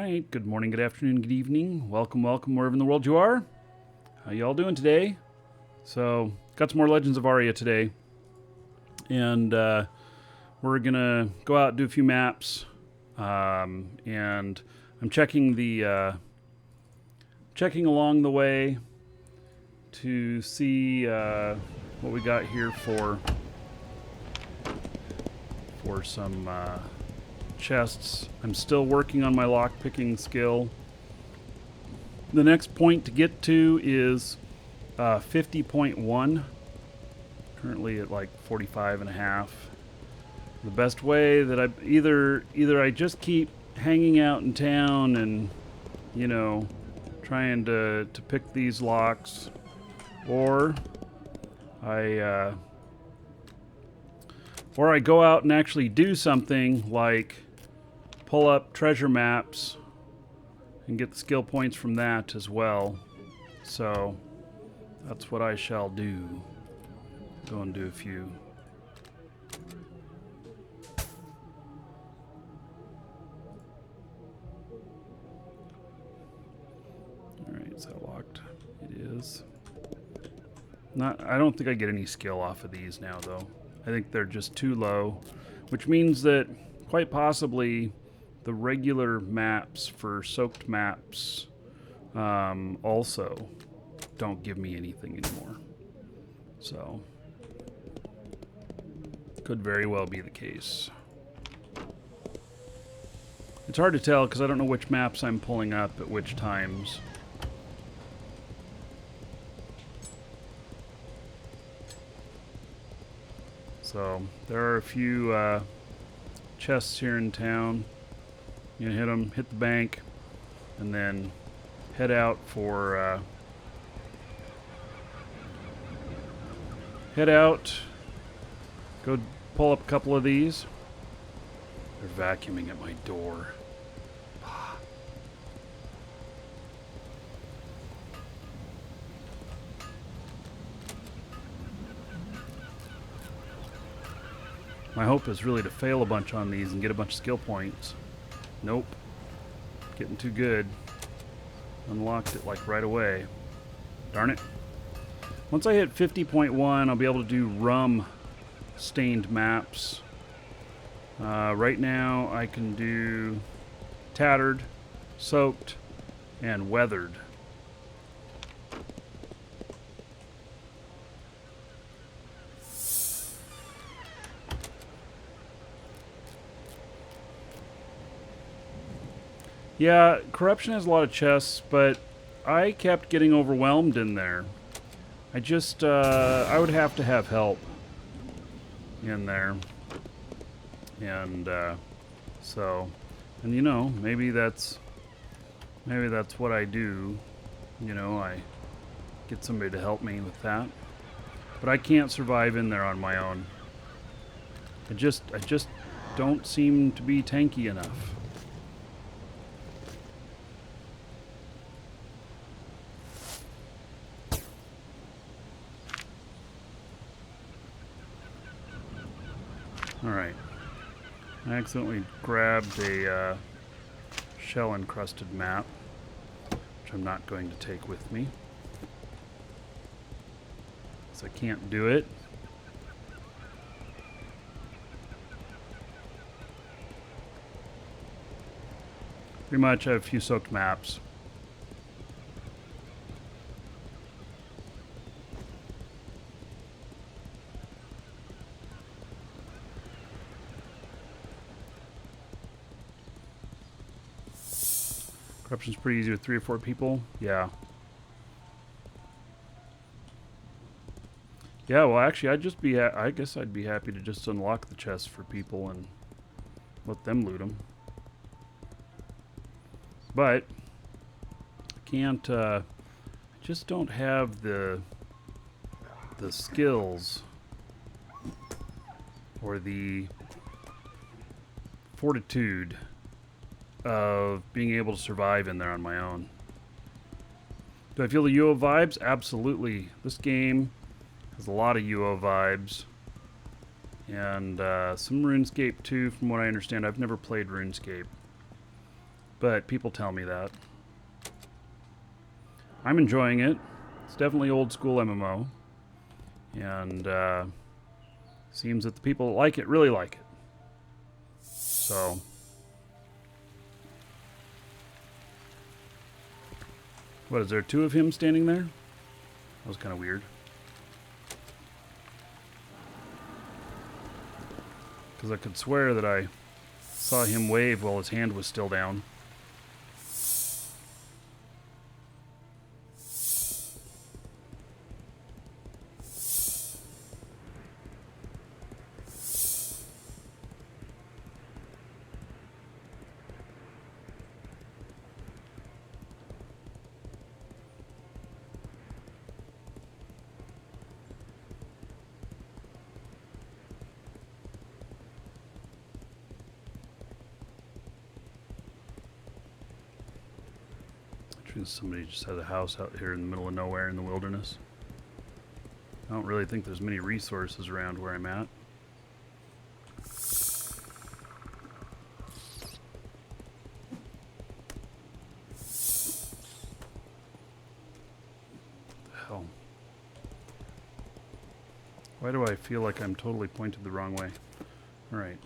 right, good morning, good afternoon, good evening. Welcome, wherever in the world you are. How y'all doing today? So, got some more Legends of Aria today. And we're going to go out and do a few maps. And I'm checking along the way to see what we got here for some chests. I'm still working on my lockpicking skill. The next point to get to is 50.1. Currently at like 45.5. The best way that I either I just keep hanging out in town and, you know, trying to pick these locks, or I go out and actually do something like pull up treasure maps and get the skill points from that as well. So that's what I shall do. Go and do a few. Alright, is that locked? It is. I don't think I get any skill off of these now though. I think they're just too low, which means that quite possibly the regular maps for soaked maps also don't give me anything anymore. So, could very well be the case. It's hard to tell because I don't know which maps I'm pulling up at which times. So, there are a few chests here in town. You hit them, hit the bank, and then head out for go pull up a couple of these. They're vacuuming at my door. My hope is really to fail a bunch on these and get a bunch of skill points. Nope. Getting too good. Unlocked it like right away. Darn it. Once I hit 50.1, I'll be able to do rum stained maps. Right now I can do tattered, soaked, and weathered. Yeah, corruption has a lot of chests, but I kept getting overwhelmed in there. I just, I would have to have help in there. And, and you know, maybe that's what I do. You know, I get somebody to help me with that. But I can't survive in there on my own. I just don't seem to be tanky enough. Alright, I accidentally grabbed a shell-encrusted map, which I'm not going to take with me, because I can't do it. Pretty much I have a few soaked maps. Corruption's pretty easy with 3 or 4 people. Yeah. Yeah, well actually I guess I'd be happy to just unlock the chests for people and let them loot them. But I can't I just don't have the skills or the fortitude of being able to survive in there on my own. Do I feel the UO vibes? Absolutely. This game has a lot of UO vibes. And some RuneScape too, from what I understand. I've never played RuneScape. but people tell me that. I'm enjoying it. It's definitely old school MMO. And seems that the people that like it really like it. So what, is there two of him standing there? That was kind of weird. Because I could swear that I saw him wave while his hand was still down. Somebody just has a house out here in the middle of nowhere in the wilderness. I don't really think there's many resources around where I'm at. What the hell? Why do I feel like I'm totally pointed the wrong way? All right.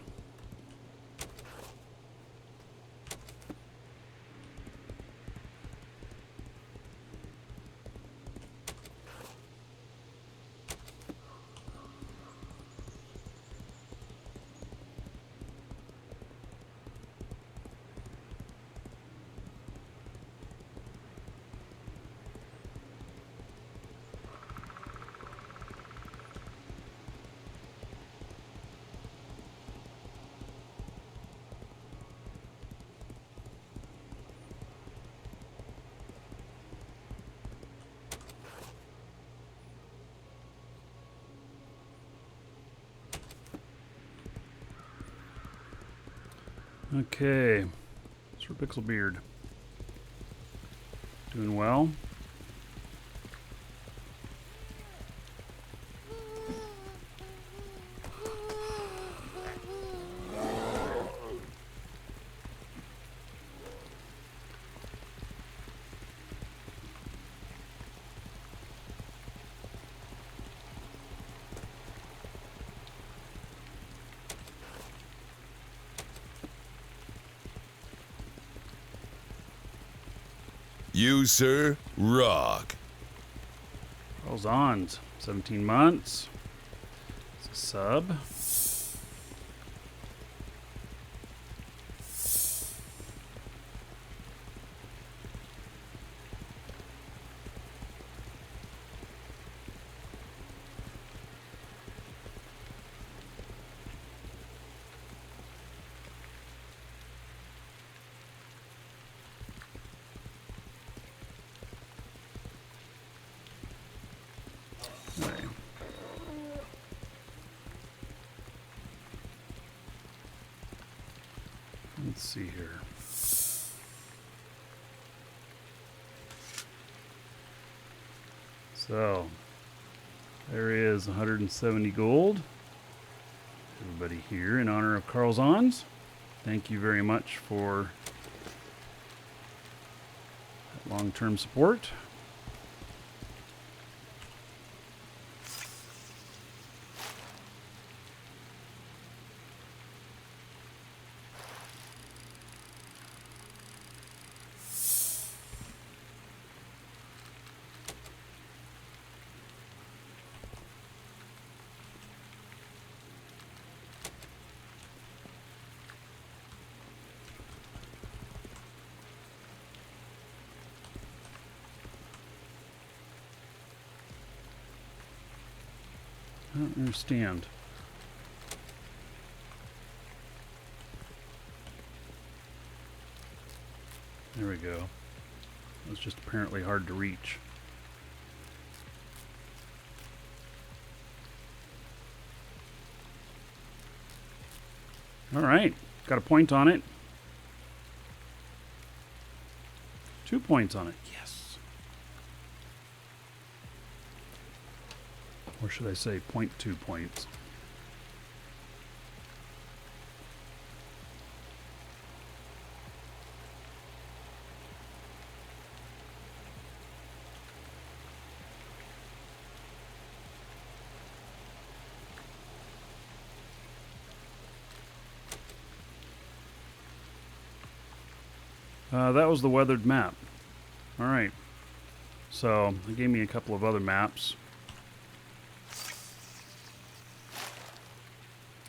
Okay, Sir Pixelbeard. Doing well. You, sir, rock. Rolls on. 17 months. It's a sub. Let's see here. So, there is 170 gold. Everybody here in honor of Carl's Ons. Thank you very much for that long-term support. I don't understand. There we go. It was just apparently hard to reach. All right, got a point on it. 2 points on it. Yes. Or should I say 0.2 points? That was the weathered map. Alright. So, it gave me a couple of other maps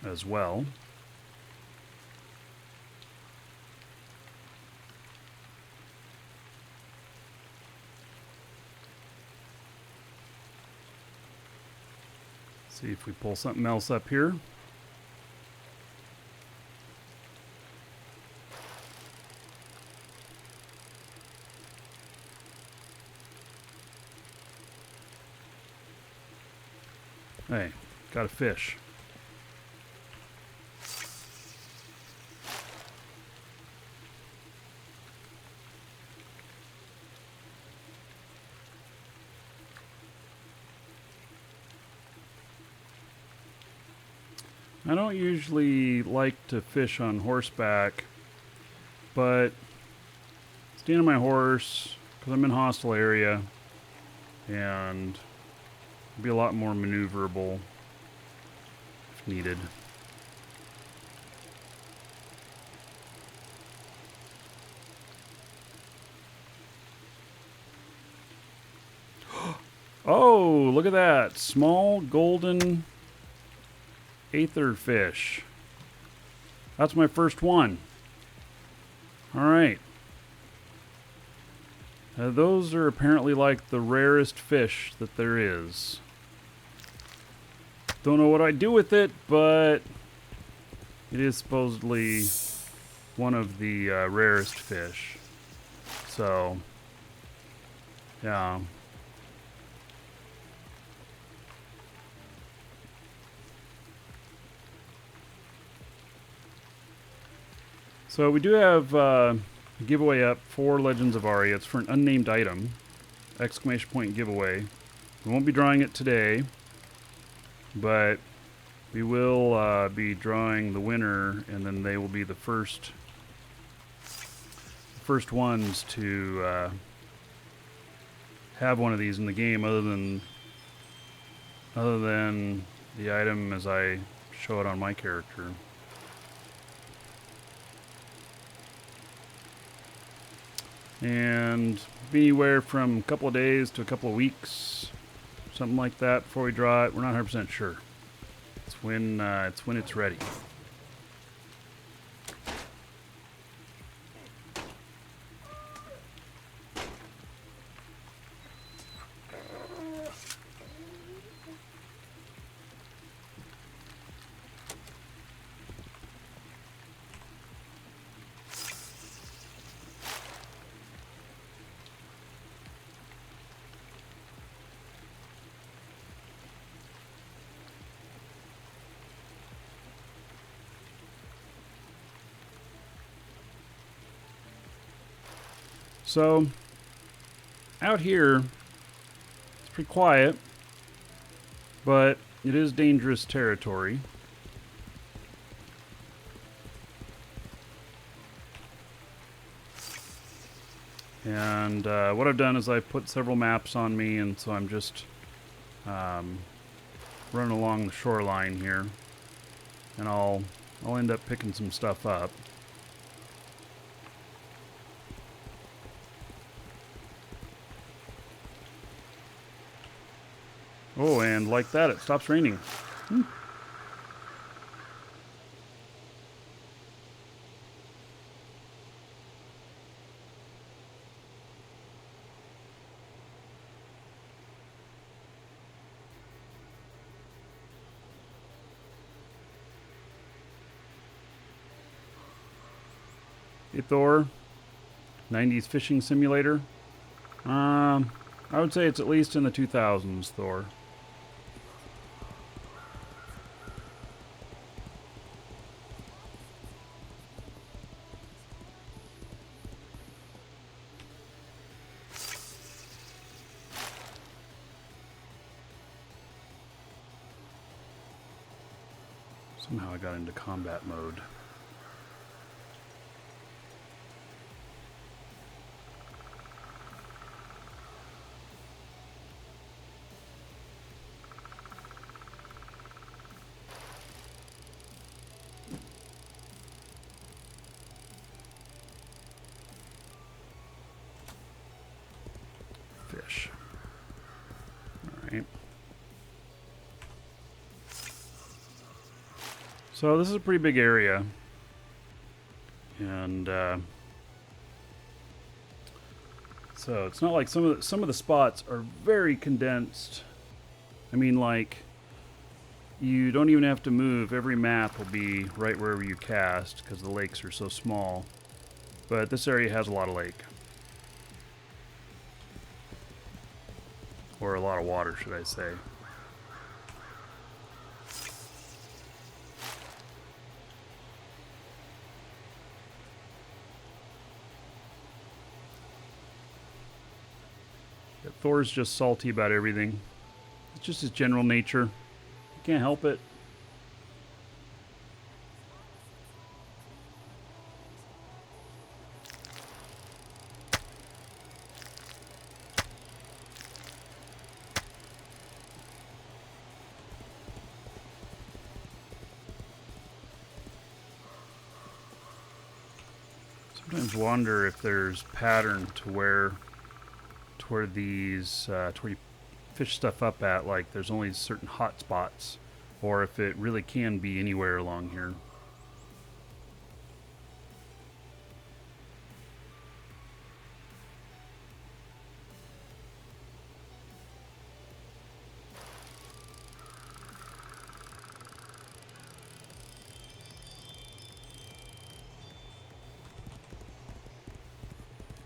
as well. See if we pull something else up here. Hey, got a fish. I don't usually like to fish on horseback, but stand on my horse because I'm in hostile area and be a lot more maneuverable if needed. Oh, look at that. Small golden aether fish. That's my first one. Alright. Those are apparently like the rarest fish that there is. Don't know what I do with it, but it is supposedly one of the rarest fish. So, yeah. So we do have a giveaway up for Legends of Aria. It's for an unnamed item. Exclamation point giveaway. We won't be drawing it today, but we will be drawing the winner, and then they will be the first ones to have one of these in the game, other than the item as I show it on my character. And be anywhere from a couple of days to a couple of weeks, something like that, before we draw it. We're not 100% sure. It's when it's ready. So, out here, it's pretty quiet, but it is dangerous territory. And what I've done is I've put several maps on me, and so I'm just running along the shoreline here, and I'll end up picking some stuff up. Oh, and like that, it stops raining. Hey Thor, 90s fishing simulator. I would say it's at least in the 2000s, Thor. Somehow I got into combat mode. So this is a pretty big area, and so it's not like some of the spots are very condensed. I mean, like, you don't even have to move. Every map will be right wherever you cast because the lakes are so small. But this area has a lot of lake. Or a lot of water, should I say. Yeah, Thor's just salty about everything. It's just his general nature. You can't help it. Sometimes wonder if there's pattern to where these to where you fish stuff up at, like there's only certain hot spots, or if it really can be anywhere along here.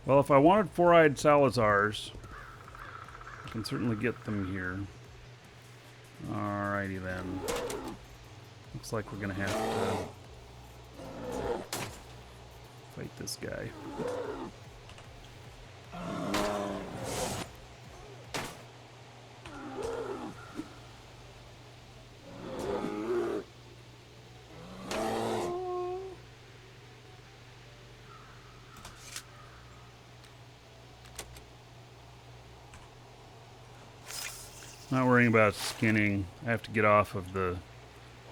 Well, if I wanted four-eyed Salazars, I can certainly get them here. Alrighty then. Looks like we're gonna have to fight this guy. Not worrying about skinning. I have to get off of the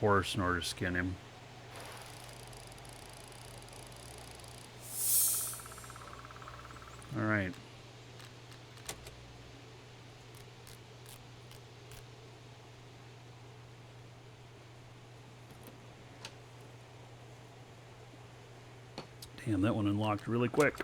horse in order to skin him. All right. Damn, that one unlocked really quick.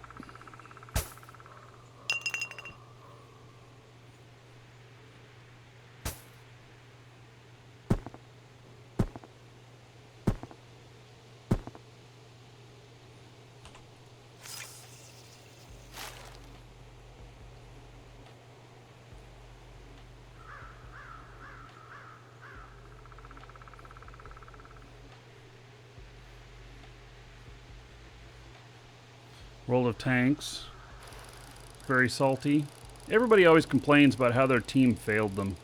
World of Tanks. Very salty. Everybody always complains about how their team failed them.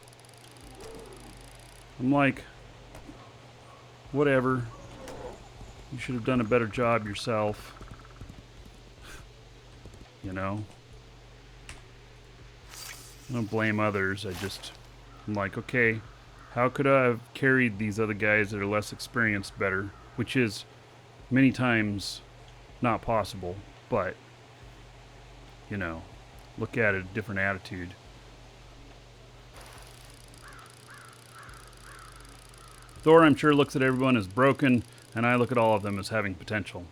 I'm like, whatever. You should have done a better job yourself. You know? I don't blame others. I'm like, okay, how could I have carried these other guys that are less experienced better? Which is many times not possible. But, you know, look at it, a different attitude. Thor, I'm sure, looks at everyone as broken, and I look at all of them as having potential.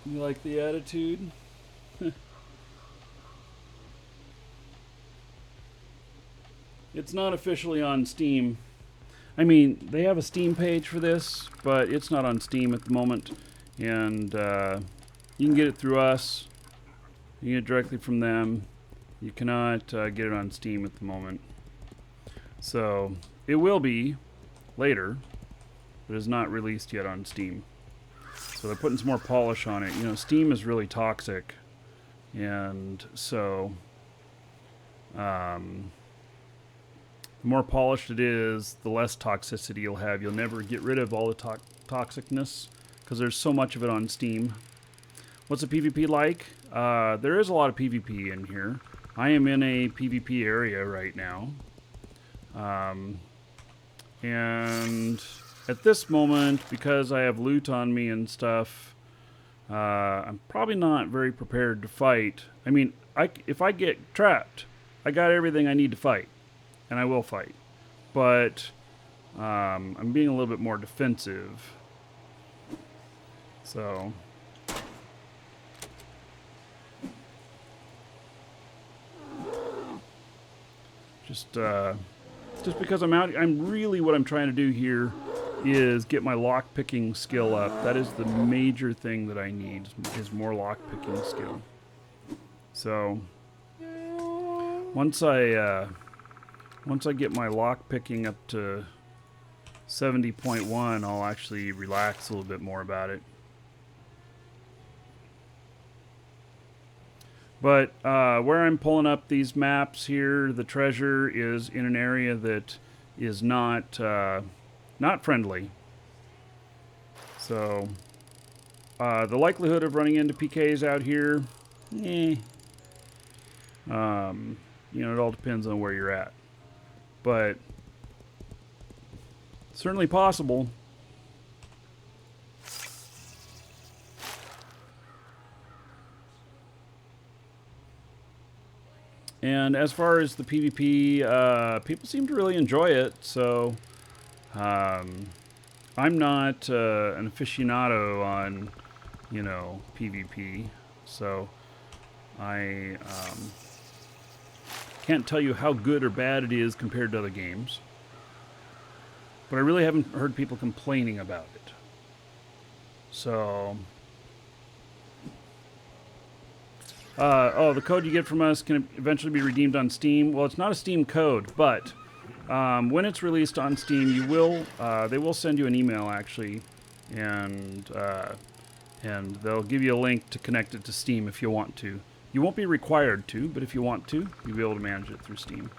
You like the attitude? It's not officially on Steam. I mean, they have a Steam page for this, but it's not on Steam at the moment. And you can get it through us. You can get it directly from them. You cannot get it on Steam at the moment. So it will be later, but is not released yet on Steam. So they're putting some more polish on it. You know, Steam is really toxic, and so the more polished it is, the less toxicity you'll have. You'll never get rid of all the toxicness because there's so much of it on Steam. What's the PvP like? There is a lot of PvP in here. I am in a PvP area right now. And at this moment, because I have loot on me and stuff, I'm probably not very prepared to fight. I mean, if I get trapped, I got everything I need to fight, and I will fight. But I'm being a little bit more defensive. So just because I'm out, what I'm trying to do here is get my lockpicking skill up. That is the major thing that I need, is more lockpicking skill. So once I get my lockpicking up to 70.1, I'll actually relax a little bit more about it. But where I'm pulling up these maps here, the treasure is in an area that is not friendly. So the likelihood of running into PKs out here, you know, it all depends on where you're at. But certainly possible. And as far as the PvP, people seem to really enjoy it, so I'm not an aficionado on, you know, PvP, so I can't tell you how good or bad it is compared to other games, but I really haven't heard people complaining about it. So the code you get from us can eventually be redeemed on Steam. Well, it's not a Steam code, but when it's released on Steam, they will send you an email actually, and they'll give you a link to connect it to Steam if you want to. You won't be required to, but if you want to, you'll be able to manage it through Steam.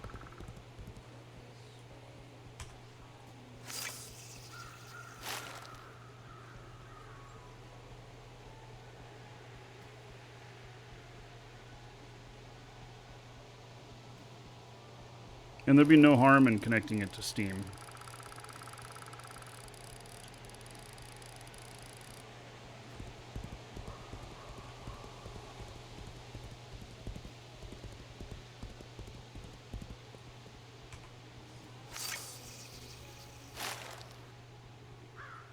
And there'd be no harm in connecting it to Steam.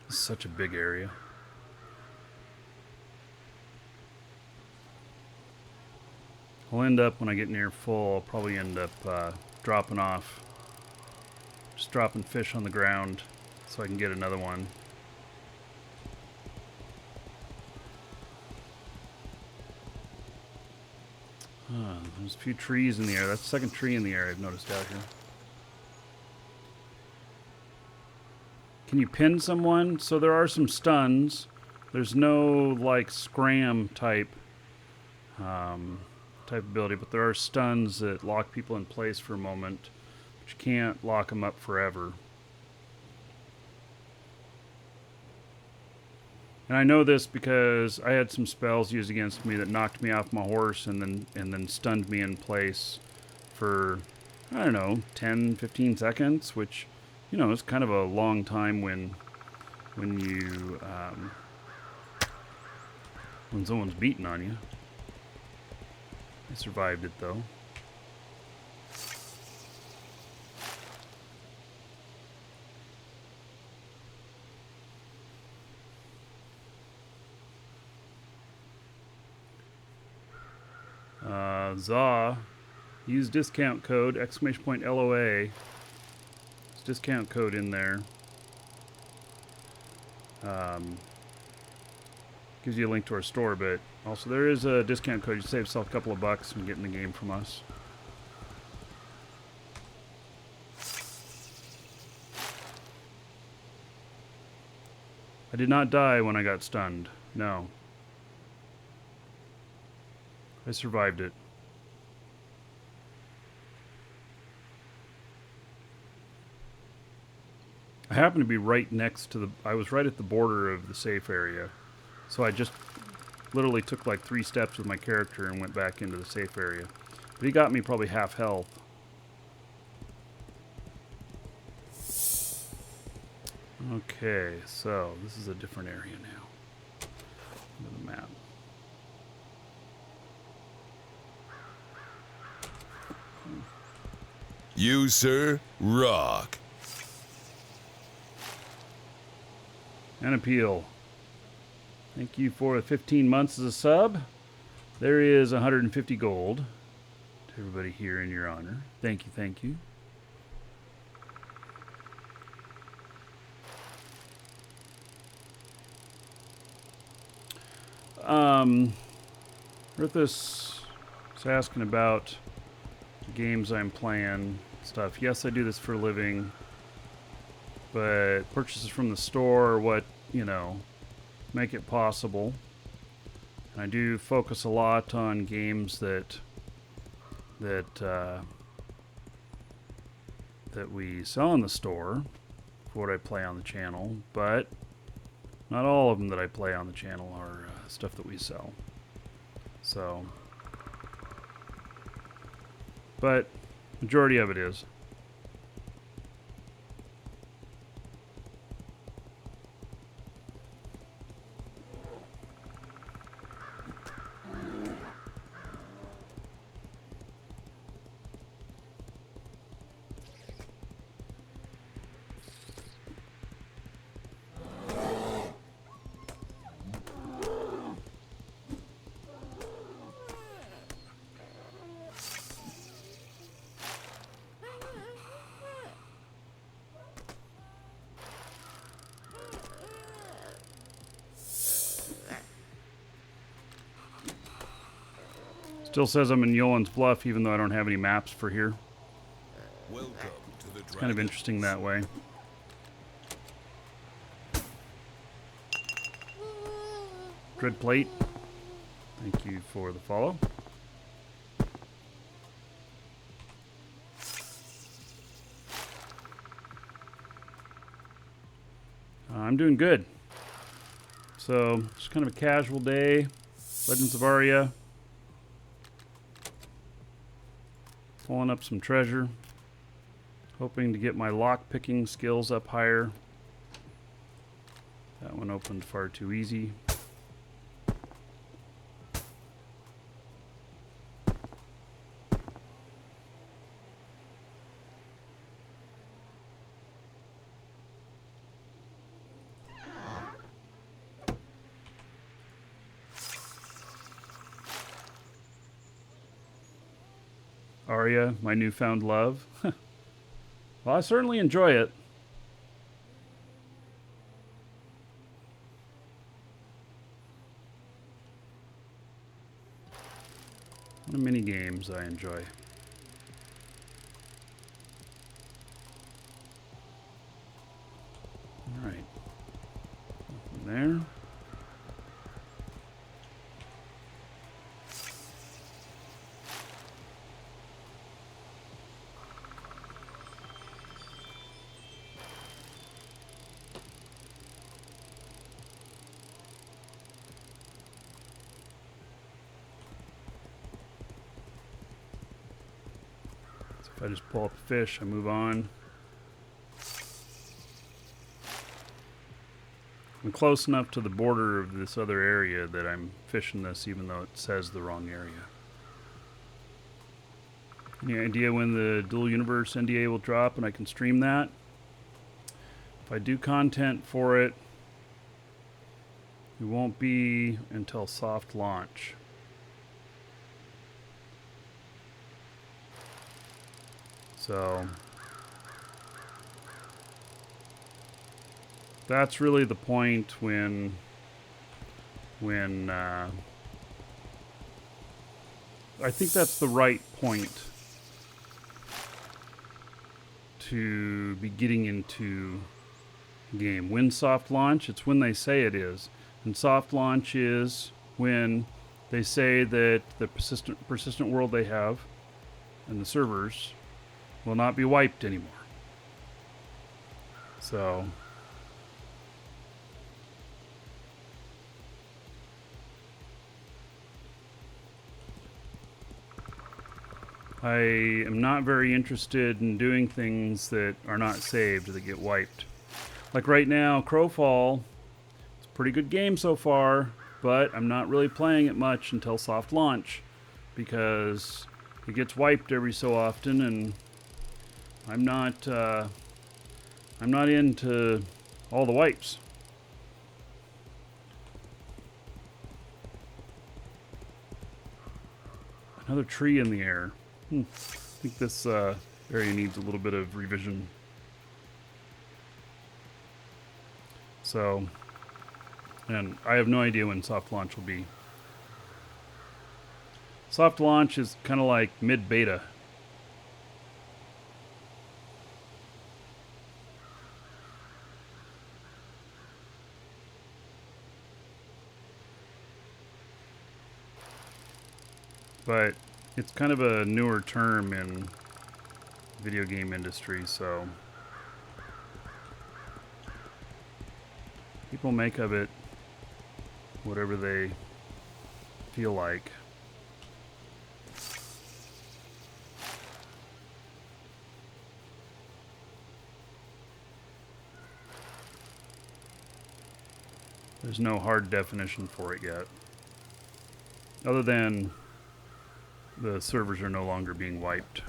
It's such a big area. I'll end up, when I get near full, I'll probably end up dropping off, just dropping fish on the ground so I can get another one. There's a few trees in the air. That's the second tree in the air I've noticed out here. Can you pin someone? So there are some stuns. There's no like scram type ability, but there are stuns that lock people in place for a moment, but you can't lock them up forever. And I know this because I had some spells used against me that knocked me off my horse and then stunned me in place for, I don't know, 10, 15 seconds, which, you know, is kind of a long time when someone's beating on you. I survived it though. ZA, use discount code !LOA. There's discount code in there. Gives you a link to our store, but also there is a discount code. You save yourself a couple of bucks from getting the game from us. I did not die when I got stunned. No. I survived it. I happened to be right next to the... I was right at the border of the safe area. So I just literally took like 3 steps with my character and went back into the safe area. But he got me probably half health. Okay, so this is a different area now. Look at the map. You, sir, rock. And appeal. Thank you for 15 months as a sub. There is 150 gold to everybody here in your honor. Thank you, thank you. Rithus is asking about the games I'm playing, stuff. Yes, I do this for a living, but purchases from the store are what, you know, make it possible. And I do focus a lot on games that we sell in the store for what I play on the channel, but not all of them that I play on the channel are stuff that we sell. So, but majority of it is. Still says I'm in Yolen's Bluff, even though I don't have any maps for here. Welcome to the It's kind of interesting that way. Dread Plate, thank you for the follow. I'm doing good. So, just kind of a casual day. Legends of Aria. Pulling up some treasure. Hoping to get my lockpicking skills up higher. That one opened far too easy. Aria, my newfound love. Well, I certainly enjoy it. What mini games I enjoy. All right. Nothing there. If I just pull up a fish, I move on. I'm close enough to the border of this other area that I'm fishing this even though it says the wrong area. Any idea when the Dual Universe NDA will drop and I can stream that? If I do content for it, it won't be until soft launch. So that's really the point when I think that's the right point to be getting into game. When soft launch, it's when they say it is. And soft launch is when they say that the persistent world they have and the servers will not be wiped anymore. So I am not very interested in doing things that are not saved that get wiped. Like right now, Crowfall, it's a pretty good game so far, but I'm not really playing it much until soft launch because it gets wiped every so often, and I'm not into all the wipes. Another tree in the air. I think this area needs a little bit of revision. So, and I have no idea when soft launch will be. Soft launch is kind of like mid-beta. But it's kind of a newer term in video game industry, so people make of it whatever they feel like. There's no hard definition for it yet, other than the servers are no longer being wiped.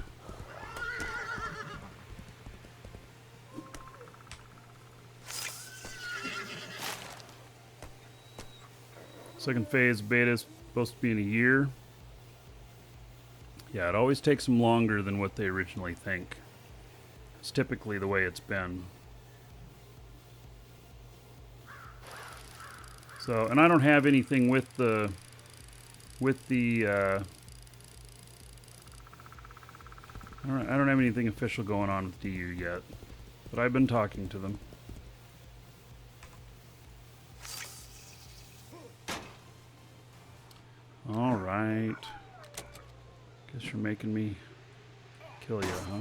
Second phase beta is supposed to be in a year. Yeah, it always takes them longer than what they originally think. It's typically the way it's been. So, and I don't have anything with the I don't have anything official going on with DU yet, but I've been talking to them. All right. Guess you're making me kill you, huh?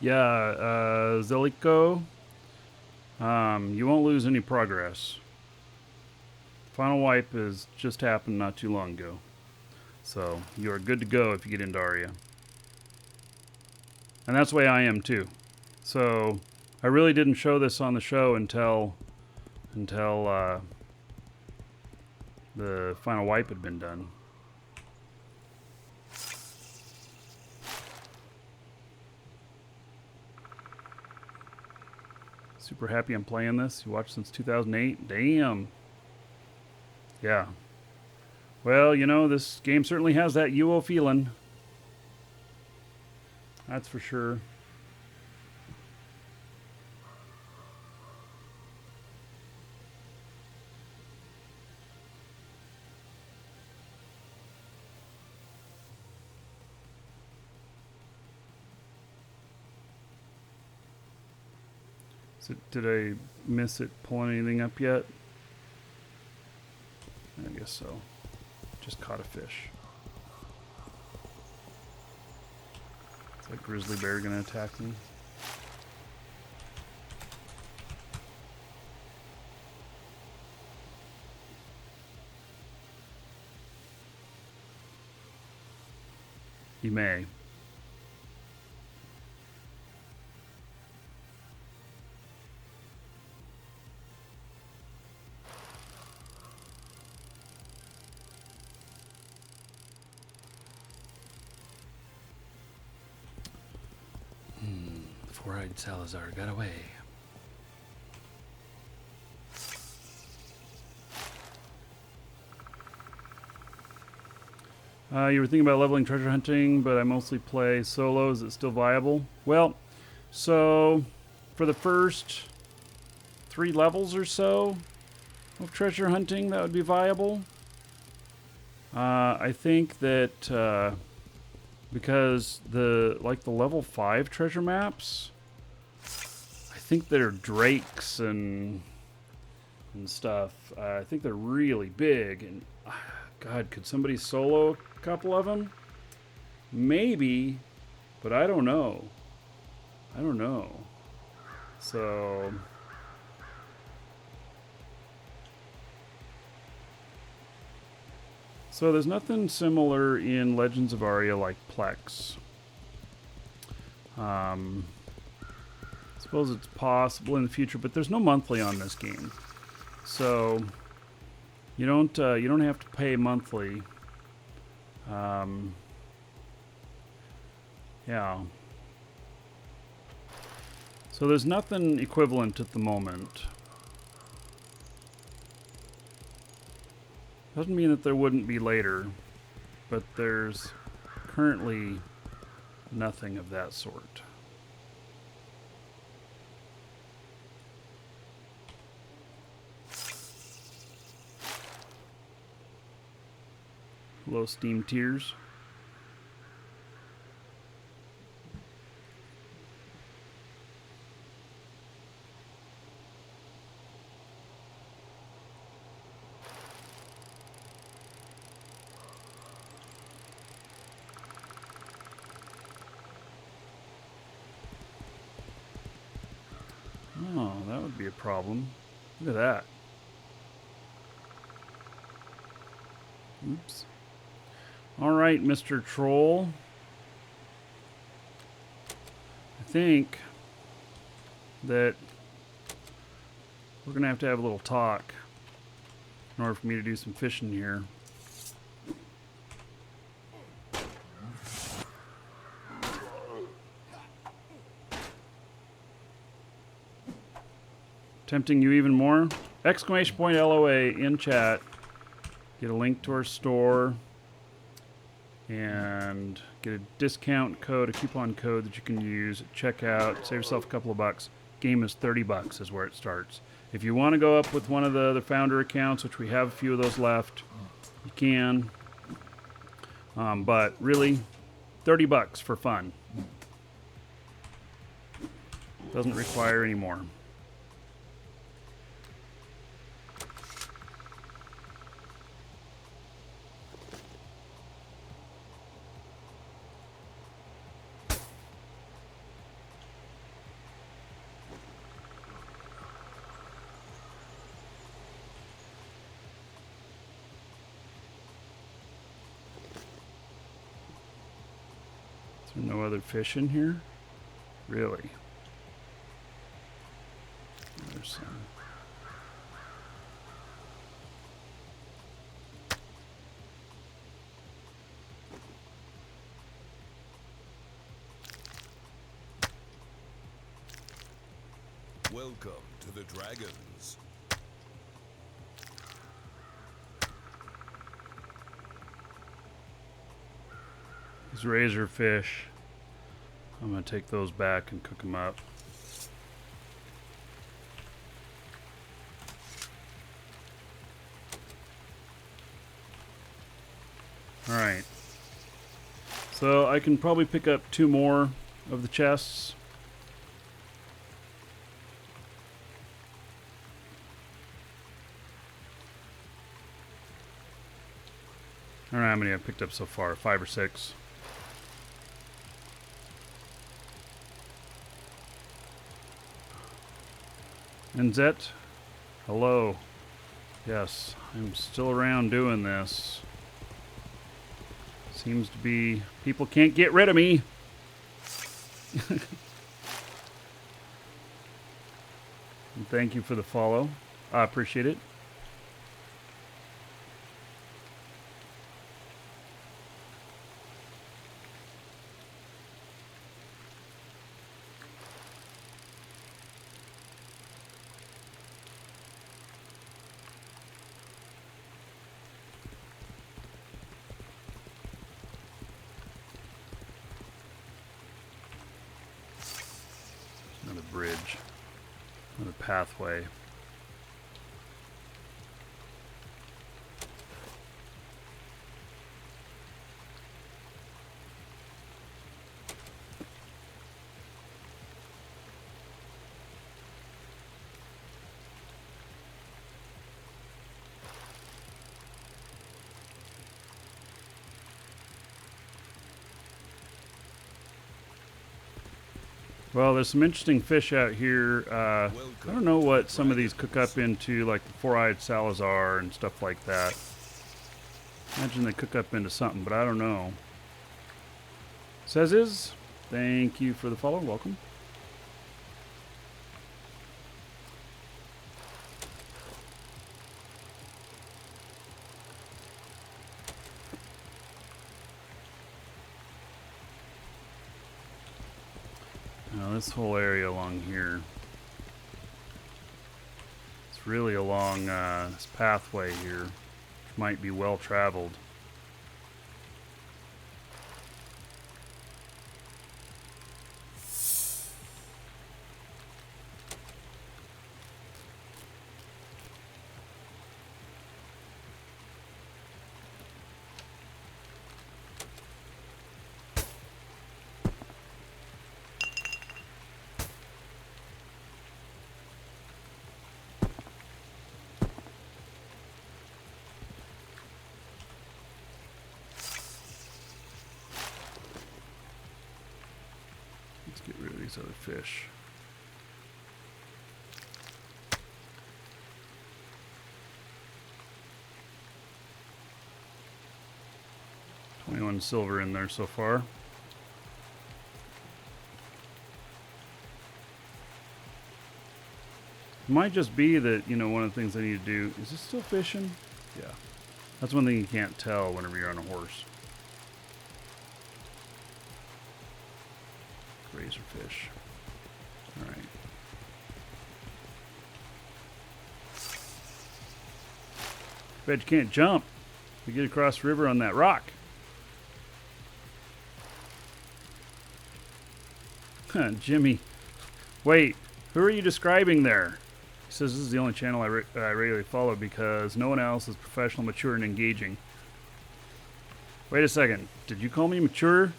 Yeah, Zeliko, you won't lose any progress. Final wipe has just happened not too long ago. So you are good to go if you get into Aria. And that's the way I am too. So I really didn't show this on the show until the final wipe had been done. Super happy I'm playing this. You watched since 2008? Damn. Yeah. Well, you know, this game certainly has that UO feeling. That's for sure. So did I miss it pulling anything up yet? I guess so. Just caught a fish. Is that grizzly bear gonna attack me? He may. Four-eyed Salazar got away. You were thinking about leveling treasure hunting, but I mostly play solo. Is it still viable? Well, so for the first 3 levels or so, of treasure hunting that would be viable. I think that because the level 5 treasure maps, I think they're drakes and stuff. I think they're really big, and God, could somebody solo a couple of them? Maybe, but I don't know. I don't know. So there's nothing similar in Legends of Aria like Plex. Suppose it's possible in the future, but there's no monthly on this game, so you don't have to pay monthly. Yeah. So there's nothing equivalent at the moment. Doesn't mean that there wouldn't be later, but there's currently nothing of that sort. Low Steam Tears. Oh, that would be a problem. Look at that. Oops. All right, Mr. Troll. I think that we're going to have a little talk in order for me to do some fishing here. Tempting you even more? Exclamation point LOA in chat. Get a link to our store and get a discount code, a coupon code that you can use at checkout. Save yourself a couple of bucks. Game is $30 is where it starts. If you want to go up with one of the other founder accounts, which we have a few of those left, you can. But really, $30 for fun. Doesn't require any more. Is there no other fish in here? Really? There's some. Welcome to the Dragons. These razor fish, I'm going to take those back and cook them up. Alright. So I can probably pick up 2 more of the chests. I don't know how many I've picked up so far, 5 or 6. And Zet, hello. Yes, I'm still around doing this. Seems to be people can't get rid of me. And thank you for the follow. I appreciate it. Another bridge, another pathway. Well, there's some interesting fish out here. I don't know what some of these cook up into, like the four-eyed Salazar and stuff like that. Imagine they cook up into something, but I don't know. Says is, thank you for the follow. Welcome. Now this whole area along here, it's really along this pathway here, which might be well traveled. Let's get rid of these other fish. $21 silver in there so far. It might just be that, you know, one of the things I need to do... Is this still fishing? Yeah. That's one thing you can't tell whenever you're on a horse. Razorfish. Alright. Bet you can't jump. You get across the river on that rock. Jimmy. Wait, who are you describing there? He says this is the only channel I regularly follow because no one else is professional, mature, and engaging. Wait a second. Did you call me mature?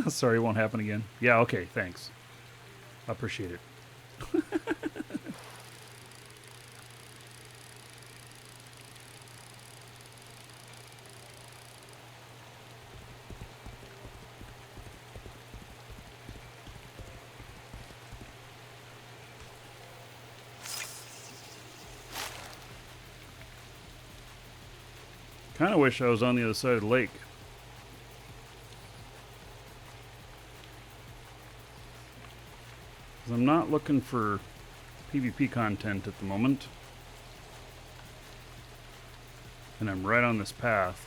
Sorry, it won't happen again. Yeah, okay, thanks. I appreciate it. Kind of wish I was on the other side of the lake. I'm not looking for PvP content at the moment. And I'm right on this path.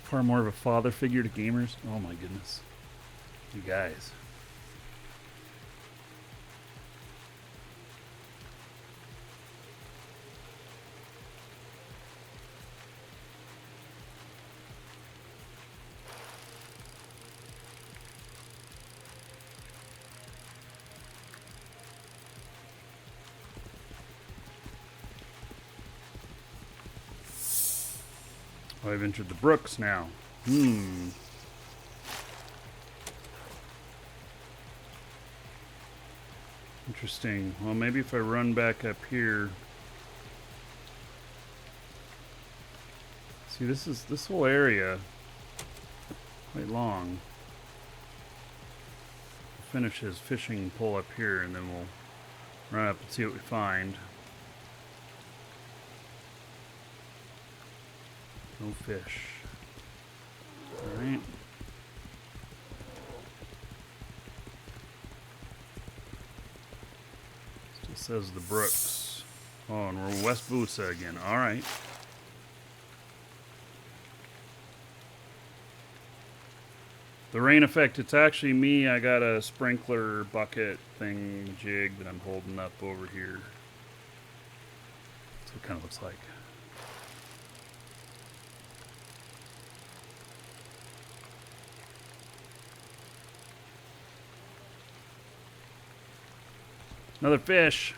Far more of a father figure to gamers. Oh my goodness. You guys. Oh, I've entered the brooks now. Interesting. Well, maybe if I run back up here. See, this whole area quite long. Finish his fishing pole up here, and then we'll run up and see what we find. No fish. Alright. Still says the brooks. Oh, and we're West Busa again. Alright. The rain effect, it's actually me. I got a sprinkler bucket thing jig that I'm holding up over here. what it kind of looks like. Another fish.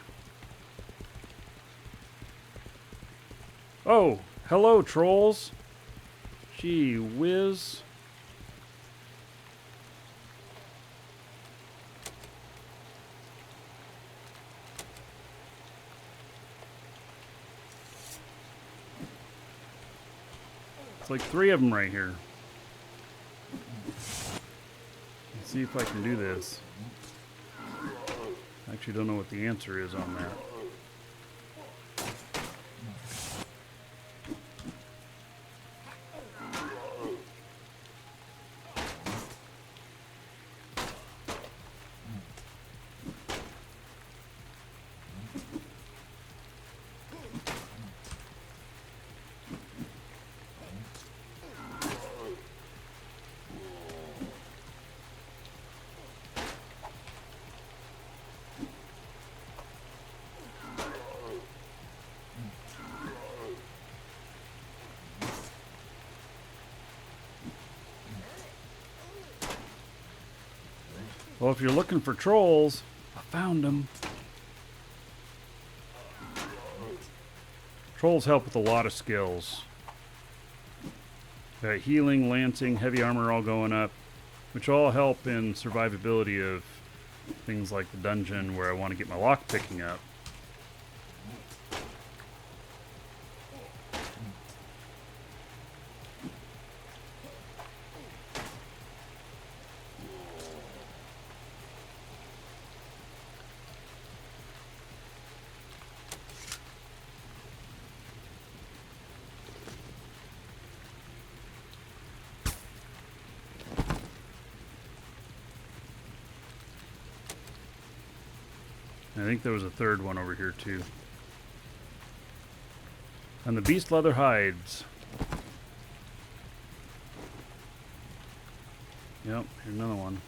Oh, hello, trolls. Gee whiz. It's like 3 of them right here. Let's see if I can do this. I actually don't know what the answer is on that. Well, if you're looking for trolls, I found them. Trolls help with a lot of skills. Healing, lancing, heavy armor all going up, which all help in survivability of things like the dungeon where I want to get my lockpicking up. I think there was a third one over here too. And the beast leather hides. Yep, here's another one.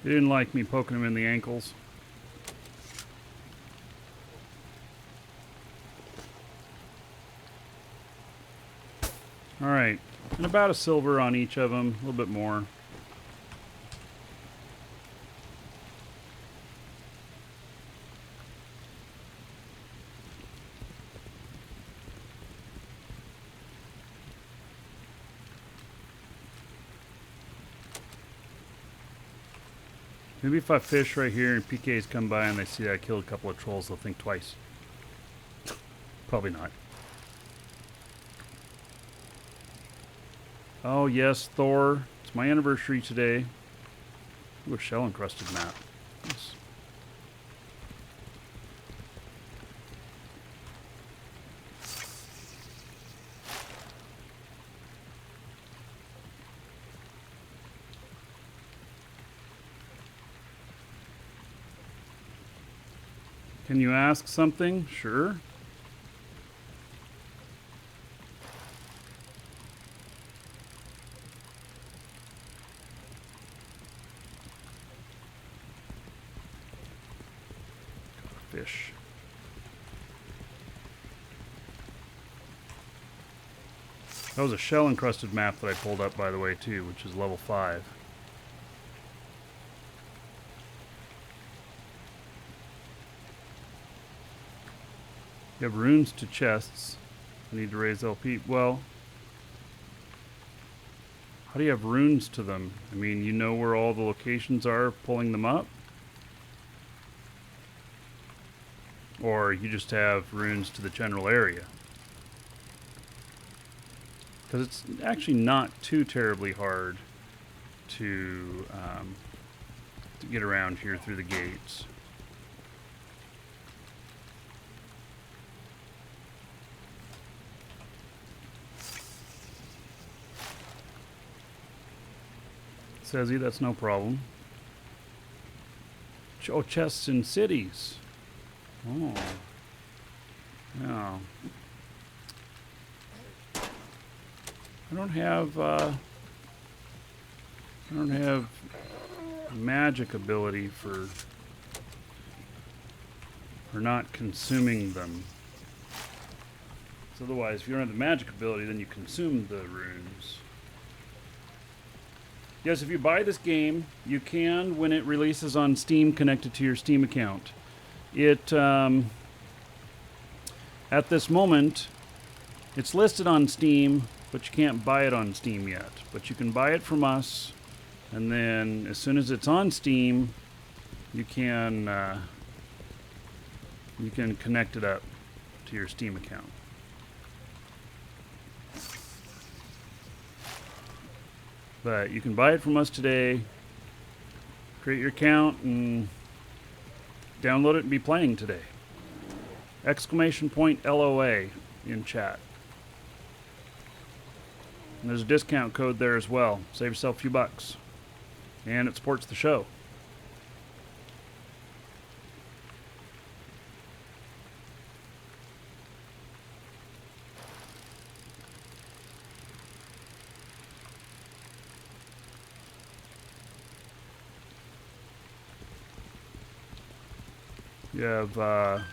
He didn't like me poking him in the ankles. Alright, and about a silver on each of them, a little bit more. Maybe if I fish right here and PKs come by and they see I killed a couple of trolls, they'll think twice. Probably not. Oh yes, Thor. It's my anniversary today. Ooh, a shell-encrusted map. Yes. Can you ask something? Sure. Fish. That was a shell-encrusted map that I pulled up, by the way, too, which is level 5. You have runes to chests. I need to raise LP. Well, how do you have runes to them? I mean, you know where all the locations are, pulling them up? Or you just have runes to the general area? Because it's actually not too terribly hard to to get around here through the gates. Says he, that's no problem. Oh, chests in cities. Oh. Yeah. I don't have magic ability for not consuming them. So otherwise, if you don't have the magic ability, then you consume the runes. Yes, if you buy this game, you can, when it releases on Steam, connect it to your Steam account. It, at this moment, it's listed on Steam, but you can't buy it on Steam yet. But you can buy it from us, and then as soon as it's on Steam, you can connect it up to your Steam account. But you can buy it from us today, create your account, and download it and be playing today. Exclamation point LOA in chat. And there's a discount code there as well. Save yourself a few bucks. And it supports the show. You have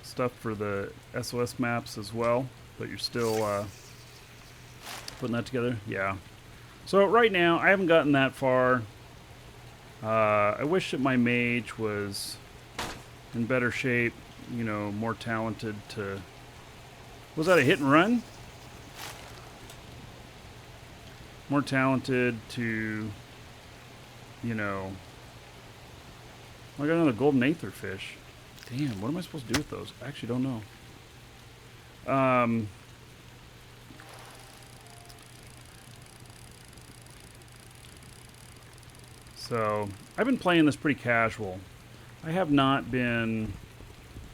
stuff for the SOS maps as well, but you're still putting that together. Yeah. So right now, I haven't gotten that far. I wish that my mage was in better shape, you know, more talented to... Was that a hit and run? More talented to, you know... I got another golden aether fish. Damn, what am I supposed to do with those? I actually don't know. So, I've been playing this pretty casual. I have not been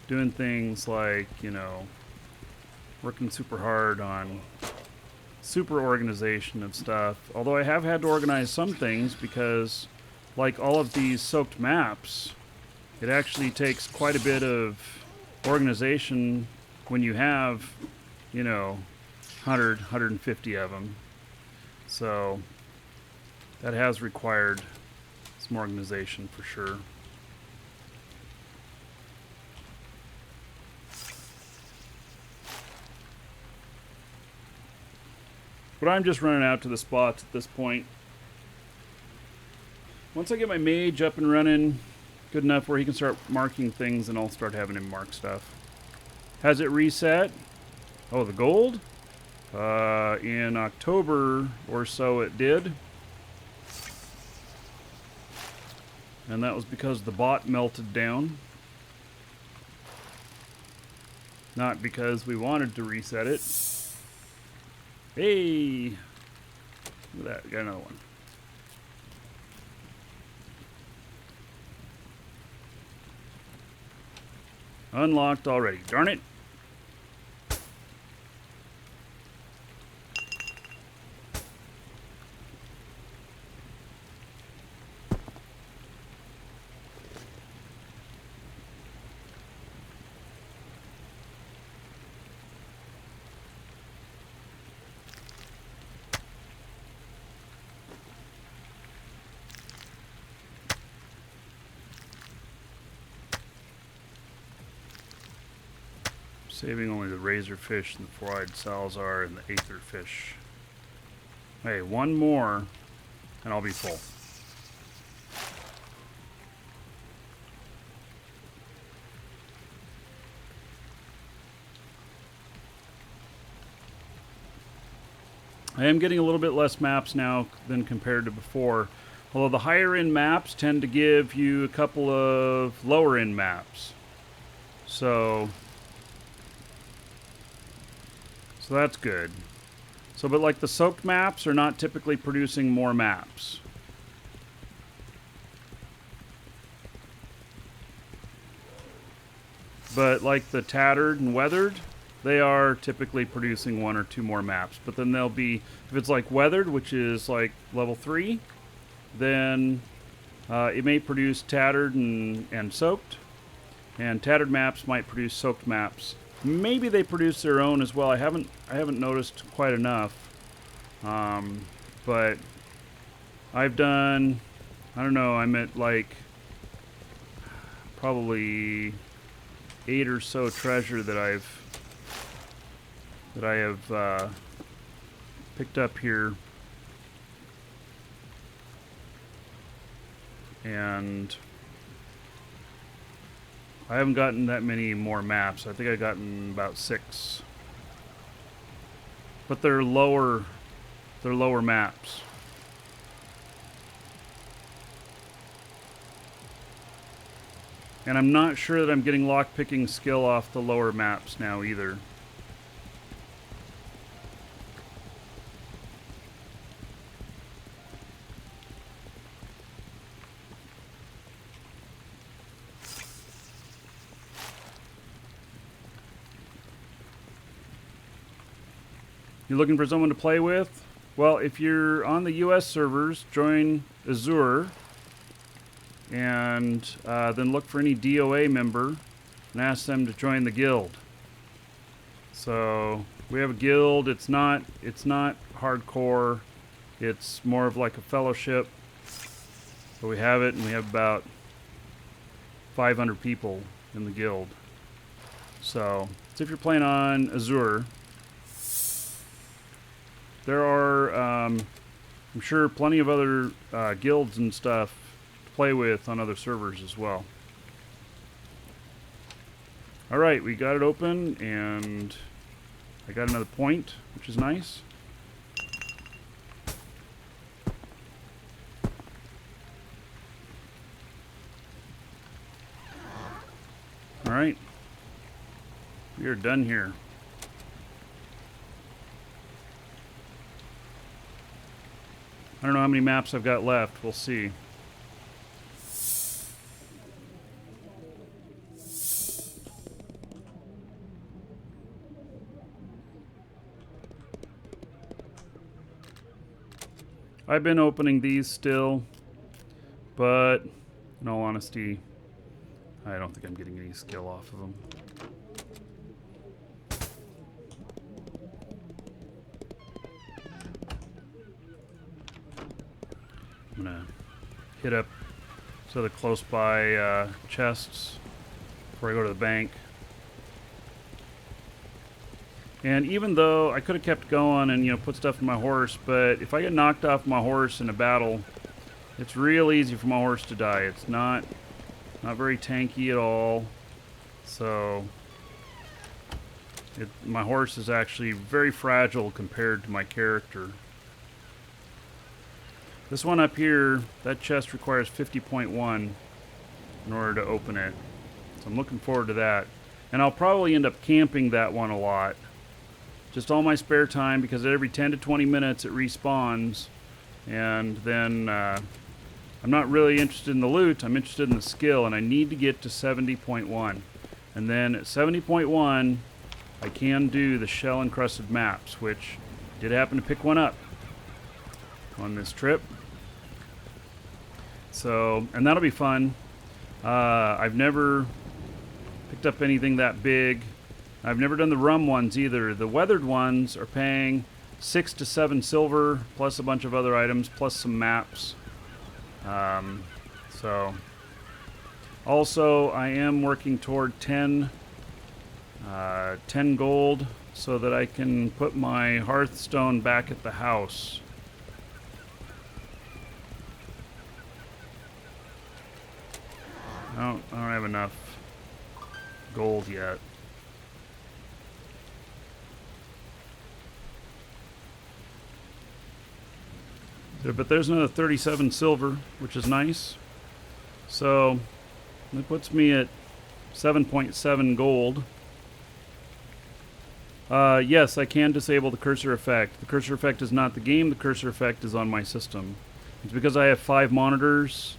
doing things like, you know, working super hard on super organization of stuff. Although I have had to organize some things because, like all of these soaked maps, it actually takes quite a bit of organization when you have, you know, 100, 150 of them. So that has required some organization for sure. But I'm just running out to the spots at this point. Once I get my mage up and running good enough where he can start marking things, and I'll start having him mark stuff. Has it reset? Oh, the gold? In October or so it did. And that was because the bot melted down. Not because we wanted to reset it. Hey! Look at that, got another one. Unlocked already. Darn it. Saving only the razorfish and the four-eyed salazar and the aetherfish. Hey, one more and I'll be full. I am getting a little bit less maps now than compared to before. Although the higher end maps tend to give you a couple of lower end maps. So that's good. So, but like the soaked maps are not typically producing more maps. But like the tattered and weathered, they are typically producing 1 or 2 more maps. But then they'll be, if it's like weathered, which is like level 3, then it may produce tattered and soaked. And tattered maps might produce soaked maps. Maybe they produce their own as well. I haven't noticed quite enough. But I've done, I don't know, I'm at like probably 8 or so treasure that I have picked up here, and I haven't gotten that many more maps. I think I've gotten about 6, but they're lower maps. And I'm not sure that I'm getting lockpicking skill off the lower maps now either. You're looking for someone to play with? Well, if you're on the US servers, join Azure. And then look for any DOA member and ask them to join the guild. So we have a guild. It's not hardcore. It's more of like a fellowship. So we have it, and we have about 500 people in the guild. So if you're playing on Azure, there are I'm sure plenty of other guilds and stuff play with on other servers as well. Alright, we got it open, and I got another point, which is nice. Alright, we are done here. I don't know how many maps I've got left, we'll see. I've been opening these still, but in all honesty, I don't think I'm getting any skill off of them. I'm gonna hit up some of the close by chests before I go to the bank. And even though I could have kept going and, you know, put stuff in my horse, but if I get knocked off my horse in a battle, it's real easy for my horse to die. It's not very tanky at all. So my horse is actually very fragile compared to my character. This one up here, that chest requires 50.1 in order to open it. So I'm looking forward to that. And I'll probably end up camping that one a lot. Just all my spare time, because every 10 to 20 minutes it respawns. And then I'm not really interested in the loot, I'm interested in the skill, and I need to get to 70.1. And then at 70.1, I can do the shell encrusted maps, which I did happen to pick one up on this trip. So, and that'll be fun. I've never picked up anything that big. I've never done the rum ones either. The weathered ones are paying 6 to 7 silver, plus a bunch of other items, plus some maps. So, also I am working toward 10 gold so that I can put my hearthstone back at the house. I don't have enough gold yet. But there's another 37 silver, which is nice. So that puts me at 7.7 gold. Yes, I can disable the cursor effect. The cursor effect is not the game, the cursor effect is on my system. It's because I have 5 monitors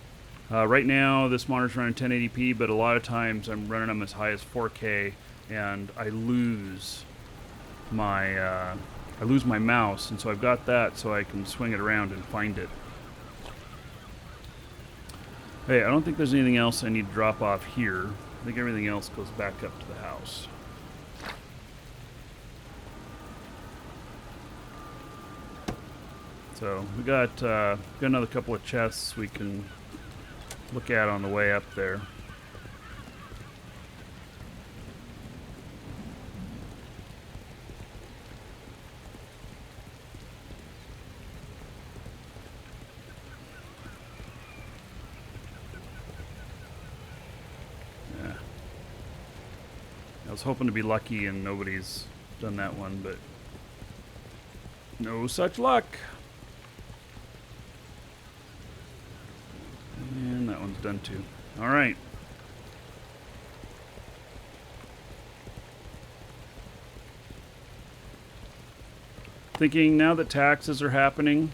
Right now, this monitor's running 1080p, but a lot of times I'm running them as high as 4K, and I lose my mouse, and so I've got that so I can swing it around and find it. Hey, I don't think there's anything else I need to drop off here. I think everything else goes back up to the house. So we got another couple of chests we can look at on the way up there. Yeah. I was hoping to be lucky and nobody's done that one, but no such luck. And that one's done too. All right. Thinking now that taxes are happening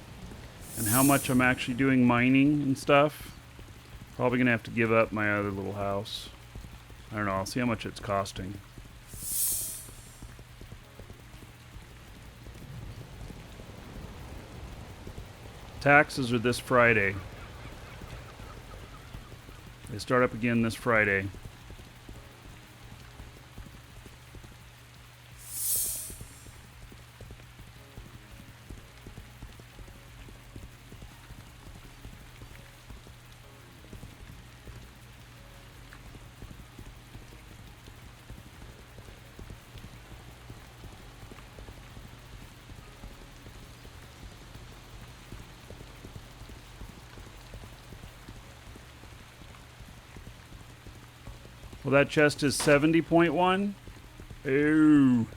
and how much I'm actually doing mining and stuff, probably going to have to give up my other little house. I don't know. I'll see how much it's costing. Taxes are this Friday. They start up again this Friday. Well, that chest is 70.1. Ooh.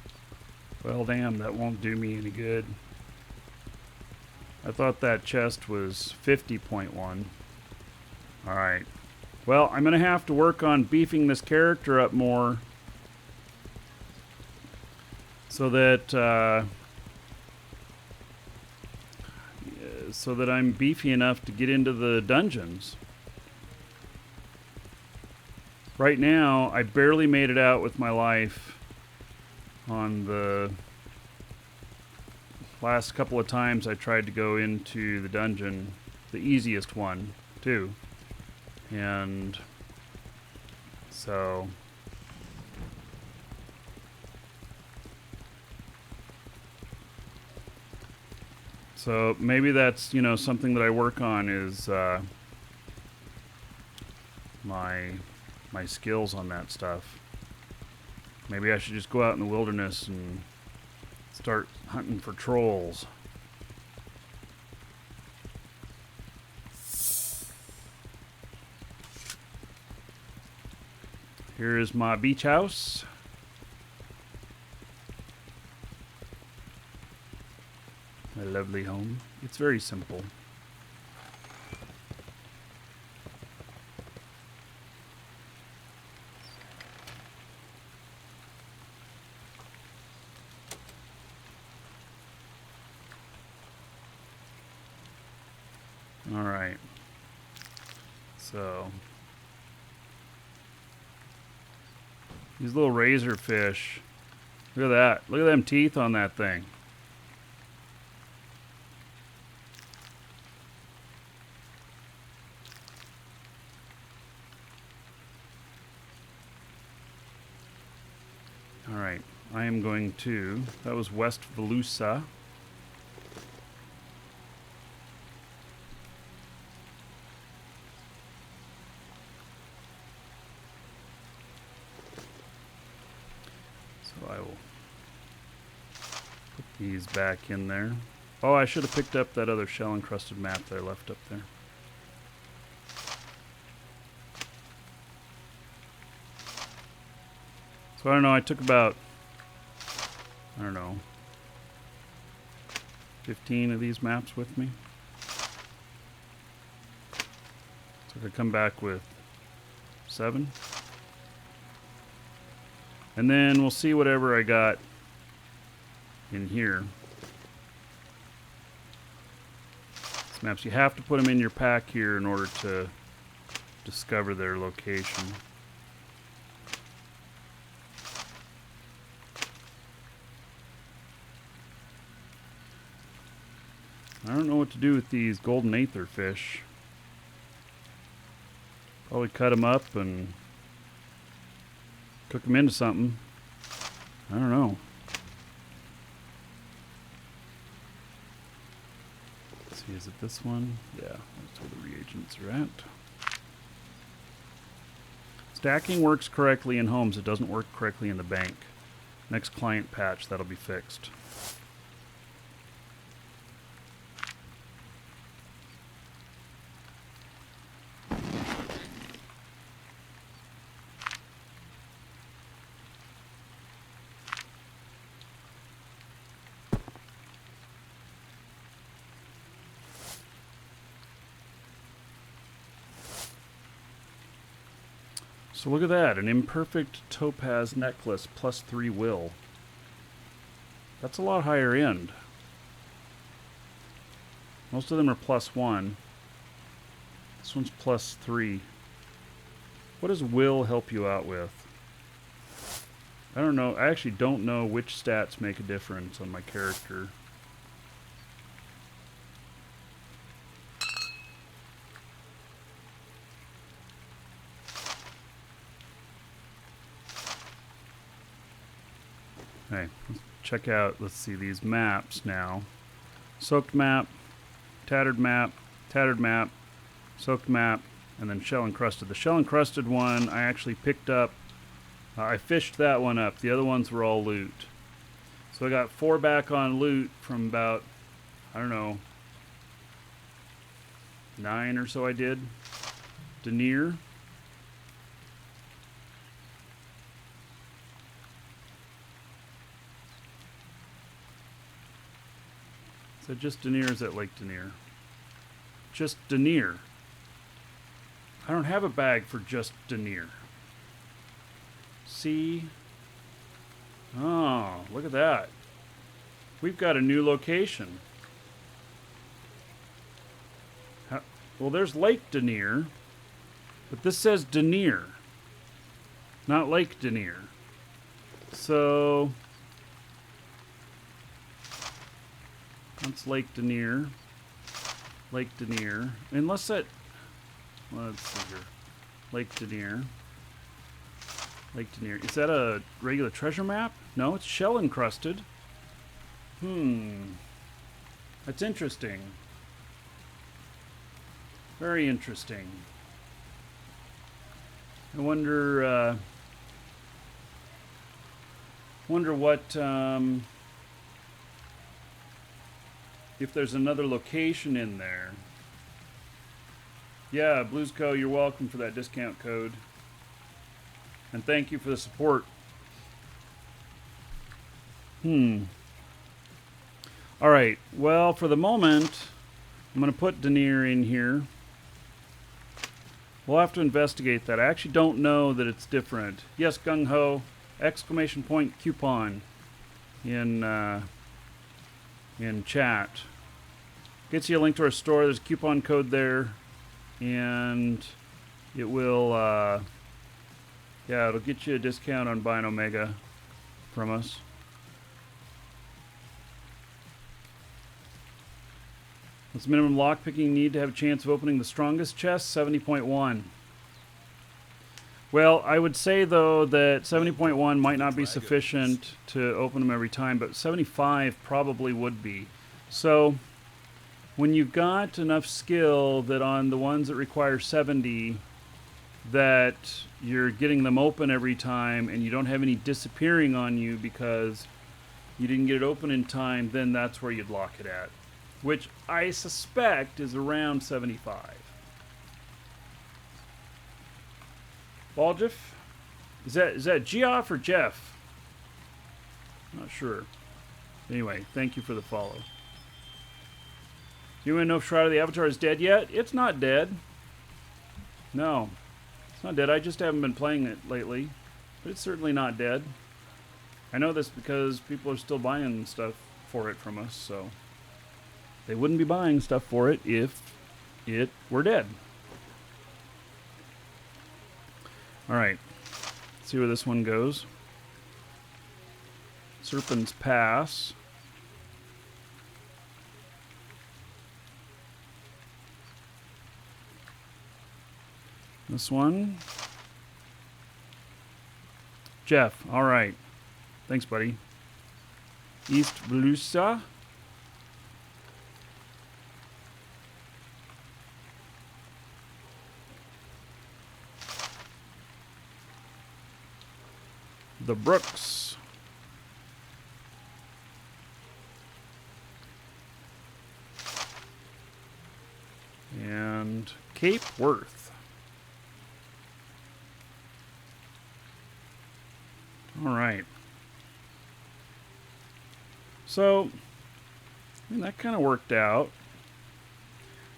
Well, damn, that won't do me any good. I thought that chest was 50.1. Alright. Well, I'm going to have to work on beefing this character up more so that I'm beefy enough to get into the dungeons. Right now, I barely made it out with my life on the last couple of times I tried to go into the dungeon, the easiest one, too. And so maybe that's, something that I work on is my skills on that stuff. Maybe I should just go out in the wilderness and start hunting for trolls. Here is my beach house. My lovely home. It's very simple. All right. So these little razor fish. Look at that. Look at them teeth on that thing. All right. I am going to. That was West Volusa. I will put these back in there. Oh, I should have picked up that other shell-encrusted map that I left up there. So I don't know, I took about, 15 of these maps with me. So I could come back with 7. And then we'll see whatever I got in here. These maps, you have to put them in your pack here in order to discover their location. I don't know what to do with these golden aether fish. Probably cut them up and cook them into something. I don't know. Let's see, is it this one? Yeah, that's where the reagents are at. Stacking works correctly in homes. It doesn't work correctly in the bank. Next client patch, that'll be fixed. So look at that, an imperfect topaz necklace plus 3 will. That's a lot higher end. Most of them are plus 1. This one's plus 3. What does will help you out with? I don't know. I actually don't know which stats make a difference on my character. Okay, let's check out, let's see, these maps now. Soaked map, tattered map, soaked map, and then shell encrusted. The shell encrusted one I actually picked up. I fished that one up. The other ones were all loot. So I got 4 back on loot from about, I don't know, 9 or so I did. Denier. So just Denier is at Lake Denier. Just Denier. I don't have a bag for just Denier. See? Oh, look at that. We've got a new location. Well, there's Lake Denier, but this says Denier, not Lake Denier. So that's Lake Denier. Lake Denier. Unless that... Let's see here. Lake Denier. Lake Denier. Is that a regular treasure map? No, it's shell encrusted. That's interesting. Very interesting. I wonder... wonder what... if there's another location in there. Yeah, Bluesco, you're welcome for that discount code. And thank you for the support. Alright, well, for the moment, I'm going to put Denier in here. We'll have to investigate that. I actually don't know that it's different. Yes, gung-ho, exclamation point coupon in chat. Gets you a link to our store. There's a coupon code there. And it will, yeah, it'll get you a discount on buying Omega from us. What's the minimum lockpicking need to have a chance of opening the strongest chest? 70.1. Well, I would say, though, that 70.1 might not be sufficient to open them every time, but 75 probably would be. So when you've got enough skill that on the ones that require 70, that you're getting them open every time and you don't have any disappearing on you because you didn't get it open in time, then that's where you'd lock it at, which I suspect is around 75. Baljeff? Is that Geoff or Jeff? Not sure. Anyway, thank you for the follow. Do you want to know if Shroud of the Avatar is dead yet? It's not dead. No. It's not dead. I just haven't been playing it lately. But it's certainly not dead. I know this because people are still buying stuff for it from us, so they wouldn't be buying stuff for it if it were dead. All right. Let's see where this one goes. Serpent's Pass. This one. Jeff. All right. Thanks, buddy. East Blusa. The Brooks. And Cape Worth. All right. So, I mean, that kind of worked out.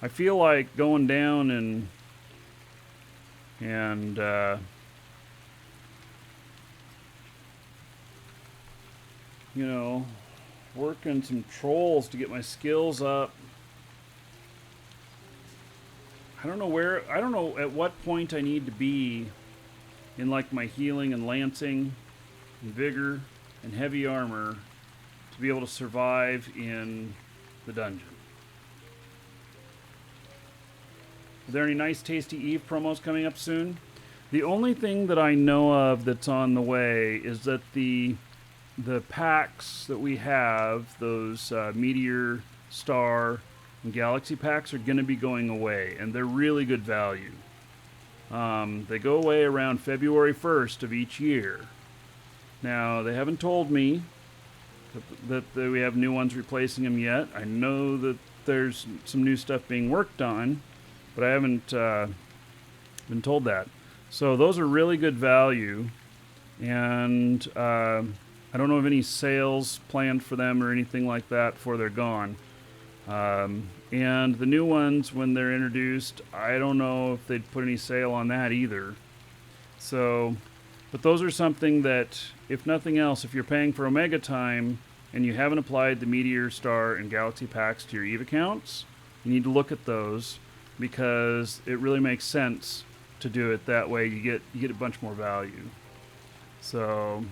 I feel like going down and you know, working some trolls to get my skills up. I don't know at what point I need to be in like my healing and lancing and vigor and heavy armor to be able to survive in the dungeon. Are there any nice tasty Eve promos coming up soon? The only thing that I know of that's on the way is that the packs that we have, those Meteor, Star, and Galaxy packs are going to be going away, and they're really good value. They go away around February 1st of each year. Now, they haven't told me that we have new ones replacing them yet. I know that there's some new stuff being worked on, but I haven't been told that. So those are really good value, and I don't know of any sales planned for them or anything like that before they're gone. And the new ones, when they're introduced, I don't know if they'd put any sale on that either. So, but those are something that, if nothing else, if you're paying for Omega Time and you haven't applied the Meteor, Star, and Galaxy packs to your Eve accounts, you need to look at those because it really makes sense to do it that way. You get a bunch more value. So,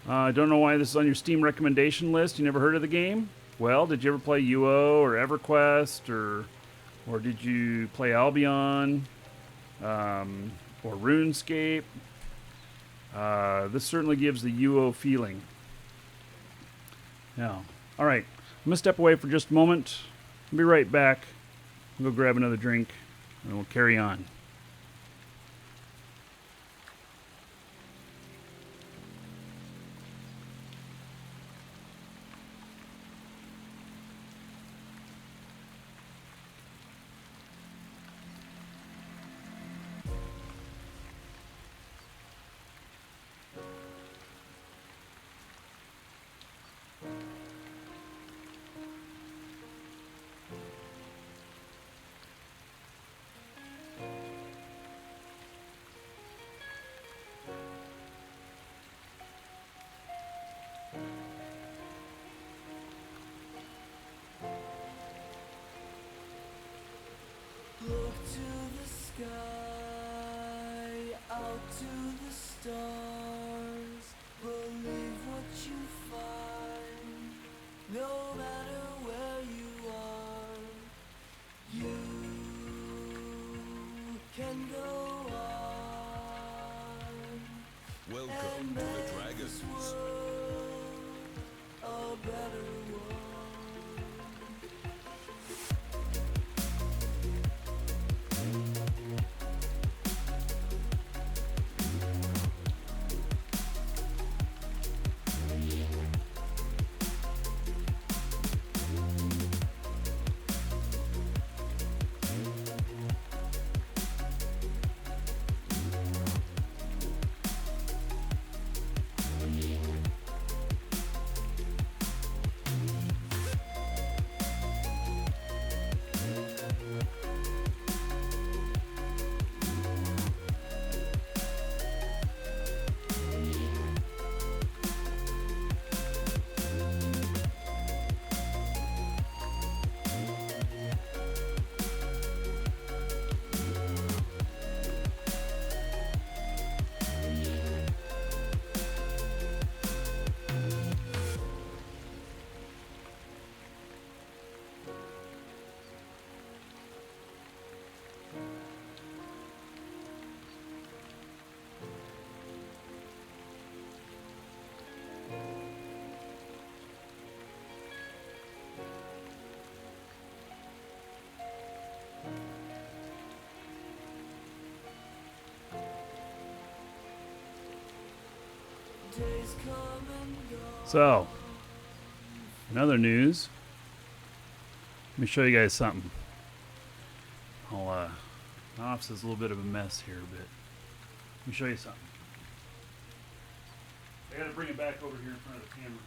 I don't know why this is on your Steam recommendation list. You never heard of the game? Well, did you ever play UO or EverQuest or did you play Albion or RuneScape? This certainly gives the UO feeling. Now, all right, I'm going to step away for just a moment. I'll be right back. I'll go grab another drink and we'll carry on. Look to the sky, out to the stars. Believe what you find, no matter where you are. You can go on. Welcome to the Dragons. A better world. days come and go. So, in other news, let me show you guys something. My office is a little bit of a mess here, but let me show you something. I gotta bring it back over here in front of the camera.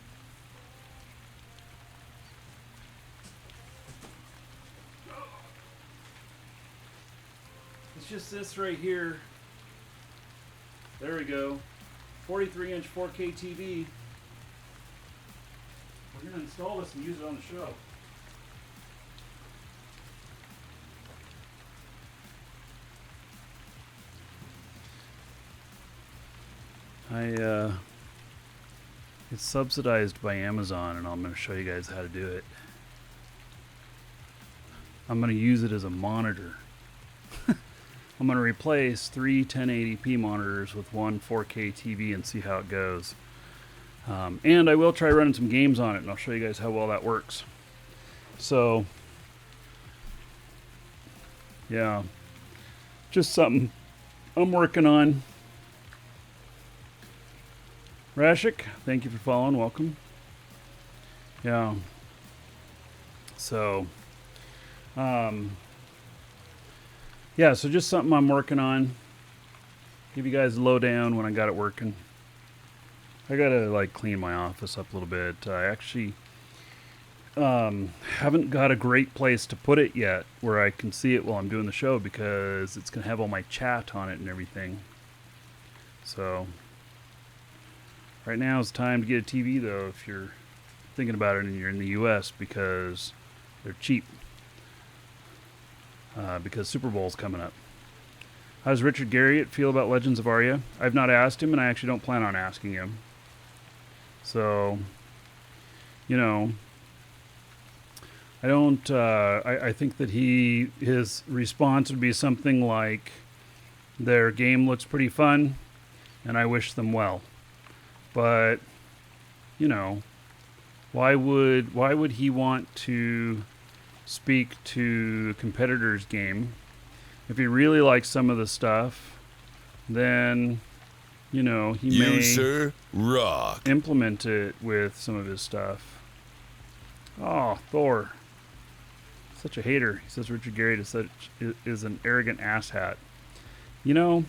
It's just this right here. There we go. 43-inch 4K TV. We're gonna install this and use it on the show. It's subsidized by Amazon, and I'm going to show you guys how to do it. I'm going to use it as a monitor. I'm going to replace 3 1080p monitors with one 4K TV and see how it goes. And I will try running some games on it, and I'll show you guys how well that works. So, yeah, just something I'm working on. Rashik, thank you for following. Welcome. Yeah. So, yeah, so just something I'm working on. Give you guys a lowdown when I got it working. I gotta like clean my office up a little bit. I actually haven't got a great place to put it yet where I can see it while I'm doing the show, because it's gonna have all my chat on it and everything. So right now is time to get a TV, though, if you're thinking about it and you're in the U.S., because they're cheap. Because Super Bowl's coming up. How does Richard Garriott feel about Legends of Aria? I've not asked him, and I actually don't plan on asking him. So, you know, I don't. I think that his response would be something like, "Their game looks pretty fun, and I wish them well." But, you know, why would he want to speak to a competitor's game? If he really likes some of the stuff, then, you know, he may User rock. implement it with some of his stuff. Oh, Thor. Such a hater. He says Richard Garriott is an arrogant asshat. You know,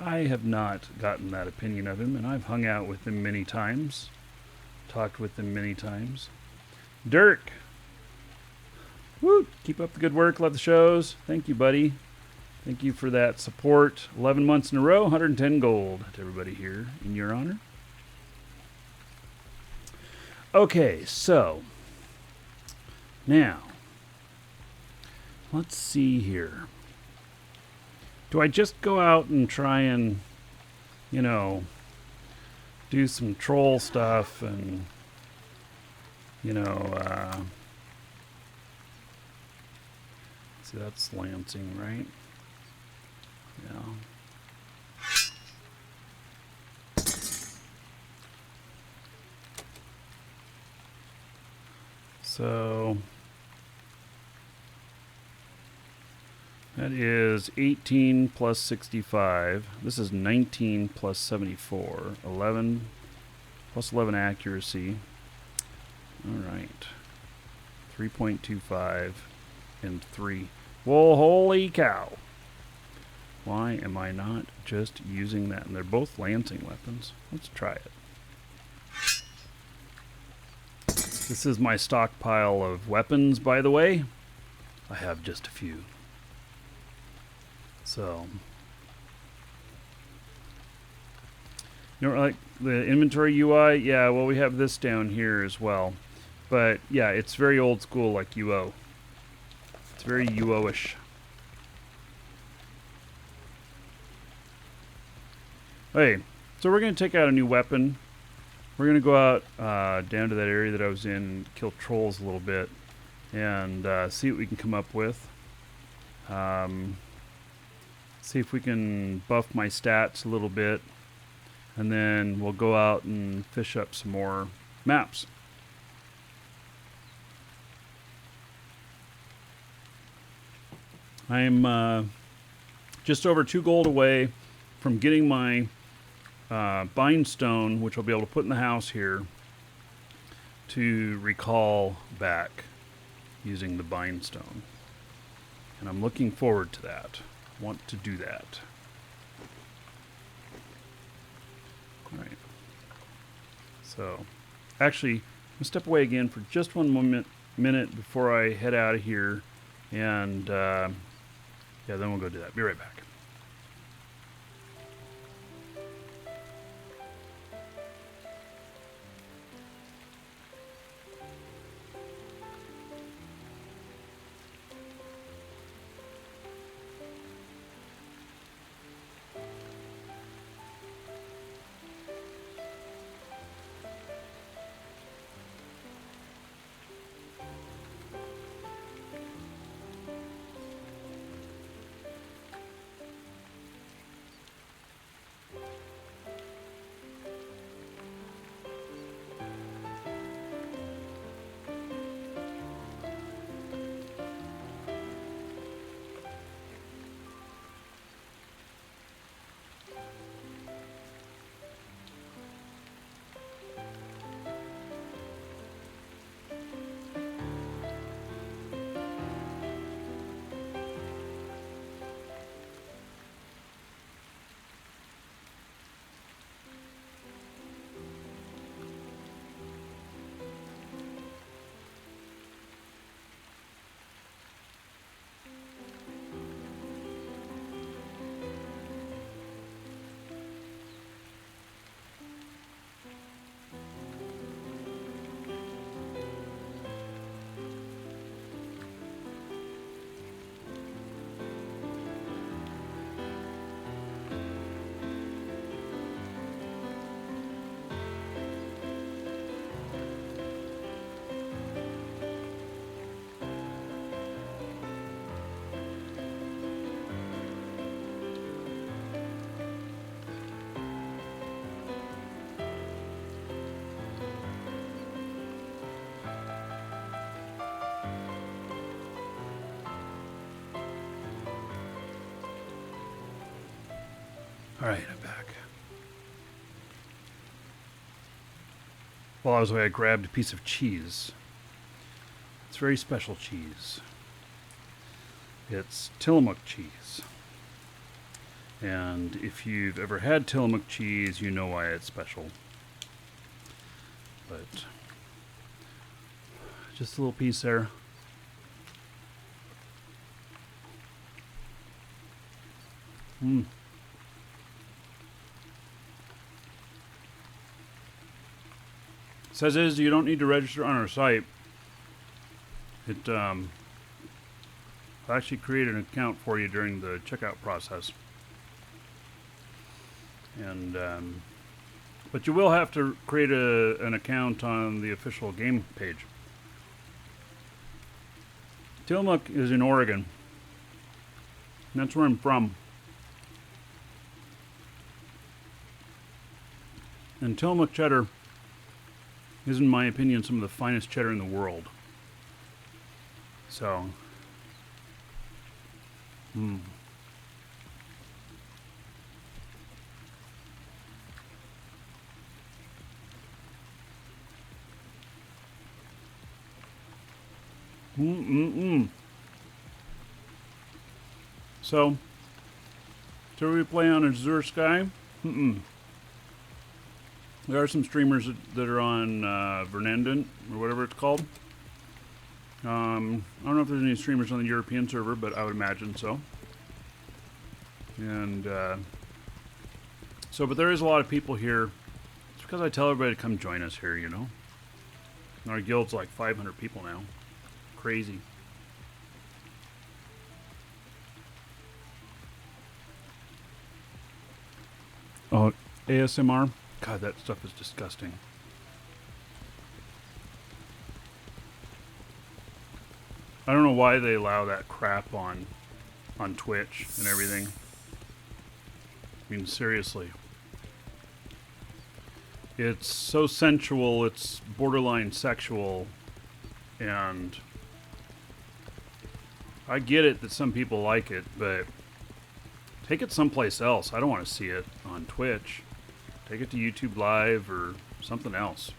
I have not gotten that opinion of him, and I've hung out with him many times, talked with him many times. Dirk, woo! Keep up the good work. Love the shows. Thank you, buddy. Thank you for that support. 11 months in a row, 110 gold to everybody here in your honor. Okay, so now let's see here. Do I just go out and try and, you know, do some troll stuff and, you know, see, that's Lansing, right? Yeah. So that is 18 plus 65. This is 19 plus 74. 11 plus 11 accuracy. All right. 3.25 and 3. Well, holy cow. Why am I not just using that? And they're both Lansing weapons. Let's try it. This is my stockpile of weapons, by the way. I have just a few. So, you know, like the inventory UI, yeah, well, we have this down here as well. But yeah, it's very old school, like UO. It's very UO-ish. Hey, so we're going to take out a new weapon. We're going to go out down to that area that I was in and kill trolls a little bit and see what we can come up with. See if we can buff my stats a little bit, and then we'll go out and fish up some more maps. I'm just over 2 gold away from getting my bindstone, which I'll be able to put in the house here to recall back using the bindstone. And I'm looking forward to that. Want to do that. All right. So, actually, I'm gonna step away again for just one minute before I head out of here, and yeah, then we'll go do that. Be right back. All right, I'm back. While I was away, I grabbed a piece of cheese. It's very special cheese. It's Tillamook cheese. And if you've ever had Tillamook cheese, you know why it's special. But just a little piece there. Mmm. Says is you don't need to register on our site. It I'll actually create an account for you during the checkout process. And but you will have to create an account on the official game page. Tillamook is in Oregon. And that's where I'm from. And Tillamook cheddar is, in my opinion, some of the finest cheddar in the world. So, mm. So, do we play on Azure Sky? There are some streamers that are on Vernandant, or whatever it's called. I don't know if there's any streamers on the European server, but I would imagine so. And but there is a lot of people here. It's because I tell everybody to come join us here, you know. And our guild's like 500 people now. Crazy. Oh, ASMR? God, that stuff is disgusting. I don't know why they allow that crap on Twitch and everything. I mean, seriously. It's so sensual, it's borderline sexual, and I get it that some people like it, but take it someplace else. I don't want to see it on Twitch. Take it to YouTube Live or something else.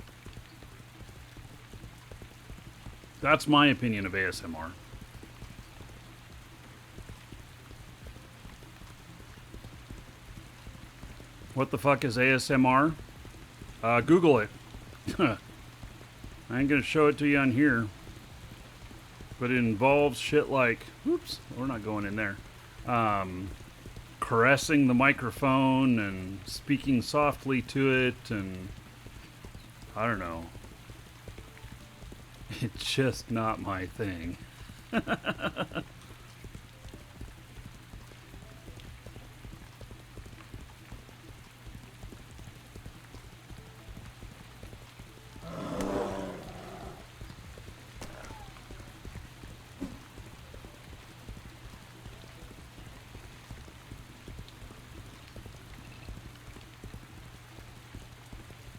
That's my opinion of ASMR. What the fuck is ASMR? Google it. I ain't gonna show it to you on here. But it involves shit like, oops, we're not going in there. Caressing the microphone and speaking softly to it, and I don't know. It's just not my thing.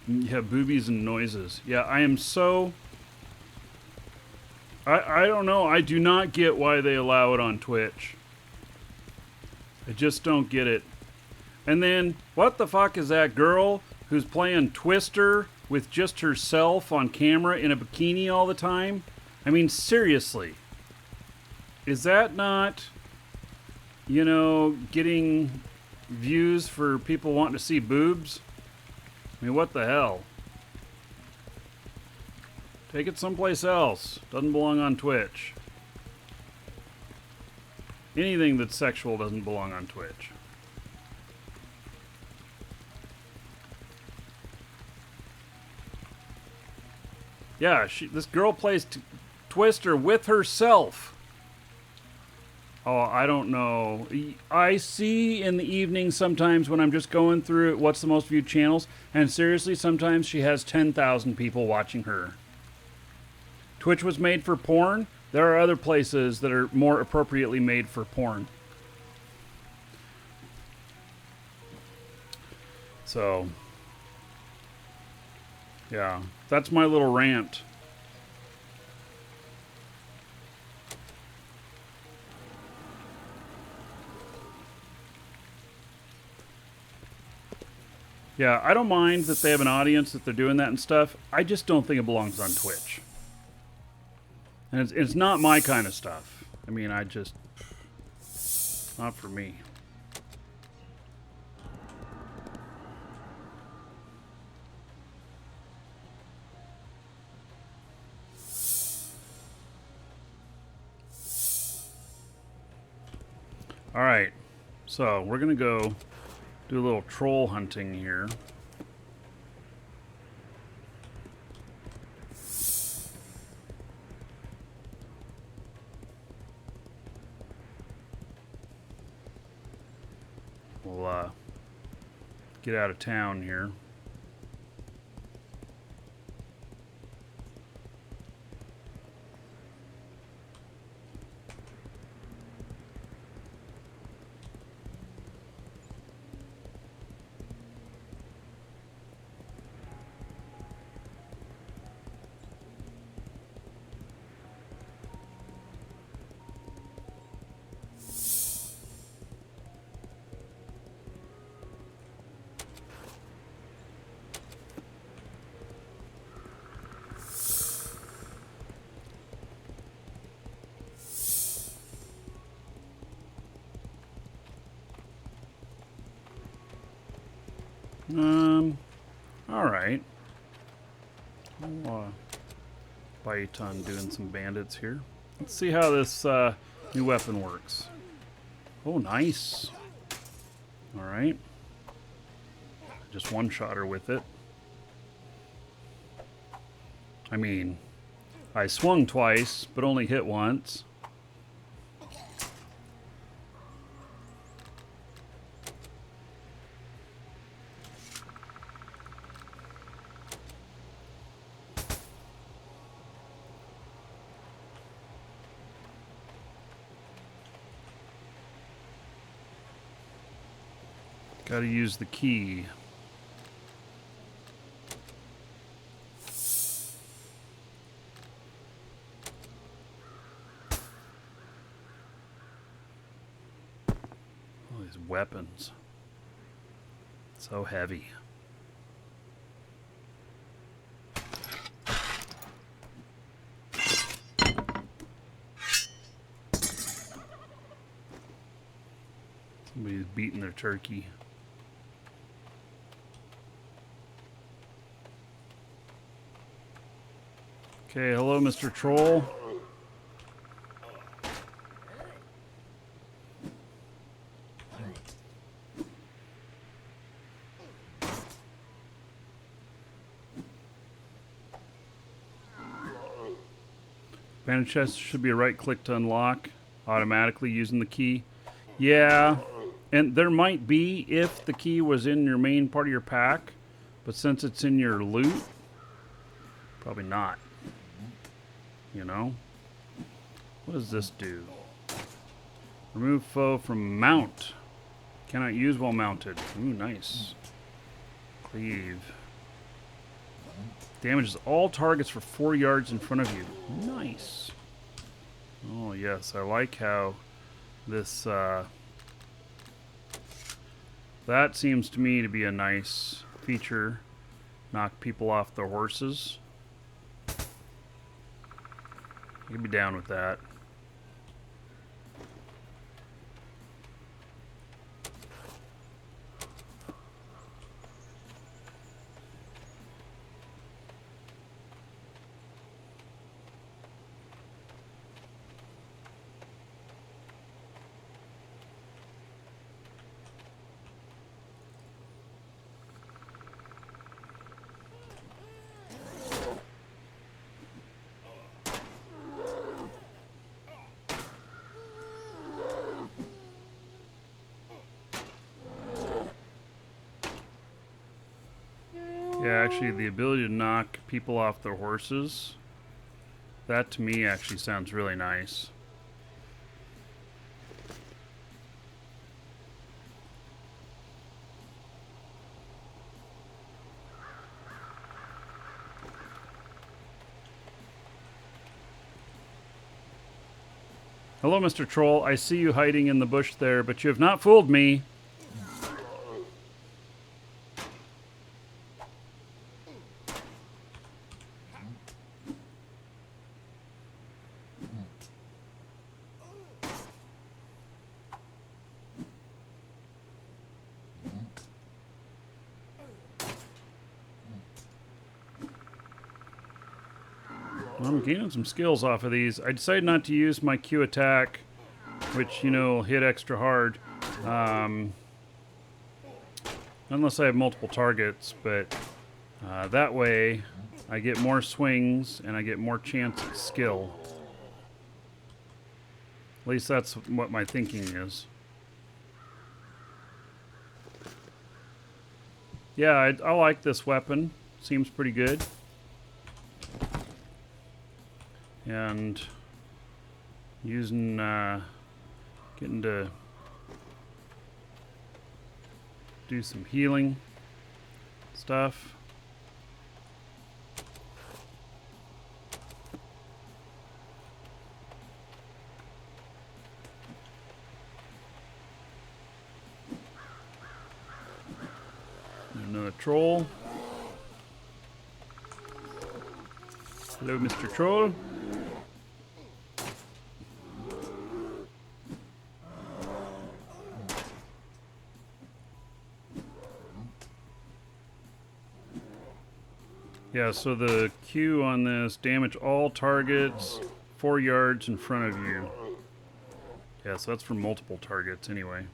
Yeah, boobies and noises. Yeah, I am so... I don't know. I do not get why they allow it on Twitch. I just don't get it. And then, what the fuck is that girl who's playing Twister with just herself on camera in a bikini all the time? I mean, seriously. Is that not, you know, getting views for people wanting to see boobs? I mean, what the hell? Take it someplace else. Doesn't belong on Twitch. Anything that's sexual doesn't belong on Twitch. Yeah, this girl plays Twister with herself. Oh, I don't know. I see in the evening sometimes when I'm just going through what's the most viewed channels, and seriously, sometimes she has 10,000 people watching her. Twitch was made for porn. There are other places that are more appropriately made for porn. So, yeah, that's my little rant. Yeah, I don't mind that they have an audience, that they're doing that and stuff. I just don't think it belongs on Twitch. And it's not my kind of stuff. I mean, not for me. All right, so we're gonna go do a little troll hunting here. We'll get out of town here. All right. I'll bite on doing some bandits here. Let's see how this new weapon works. Oh, nice. All right. Just one-shot her with it. I mean, I swung twice, but only hit once. Got to use the key. All these weapons. So heavy. Somebody's beating their turkey. Okay, hello, Mr. Troll. Bandit chest should be a right click to unlock automatically using the key. Yeah, and there might be if the key was in your main part of your pack, but since it's in your loot, probably not. You know? What does this do? Remove foe from mount. Cannot use while mounted. Ooh, nice. Cleave. Damages all targets for 4 yards in front of you. Nice. Oh, yes. I like how this... that seems to me to be a nice feature. Knock people off their horses. I could be down with that. Yeah, actually, the ability to knock people off their horses, that to me actually sounds really nice. Hello, Mr. Troll. I see you hiding in the bush there, but you have not fooled me. Well, I'm gaining some skills off of these. I decided not to use my Q attack, which, you know, hit extra hard. Unless I have multiple targets, but that way I get more swings and I get more chance at skill. At least that's what my thinking is. Yeah, I like this weapon. Seems pretty good. And using, getting to do some healing stuff. Another troll. Hello, Mr. Troll. Yeah, so the Q on this, damage all targets 4 yards in front of you. Yeah, so that's for multiple targets anyway.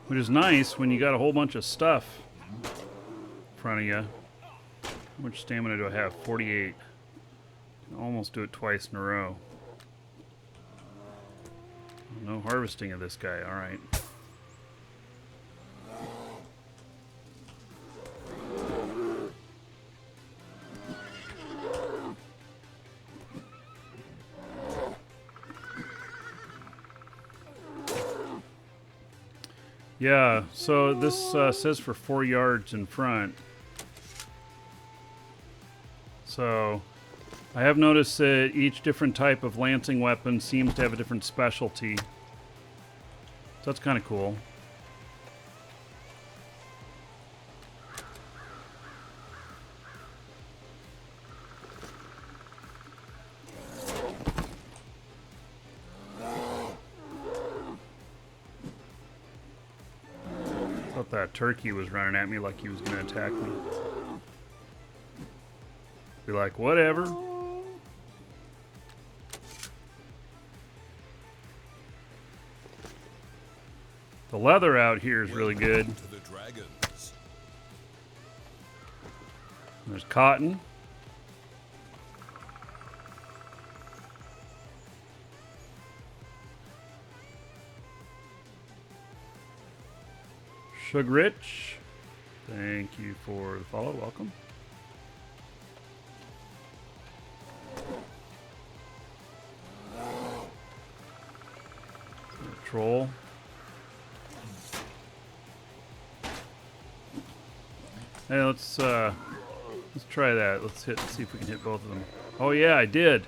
Which is nice when you got a whole bunch of stuff in front of you. How much stamina do I have? 48. Can almost do it twice in a row. No harvesting of this guy, alright. Yeah, so this says for 4 yards in front. So I have noticed that each different type of lancing weapon seems to have a different specialty. So that's kind of cool. thought that turkey was running at me like he was going to attack me. Be like, whatever. The leather out here is really good. To the dragons. There's cotton. Sugar Rich, thank you for the follow. Welcome. Troll. Hey, let's try that. Let's see if we can hit both of them. Oh yeah, I did.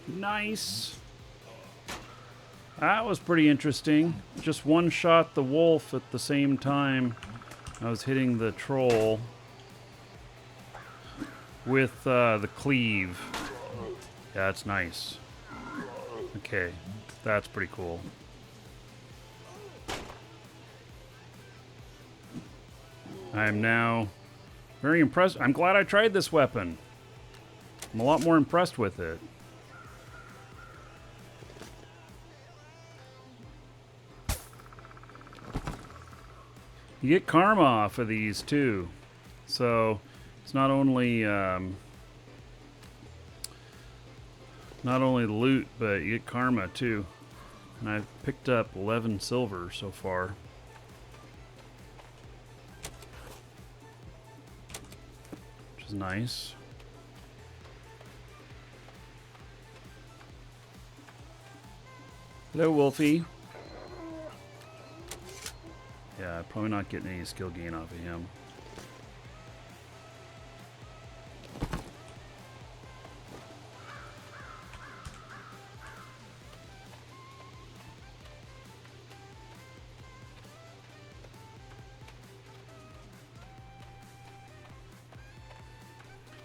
Nice. That was pretty interesting. Just one shot the wolf at the same time I was hitting the troll with the cleave. Yeah, that's nice. Okay, that's pretty cool. I am now very impressed. I'm glad I tried this weapon. I'm a lot more impressed with it. You get karma off of these too, so it's not only the loot, but you get karma too. And I've picked up 11 silver so far. Which is nice. Hello, Wolfie. Yeah, probably not getting any skill gain off of him.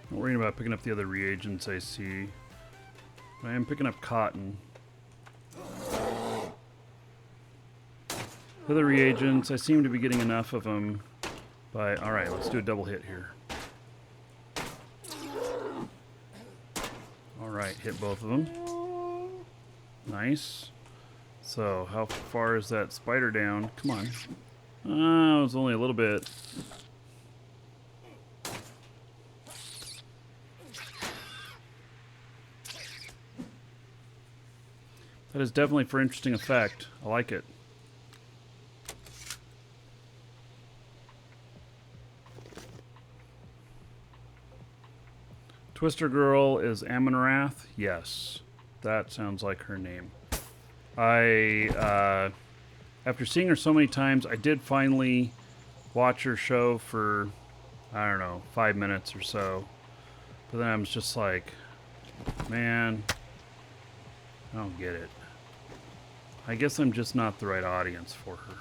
Not worrying about picking up the other reagents I see. I am picking up cotton. The other reagents, I seem to be getting enough of them by... Alright, let's do a double hit here. Alright, hit both of them. Nice. So, how far is that spider down? Come on. It was only a little bit. That is definitely for interesting effect. I like it. Twister Girl is Amonrath? Yes. That sounds like her name. After seeing her so many times, I did finally watch her show for, I don't know, 5 minutes or so. But then I was just like, man, I don't get it. I guess I'm just not the right audience for her.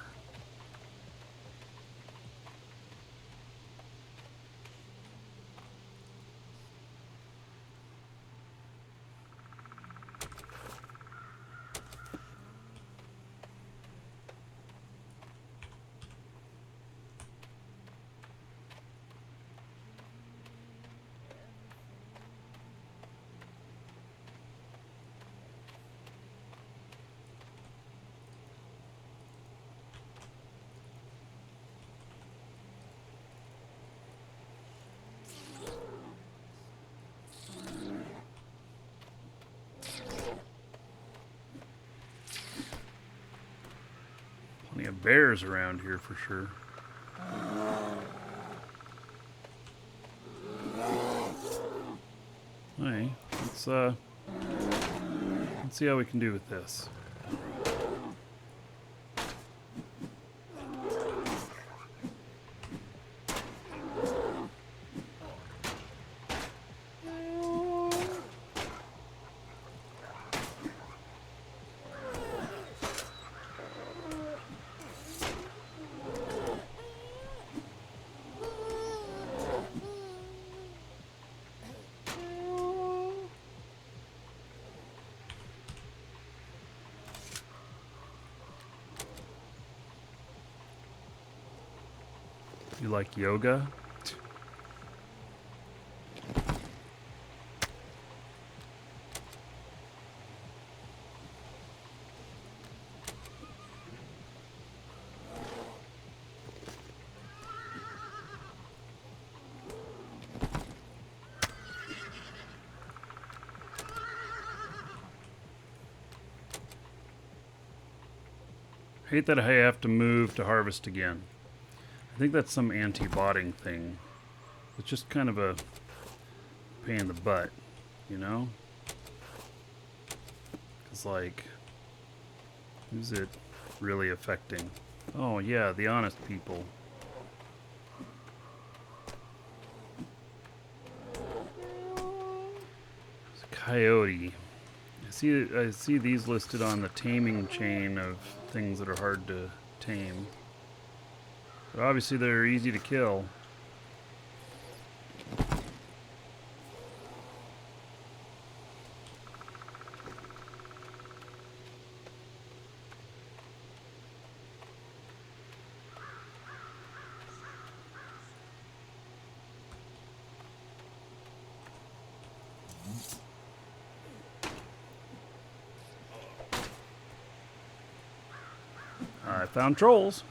Plenty of bears around here for sure. Hey, let's see how we can do with this. You like yoga? Hate that I have to move to harvest again. I think that's some anti-botting thing. It's just kind of a pain in the butt, you know? It's like, who's it really affecting? Oh yeah, the honest people. It's a coyote. I see these listed on the taming chain of things that are hard to tame. But obviously they're easy to kill. I found trolls.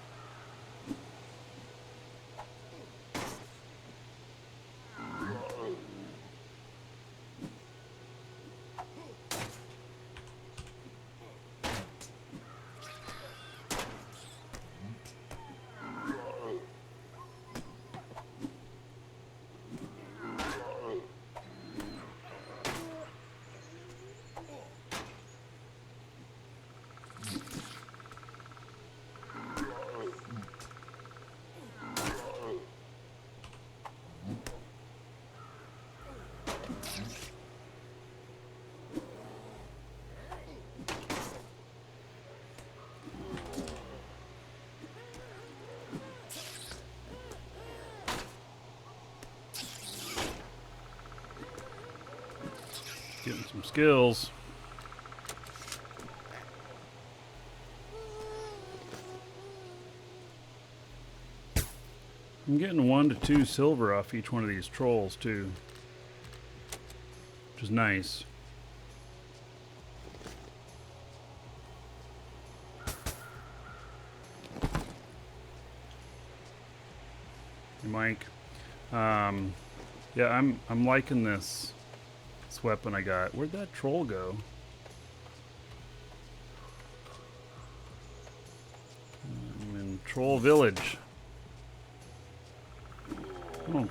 Getting some skills. I'm getting 1 to 2 silver off each one of these trolls too, which is nice. Hey, Mike. Yeah, I'm liking this weapon I got. Where'd that troll go? I'm in Troll Village. Oh,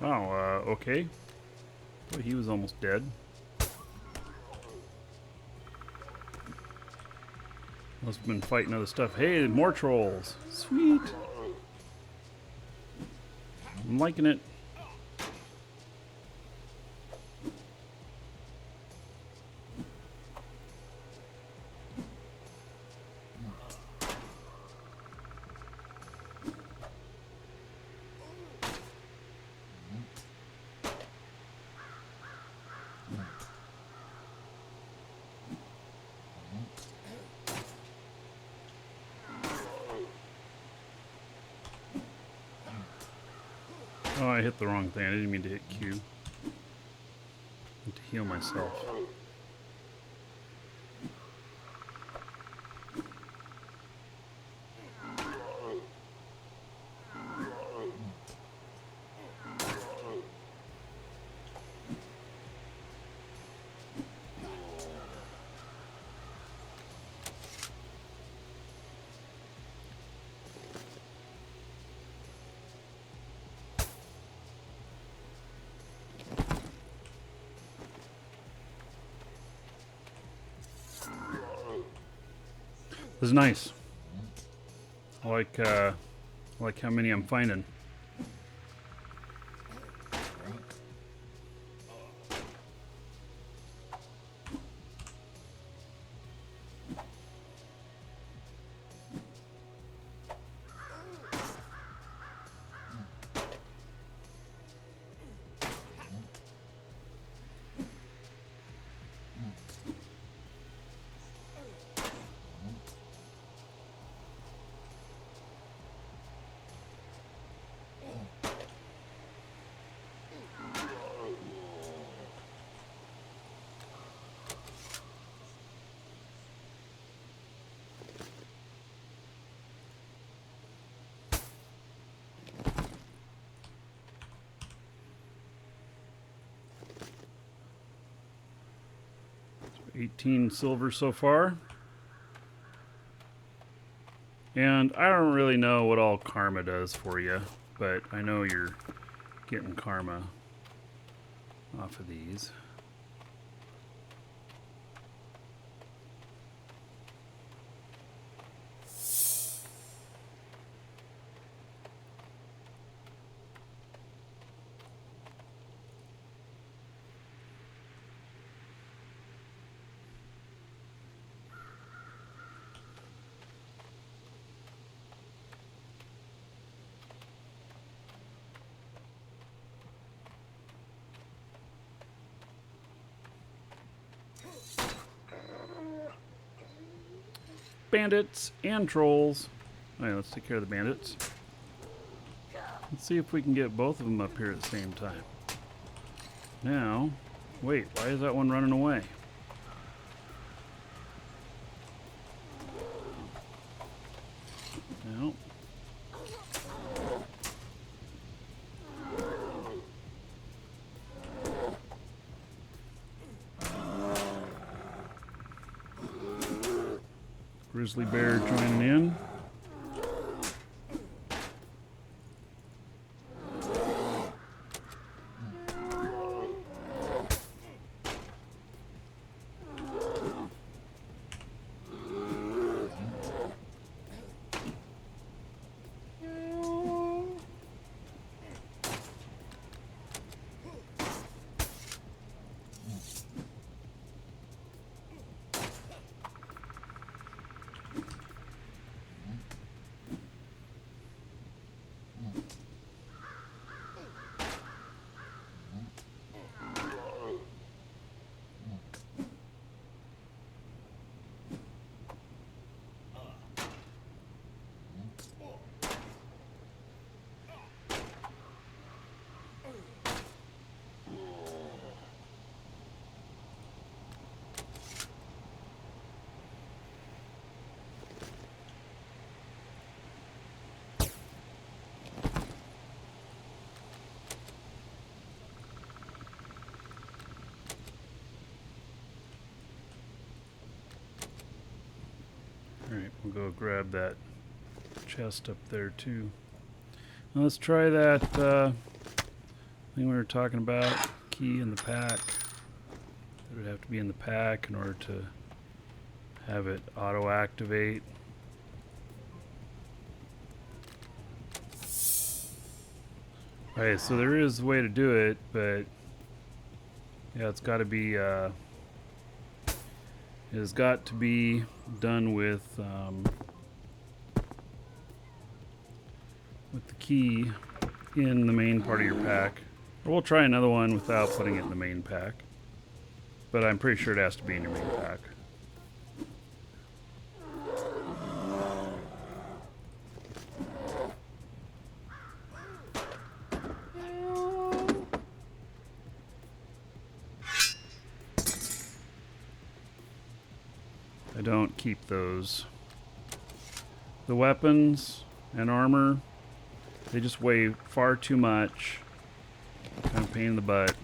wow. Okay. Boy, he was almost dead. Must have been fighting other stuff. Hey, more trolls. Sweet. I'm liking it. Oh, I hit the wrong thing. I didn't mean to hit Q. I need to heal myself. This is nice. I like how many I'm finding. 18 silver so far. And I don't really know what all karma does for you, but I know you're getting karma off of these. Bandits and trolls. Alright, let's take care of the bandits. Let's see if we can get both of them up here at the same time. Now, wait, why is that one running away? No. Grizzly bear joining in. Alright, we'll go grab that chest up there too. Now let's try that thing we were talking about, key in the pack. It would have to be in the pack in order to have it auto-activate. Alright, so there is a way to do it, but yeah, it's got to be it has got to be done with the key in the main part of your pack. Or we'll try another one without putting it in the main pack. But I'm pretty sure it has to be in your main pack. I don't keep those. The weapons and armor, they just weigh far too much. Kind of pain in the butt.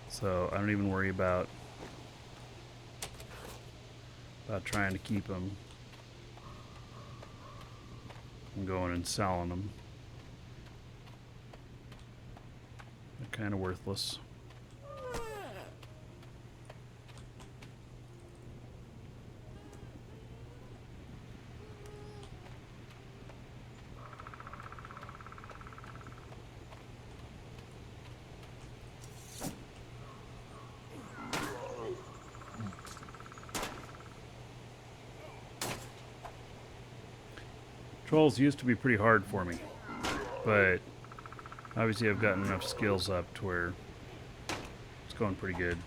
So I don't even worry about trying to keep them. I'm going and selling them. They're kind of worthless. Trolls used to be pretty hard for me, but obviously I've gotten enough skills up to where it's going pretty good.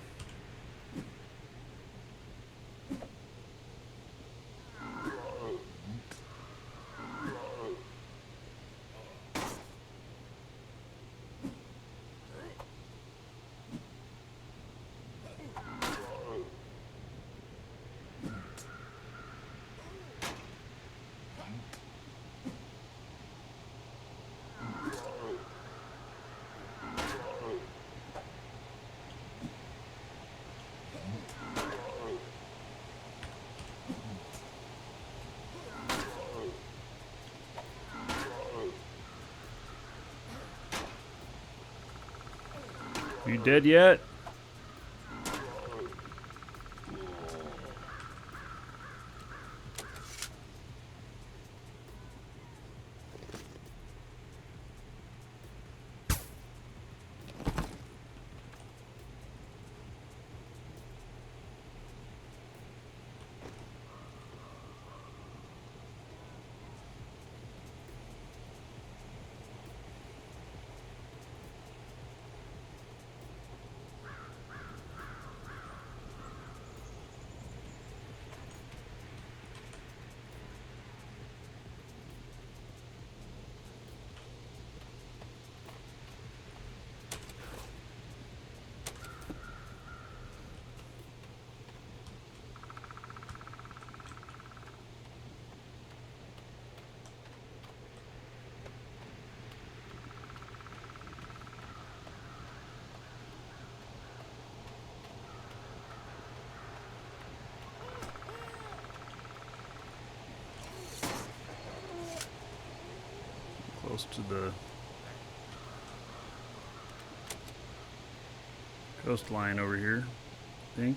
You dead yet? Close to the coastline over here, I think.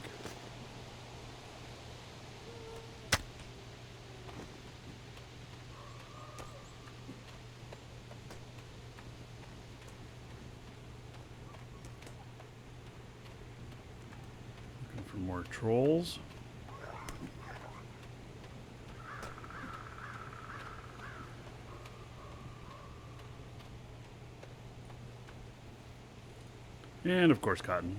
Looking for more trolls. And of course, cotton.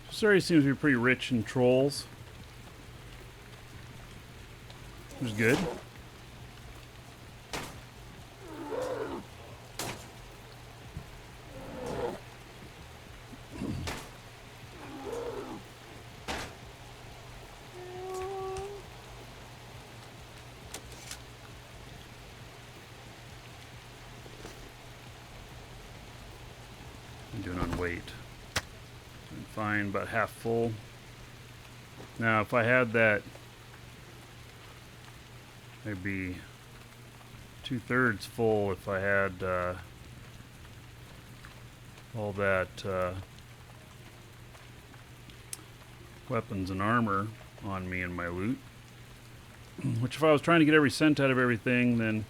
This area seems to be pretty rich in trolls. Which is good. I'm doing on weight. I'm fine, about half full. Now, if I had that, maybe 2/3 full if I had all that weapons and armor on me in my loot. Which if I was trying to get every cent out of everything, then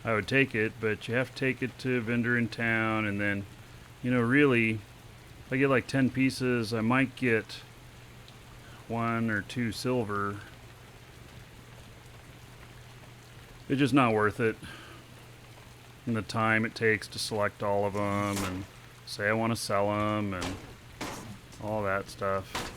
I would take it, but you have to take it to a vendor in town, and then, you know, really, if I get like 10 pieces, I might get 1 or 2 silver. It's just not worth it. And the time it takes to select all of them and say I want to sell them and all that stuff.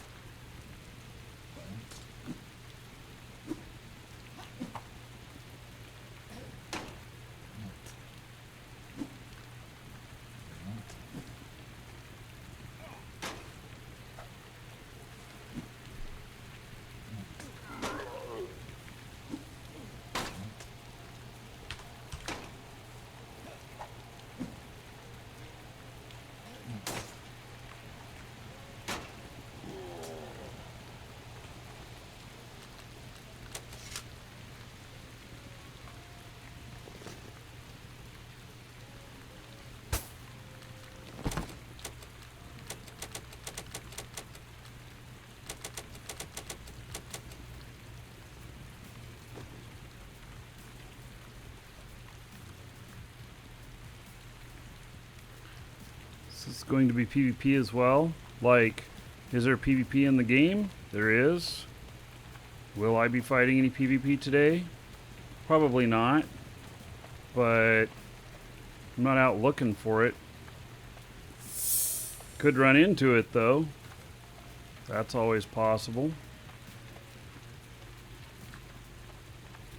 This is going to be PvP as well. Like, is there PvP in the game? There is. Will I be fighting any PvP today? Probably not. But I'm not out looking for it. Could run into it though. That's always possible.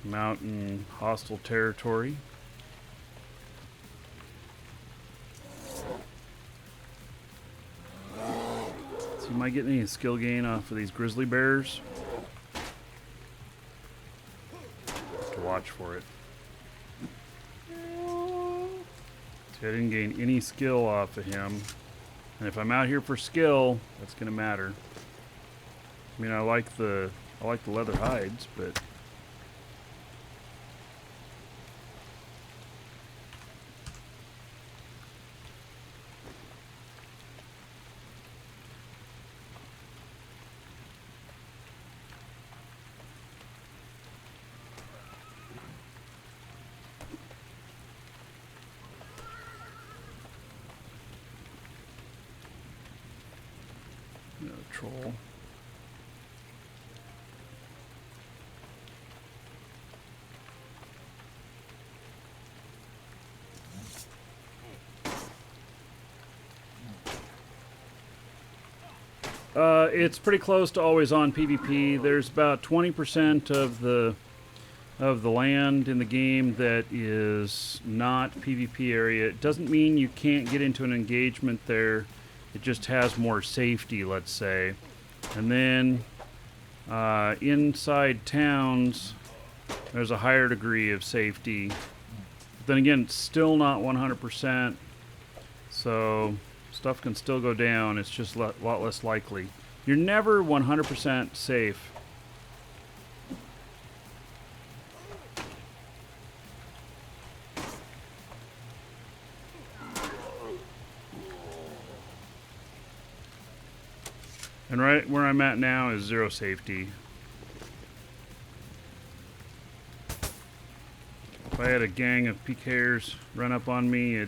Mountain hostile territory. So you might get any skill gain off of these grizzly bears. watch for it. See, I didn't gain any skill off of him. And if I'm out here for skill, that's gonna matter. I mean, I like the leather hides, but troll. It's pretty close to always on PvP. There's about 20% of the land in the game that is not PvP area. It doesn't mean you can't get into an engagement there. It just has more safety, let's say. And then inside towns, there's a higher degree of safety. But then again, it's still not 100%. So stuff can still go down. It's just a lot less likely. You're never 100% safe. And right where I'm at now is 0 safety. If I had a gang of PKers run up on me,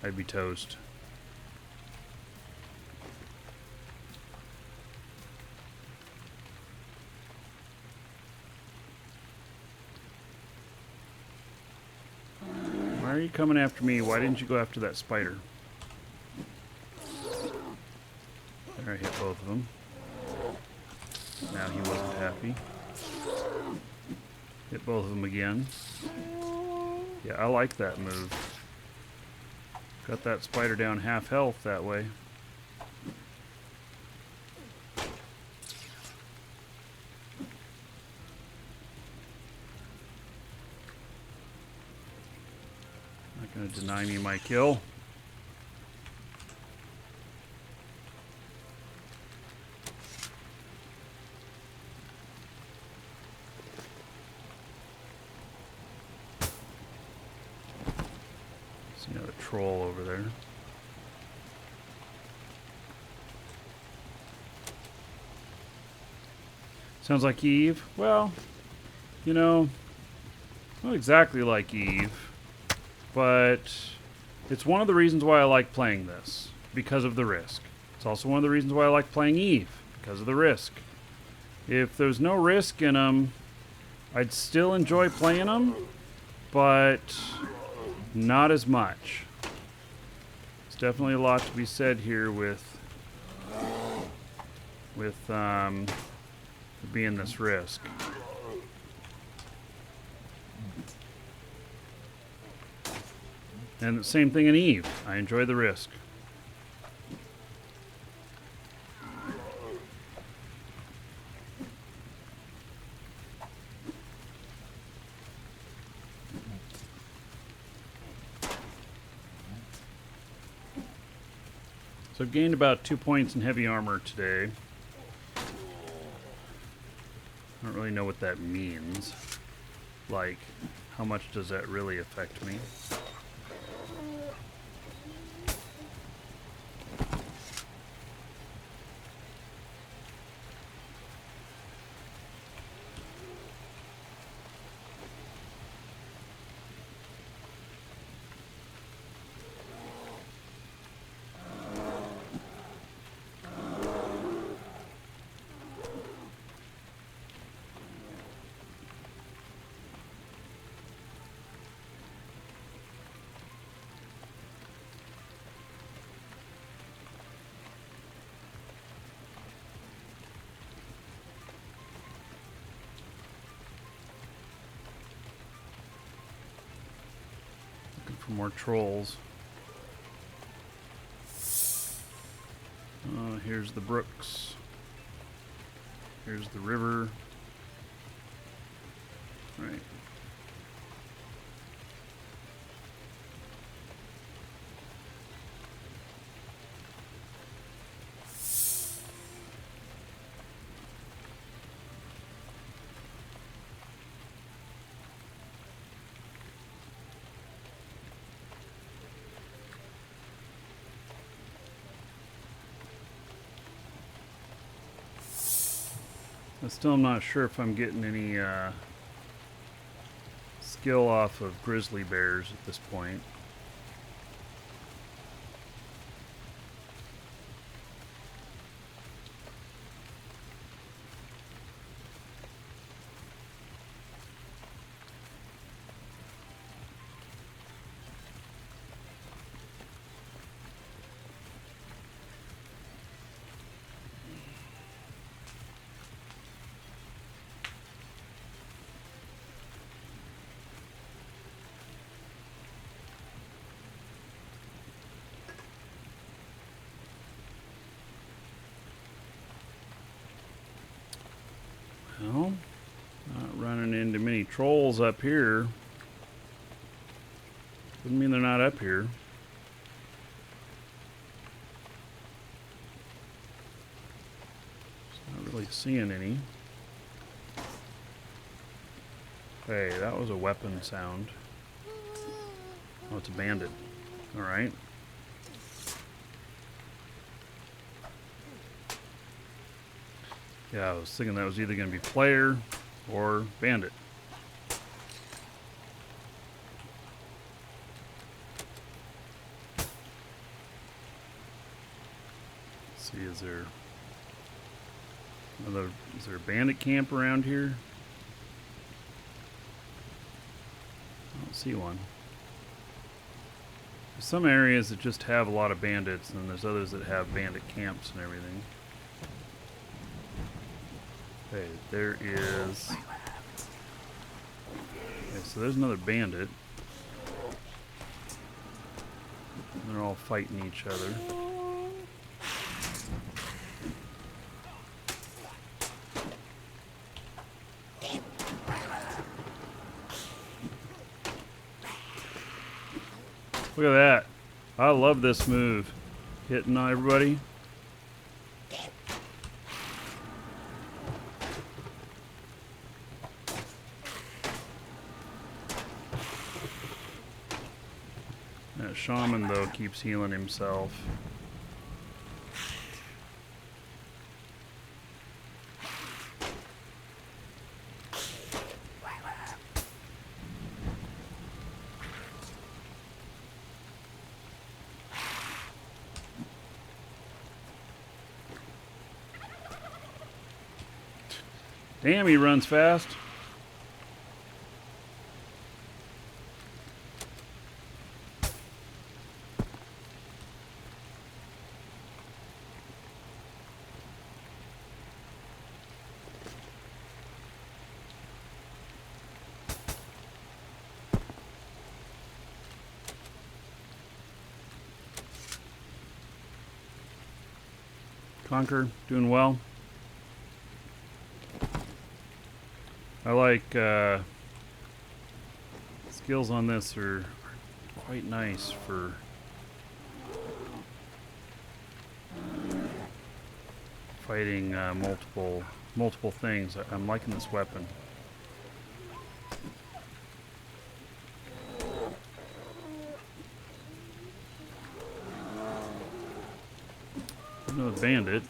I'd be toast. Why are you coming after me? Why didn't you go after that spider? There, I hit both of them. Now he wasn't happy. Hit both of them again. Yeah, I like that move. Got that spider down half health that way. Not gonna deny me my kill. See another troll over there. Sounds like Eve. Well, you know, not exactly like Eve, but it's one of the reasons why I like playing this, because of the risk. It's also one of the reasons why I like playing Eve, because of the risk. If there's no risk in them, I'd still enjoy playing them, but not as much. There's definitely a lot to be said here with being this risk. And the same thing in Eve. I enjoy the risk. So I've gained about 2 points in heavy armor today. I don't really know what that means. Like, how much does that really affect me? For more trolls. Here's the brooks. Here's the river. Right. I still am not sure if I'm getting any skill off of grizzly bears at this point. Well, not running into many trolls up here. Doesn't mean they're not up here. Just not really seeing any. Hey, that was a weapon sound. Oh, it's a bandit. Alright. Yeah, I was thinking that was either going to be player or bandit. Let's see, is there a bandit camp around here? I don't see one. There's some areas that just have a lot of bandits, and there's others that have bandit camps and everything. Okay, there is... Okay, so there's another bandit. They're all fighting each other. Look at that. I love this move. Hitting on everybody. That shaman, though, keeps healing himself. Damn, he runs fast. Conquer, doing well. I like skills on this are quite nice for fighting multiple things. I'm liking this weapon. Another bandit.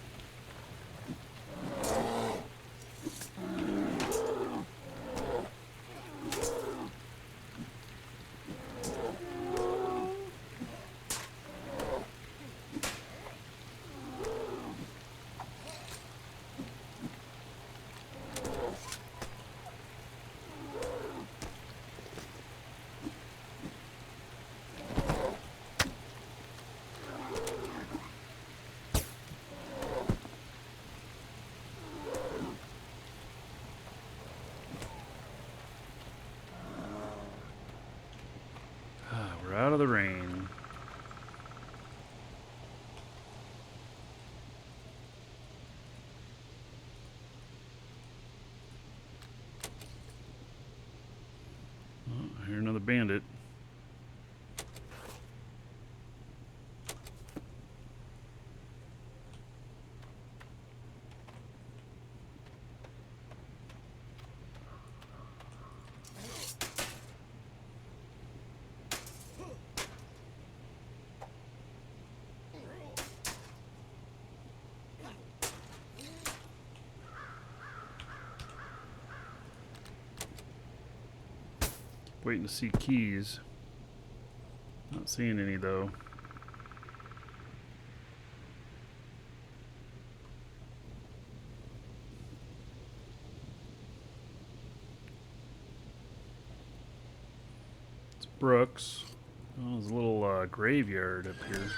We're out of the rain. bandit. Waiting to see keys. Not seeing any though. It's Brooks. Oh, there's a little graveyard up here.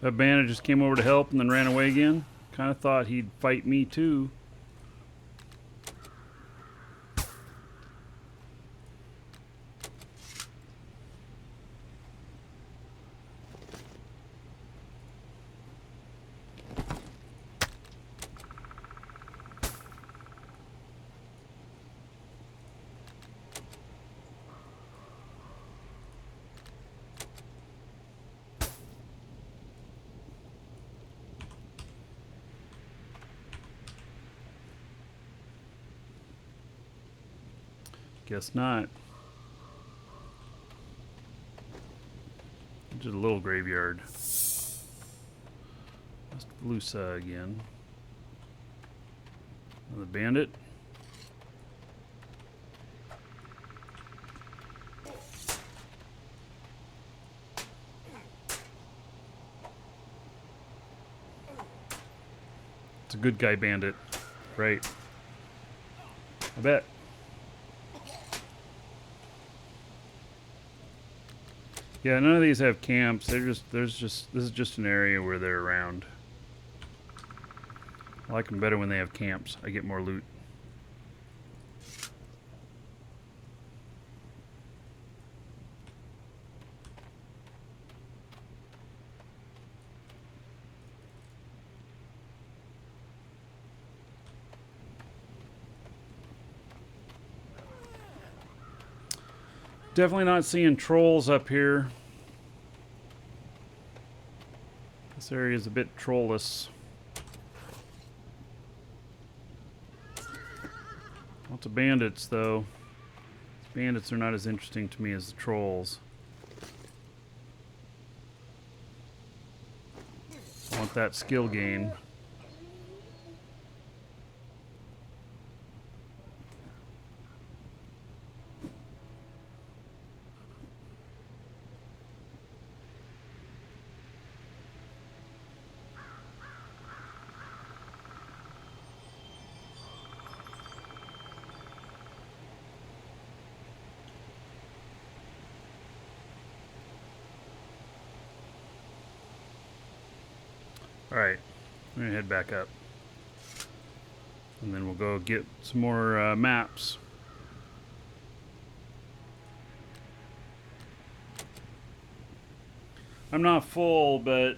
That bandit just came over to help and then ran away again. Kind of thought he'd fight me too. Guess not. Just a little graveyard. Westphalus again. Another bandit. It's a good guy bandit. Right. I bet. Yeah, none of these have camps. This is just an area where they're around. I like them better when they have camps. I get more loot. Definitely not seeing trolls up here. This area is a bit trollless. Lots of bandits, though. Bandits are not as interesting to me as the trolls. I want that skill gain. Alright, I'm going to head back up. And then we'll go get some more maps. I'm not full, but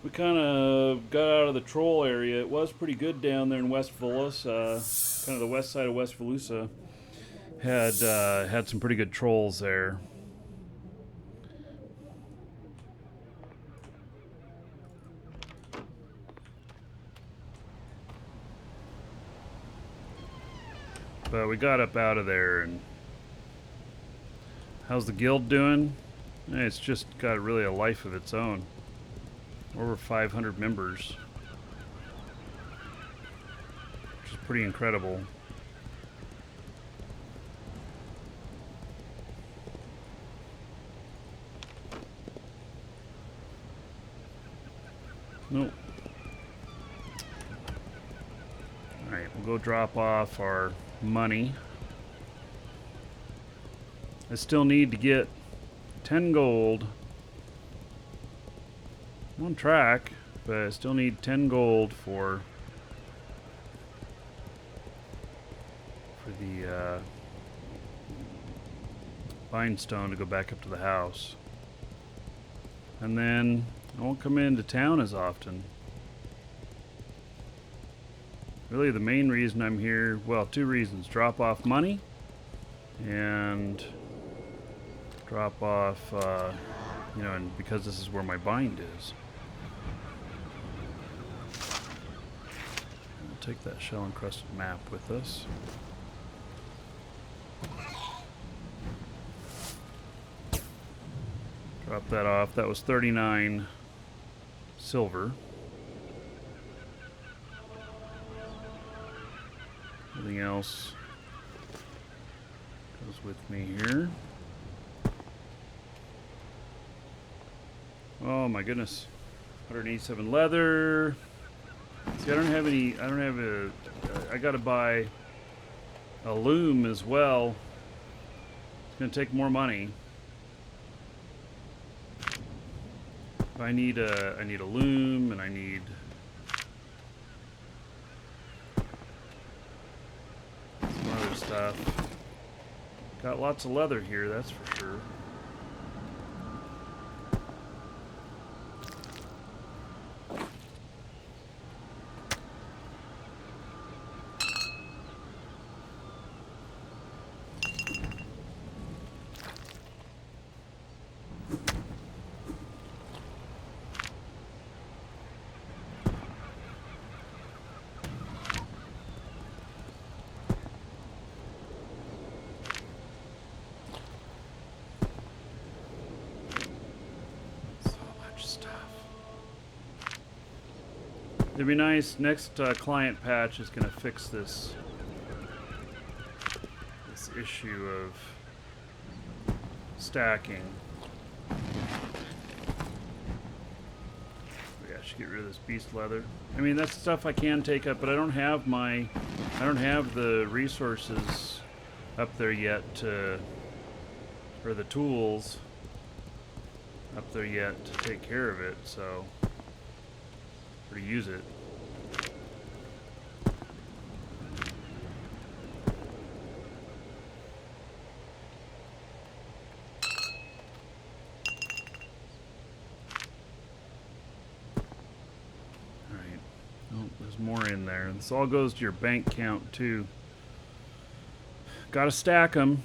we kind of got out of the troll area. It was pretty good down there in Westphalus. Kind of the west side of Westphalus had some pretty good trolls there. But we got up out of there, and how's the guild doing? It's just got really a life of its own. Over 500 members, which is pretty incredible. Nope. Alright, we'll go drop off our money. I still need to get 10 gold. I'm on track, but I still need 10 gold for the Bindstone to go back up to the house. And then I won't come into town as often. Really the main reason I'm here, well, two reasons. Drop off money and drop off, you know, and because this is where my bind is. We'll take that shell encrusted map with us. Drop that off. That was 39 silver. Everything else goes with me here. Oh my goodness. 187 leather. See, I don't have any, I gotta buy a loom as well. It's gonna take more money. I need a loom, and I need some other stuff. Got lots of leather here, that's for sure. It'd be nice. Next client patch is going to fix this issue of stacking. Yeah, I should get rid of this beast leather. I mean, that's stuff I can take up, but I don't have the resources up there yet or the tools up there yet to take care of it. So. Or to use it. Alright. Oh, there's more in there. And this all goes to your bank count too. Gotta stack them.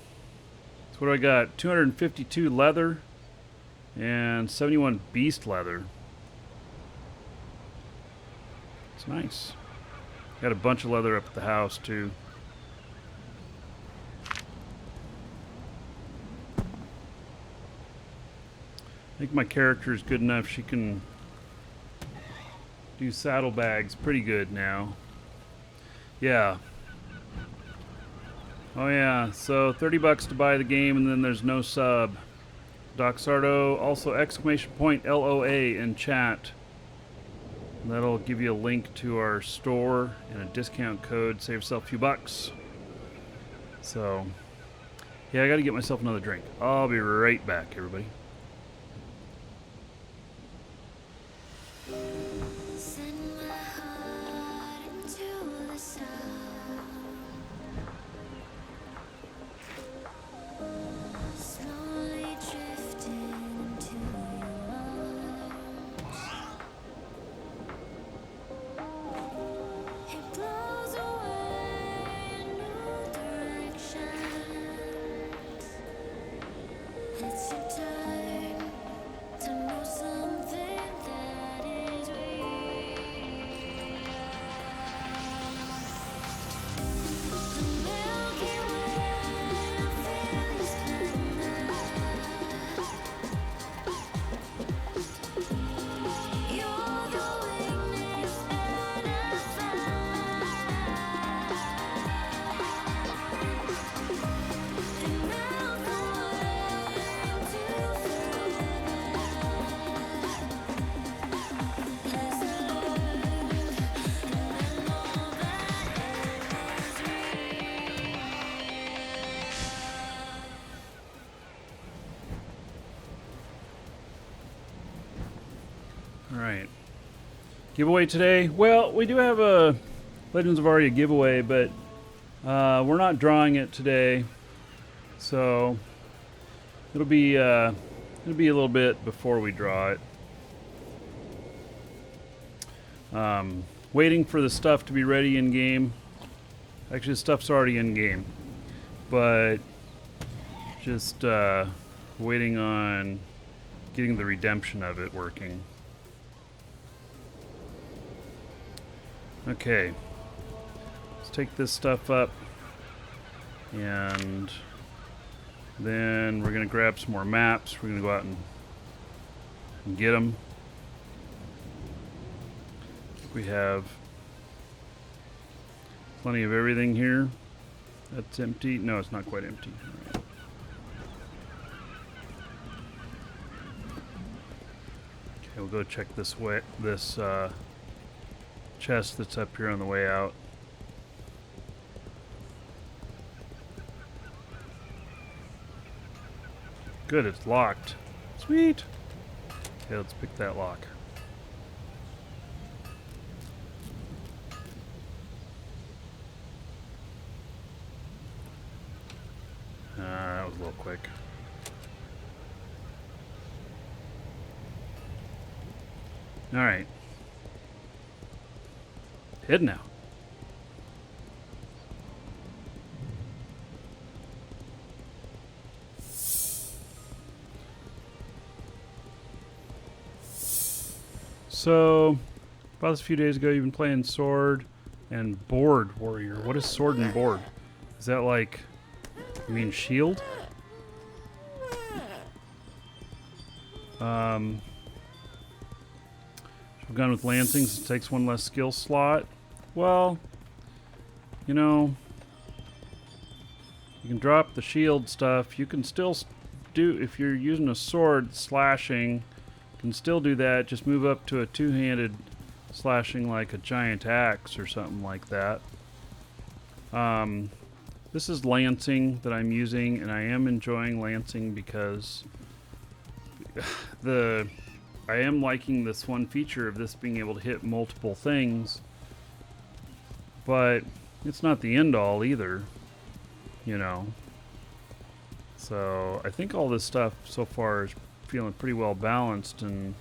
So what do I got? 252 leather and 71 beast leather. Nice. Got a bunch of leather up at the house too. I think my character is good enough. She can do saddlebags pretty good now. Yeah. Oh yeah. So $30 to buy the game, and then there's no sub. Doxardo, also exclamation point LOA in chat. That'll give you a link to our store and a discount code. Save yourself a few bucks. So, yeah, I gotta get myself another drink. I'll be right back, everybody. Send my heart into the sun. Slowly drifting into your arms. It blows away in new directions. It's your time. Giveaway today? Well, we do have a Legends of Aria giveaway, but we're not drawing it today, so it'll be a little bit before we draw it. Waiting for the stuff to be ready in game. Actually, the stuff's already in game, but just waiting on getting the redemption of it working. Okay, let's take this stuff up, and then we're gonna grab some more maps. We're gonna go out and get them. We have plenty of everything here. That's empty. No, it's not quite empty. All right. Okay, we'll go check this chest that's up here on the way out. Good, it's locked. Sweet. Okay, let's pick that lock. That was a little quick. All right. Head now. So, about this a few days ago, you've been playing Sword and Board Warrior. What is Sword and Board? Is that like, you mean shield? I've gone with Lancing, it takes one less skill slot. Well, you know, you can drop the shield stuff. You can still do, if you're using a sword, slashing, you can still do that. Just move up to a two-handed slashing like a giant axe or something like that. This is Lancing that I'm using, and I am enjoying Lancing because I am liking this one feature of this being able to hit multiple things, but it's not the end all either, you know. So I think all this stuff so far is feeling pretty well balanced and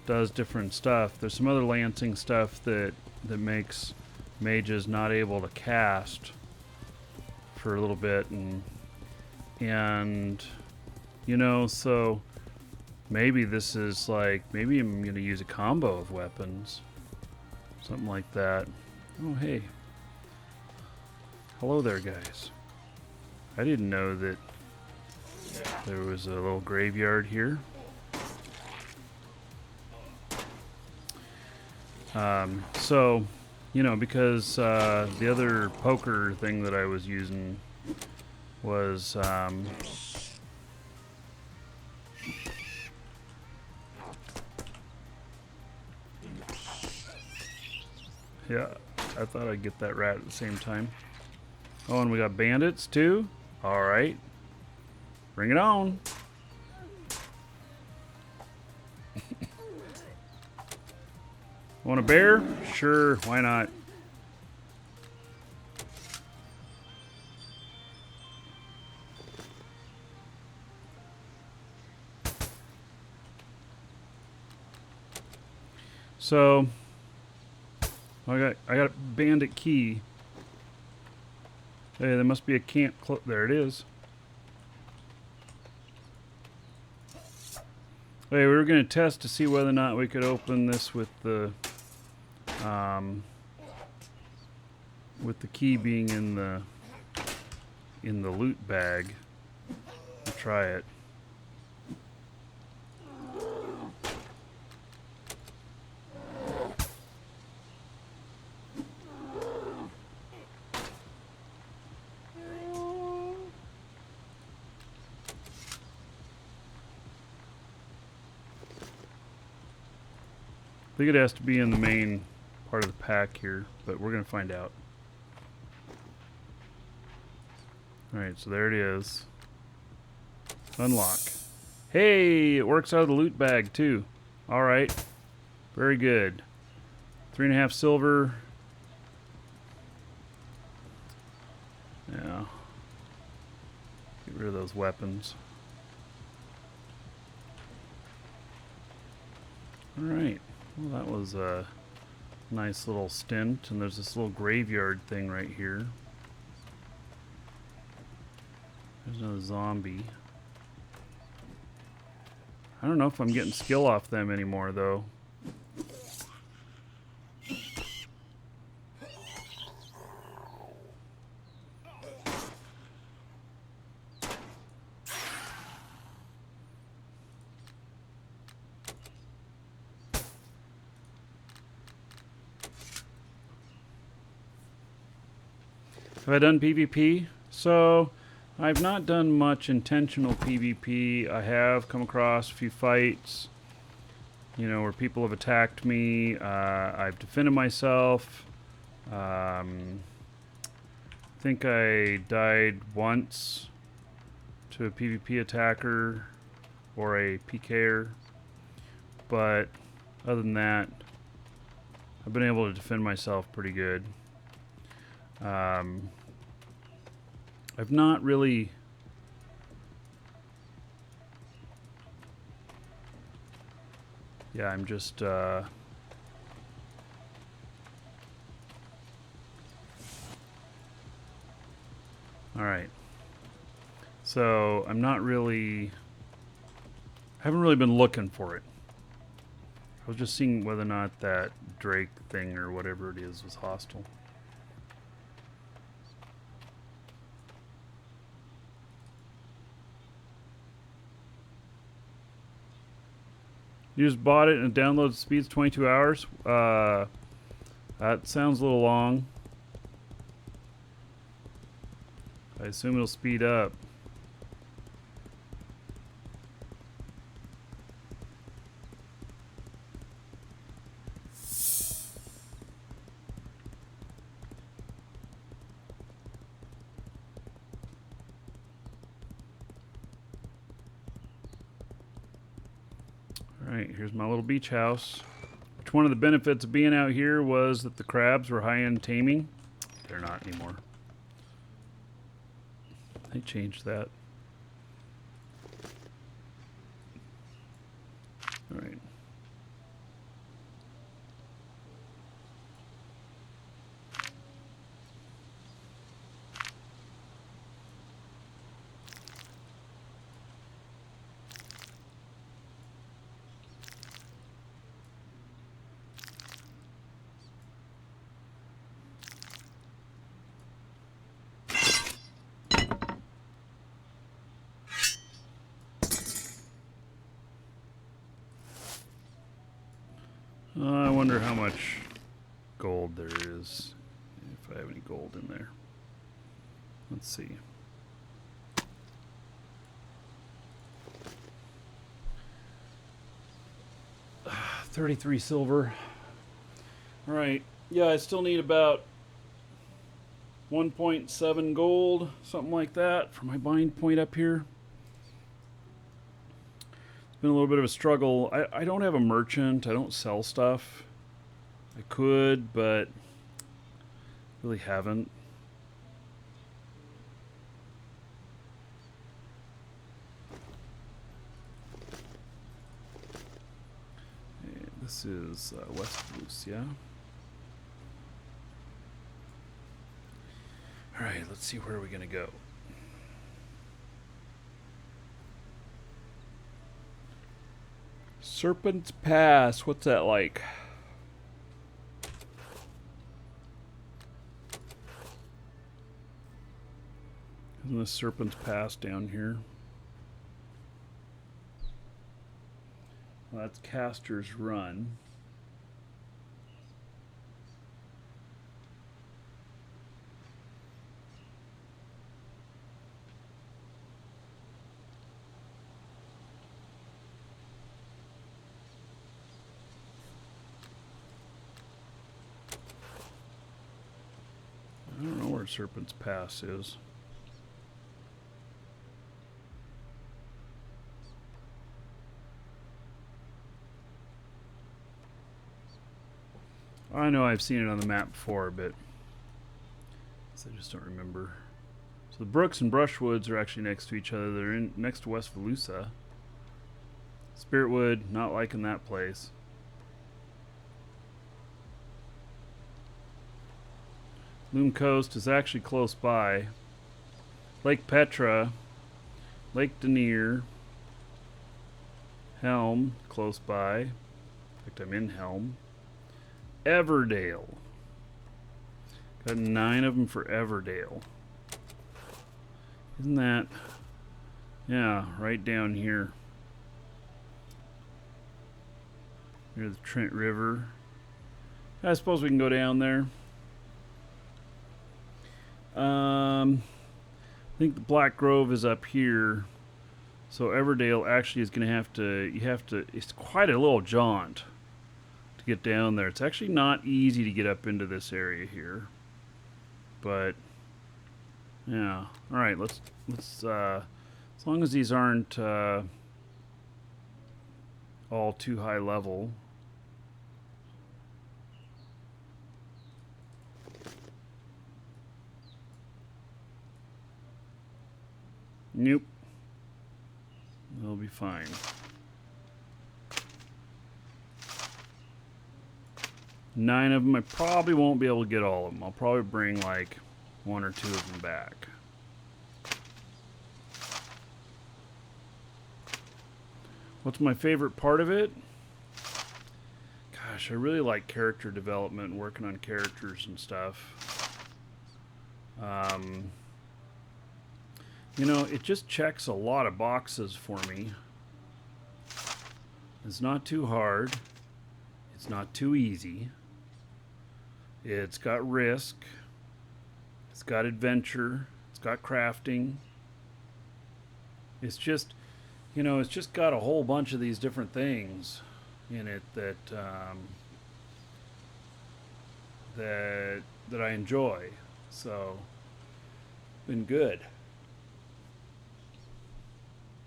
does different stuff. There's some other Lancing stuff that makes mages not able to cast for a little bit, and you know, so maybe this is like, maybe I'm going to use a combo of weapons. Something like that. Oh, hey. Hello there, guys. I didn't know that there was a little graveyard here. So, you know, because the other poker thing that I was using was... yeah, I thought I'd get that rat at the same time. Oh, and we got bandits too? Alright. Bring it on. Want a bear? Sure, why not? So I got a bandit key. Hey, there must be a camp. There it is. Hey, we were going to test to see whether or not we could open this with the key being in the loot bag. I'll try it. I think it has to be in the main part of the pack here, but we're going to find out. Alright, so there it is. Unlock. Hey, it works out of the loot bag too. Alright. Very good. 3.5 silver. Yeah. Get rid of those weapons. Alright. Well, that was a nice little stint. And there's this little graveyard thing right here. There's another zombie. I don't know if I'm getting skill off them anymore, though. Have I done PvP? So, I've not done much intentional PvP. I have come across a few fights, you know, where people have attacked me. I've defended myself. I think I died once to a PvP attacker or a PKer. But other than that, I've been able to defend myself pretty good. I've not really I'm just alright. So I'm not really haven't really been looking for it. I was just seeing whether or not that Drake thing or whatever it is was hostile. You just bought it and download speed's 22 hours? That sounds a little long. I assume it'll speed up. Alright, here's my little beach house. Which one of the benefits of being out here was that the crabs were high in taming. They're not anymore. They changed that. Alright. I wonder how much gold there is, if I have any gold in there. Let's see. $33 silver. Alright, yeah, I still need about 1.7 gold, something like that, for my bind point up here. Been a little bit of a struggle. I don't have a merchant. I don't sell stuff. I could, but really haven't. Okay, this is West Bruce, yeah? Alright, let's see where we're going to go. Serpent's Pass. What's that like? Isn't this Serpent's Pass down here? Well, that's Caster's Run. I don't know where Serpent's Pass is. I know I've seen it on the map before, but I just don't remember. So the brooks and brushwoods are actually next to each other. They're next to West Volusa. Spiritwood, not liking that place. Loom Coast is actually close by. Lake Petra, Lake Denier, Helm, close by. In fact, I'm in Helm. Everdale. Got 9 of them for Everdale. Isn't that... Yeah, right down here. Near the Trent River. I suppose we can go down there. I think the Black Grove is up here. So Everdale actually is going to have to... It's quite a little jaunt to get down there. It's actually not easy to get up into this area here. But... Yeah. Alright, let's as long as these aren't all too high level. Nope. They'll be fine. Nine of them. I probably won't be able to get all of them. I'll probably bring like 1 or 2 of them back. What's my favorite part of it? Gosh, I really like character development and working on characters and stuff. You know, it just checks a lot of boxes for me. It's not too hard. It's not too easy. It's got risk. It's got adventure. It's got crafting. It's just, you know, it's just got a whole bunch of these different things in it that that I enjoy. So, been good.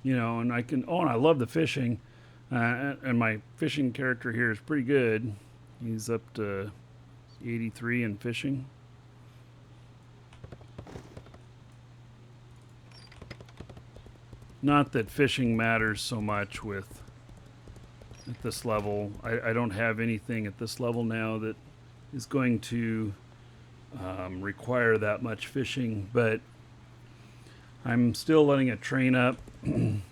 You know, and I can. Oh, and I love the fishing, and my fishing character here is pretty good. He's up to 83 in fishing. Not that fishing matters so much with at this level. I don't have anything at this level now that is going to require that much fishing, but I'm still letting it train up. And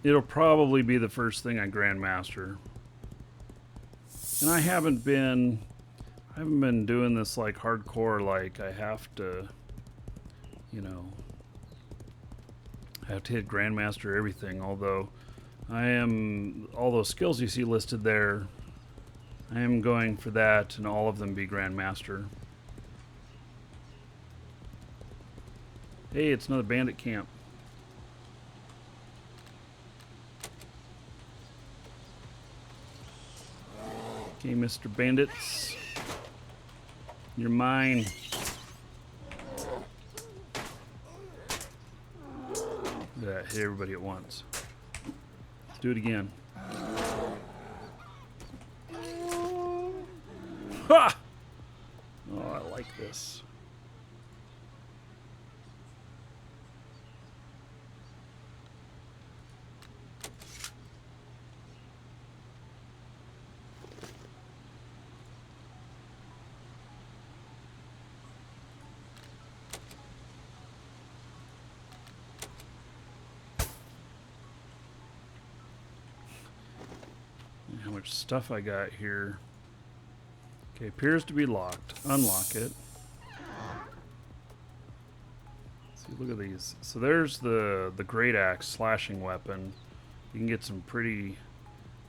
it'll probably be the first thing I Grandmaster. And I haven't been doing this like hardcore, like I have to, you know, I have to hit Grandmaster everything, although all those skills you see listed there, I am going for that and all of them be Grandmaster. Hey, it's another bandit camp. Okay, Mr. Bandits. You're mine. That hit everybody at once. Let's do it again. Ha! Oh, I like this. How much stuff I got here. Okay, appears to be locked. Unlock it. See, look at these. So there's the great axe slashing weapon. You can get some pretty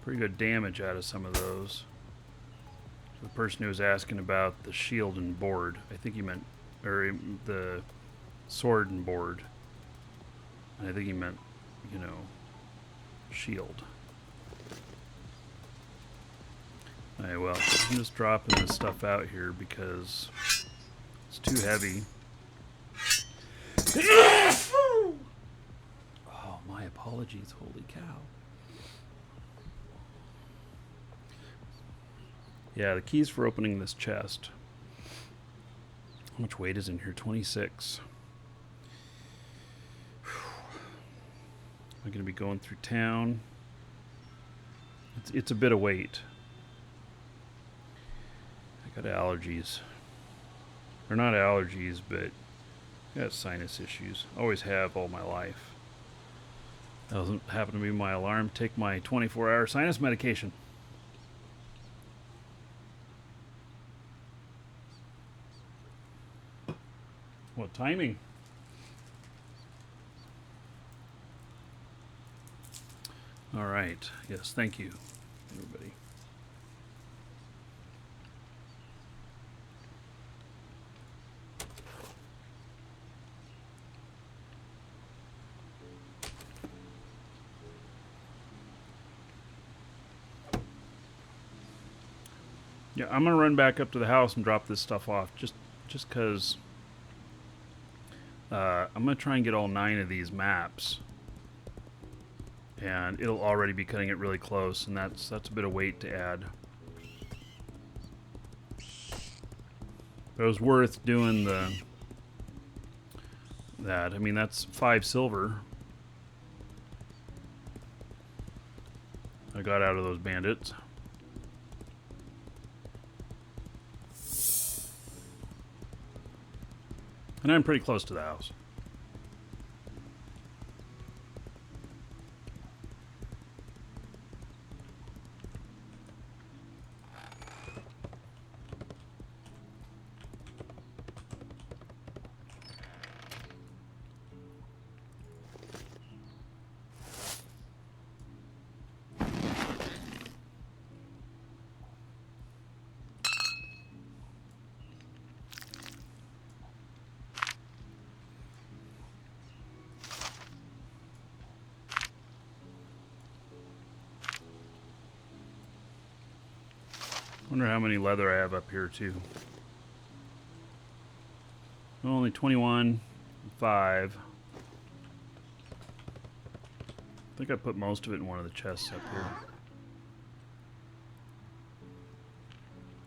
good damage out of some of those. So the person who was asking about the shield and board, I think he meant, or the sword and board. And I think he meant, you know, shield. Alright, well, I'm just dropping this stuff out here because it's too heavy. Oh, my apologies, holy cow. Yeah, the keys for opening this chest. How much weight is in here? 26. I'm going to be going through town. It's a bit of weight. I got allergies. Or not allergies, but I got sinus issues. Always have all my life. Doesn't happen to be my alarm. Take my 24-hour sinus medication. What timing? All right. Yes, thank you, everybody. Yeah, I'm gonna run back up to the house and drop this stuff off, just because I'm gonna try and get all 9 of these maps, and it'll already be cutting it really close, and that's a bit of weight to add. But it was worth doing that. I mean, that's 5 silver I got out of those bandits. And I'm pretty close to the house. Wonder how many leather I have up here too. Only 21, 5. I think I put most of it in one of the chests up here.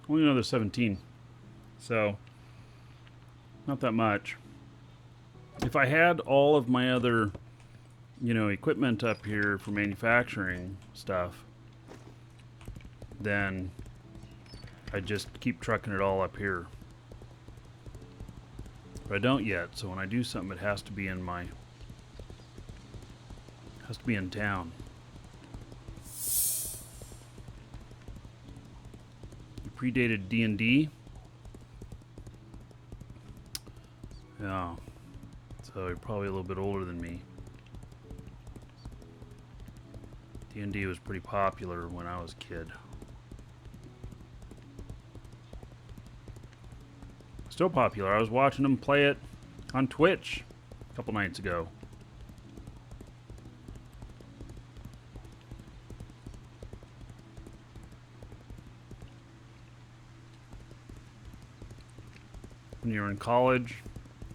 Only another 17. So, not that much. If I had all of my other, equipment up here for manufacturing stuff, then I just keep trucking it all up here. But I don't yet, so when I do something, it has to be in town. You predated D&D? Yeah. So you're probably a little bit older than me. D&D was pretty popular when I was a kid. Still popular. I was watching them play it on Twitch a couple nights ago. When you were in college,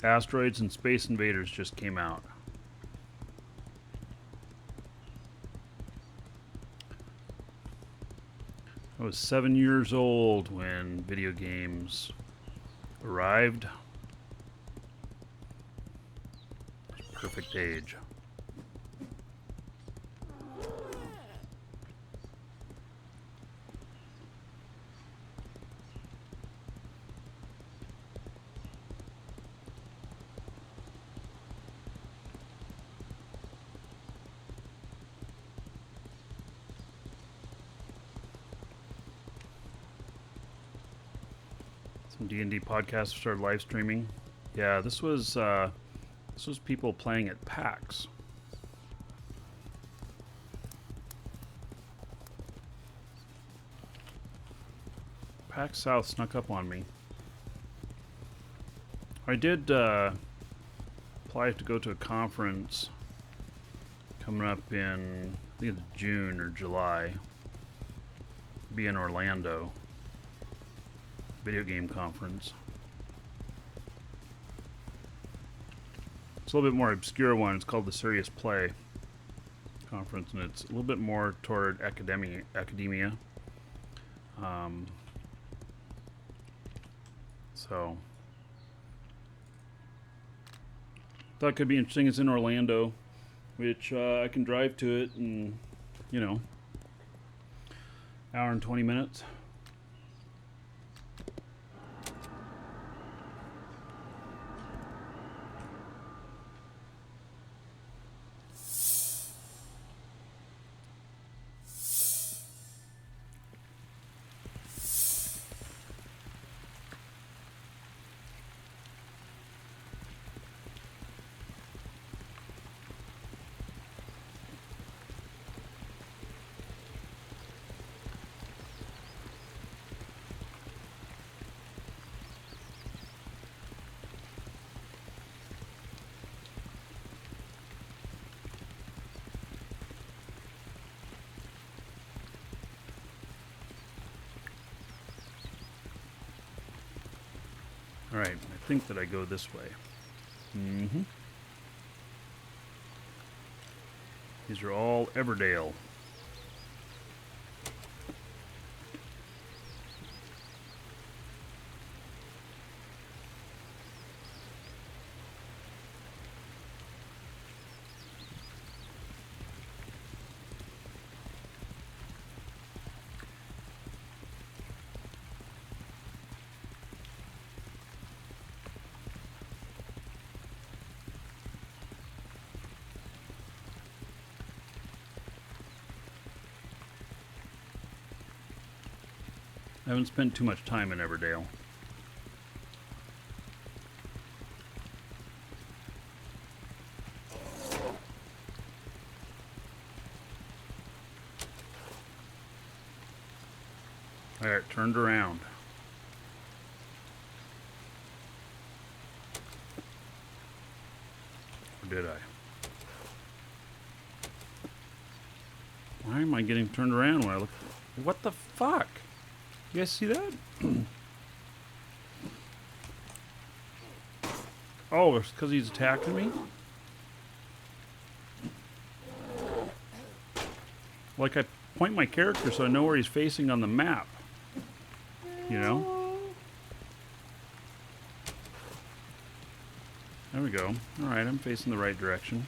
Asteroids and Space Invaders just came out. I was 7 years old when video games arrived. Perfect age. Some D&D podcasts started live streaming. Yeah, this was people playing at PAX. PAX South snuck up on me. I did apply to go to a conference coming up in, I think it's June or July. Be in Orlando. Video game conference. It's a little bit more obscure one. It's called the Serious Play Conference, and it's a little bit more toward academia. So thought it could be interesting. It's in Orlando, which I can drive to it in, you know, hour and 20 minutes. Alright, I think that I go this way. Mm-hmm. These are all Everdale. I haven't spent too much time in Everdale. Alright, turned around. Or did I? Why am I getting turned around when I look? What the fuck? You guys see that? Oh, it's because he's attacking me? Like I point my character so I know where he's facing on the map. You know? There we go. Alright, I'm facing the right direction.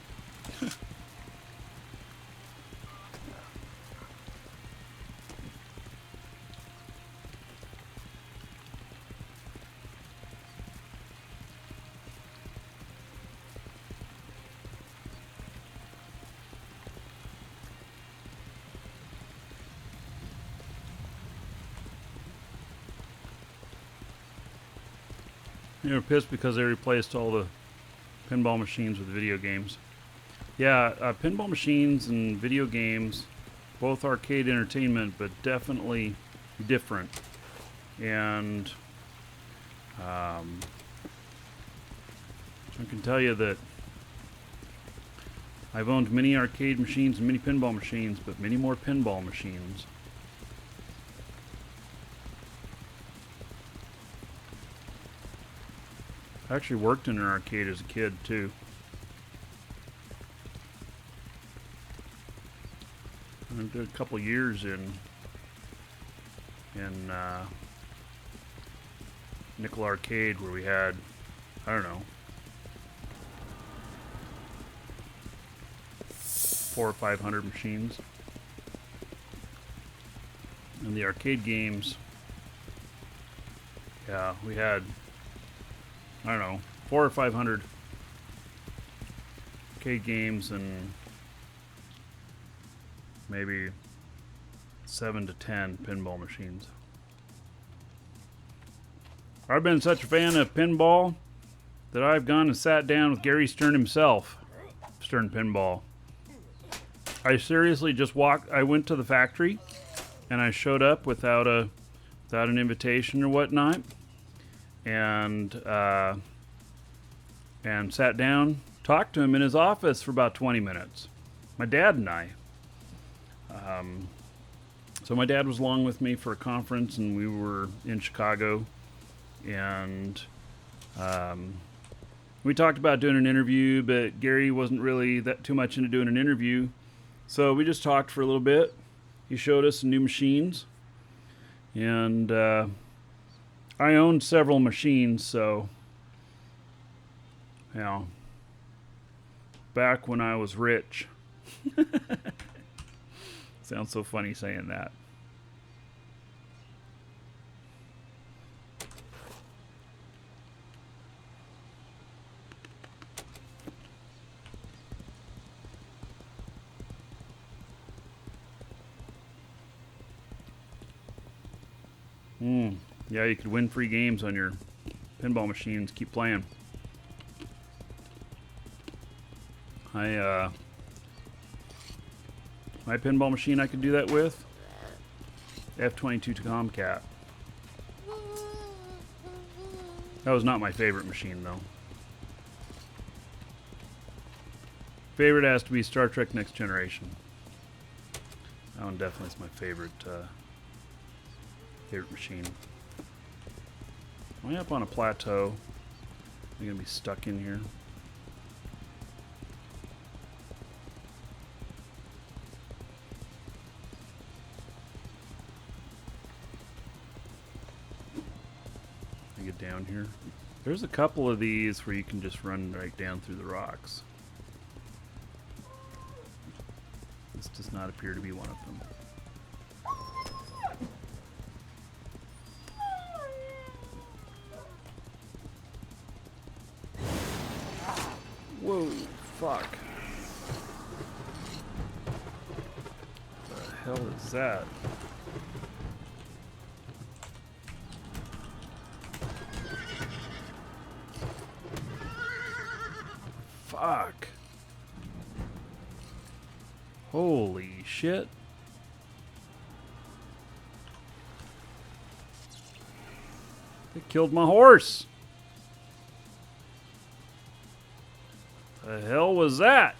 They were pissed because they replaced all the pinball machines with video games. Yeah, pinball machines and video games, both arcade entertainment, but definitely different. And I can tell you that I've owned many arcade machines and many pinball machines, but many more pinball machines. I actually worked in an arcade as a kid too. I did a couple years in Nickel Arcade where we had, I don't know, 400 or 500 machines. And the arcade games, yeah, we had, I don't know, 400 or 500 arcade games and maybe 7 to 10 pinball machines. I've been such a fan of pinball that I've gone and sat down with Gary Stern himself. Stern Pinball. I seriously just walked, I went to the factory and I showed up without an invitation or whatnot. And sat down, talked to him in his office for about 20 minutes. My dad and I. So my dad was along with me for a conference, and we were in Chicago. And we talked about doing an interview, but Gary wasn't really that too much into doing an interview. So we just talked for a little bit. He showed us some new machines. And I owned several machines, so, you know, back when I was rich. Sounds so funny saying that. Yeah, you could win free games on your pinball machines. Keep playing. My pinball machine I could do that with, F-22 Tomcat. That was not my favorite machine, though. Favorite has to be Star Trek Next Generation. That one definitely is my favorite favorite machine. Am I up on a plateau? I'm gonna be stuck in here. I get down here. There's a couple of these where you can just run right down through the rocks. This does not appear to be one of them. Whoa, fuck. What the hell is that? Fuck. Holy shit. They killed my horse. The hell was that?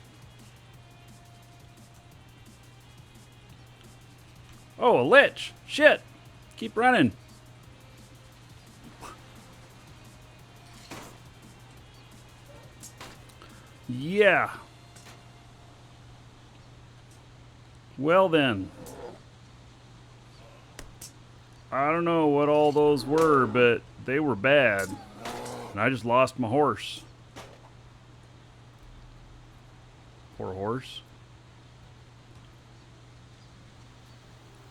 Oh, a lich. Shit. Keep running. Yeah. Well then. I don't know what all those were, but they were bad. And I just lost my horse. Poor horse.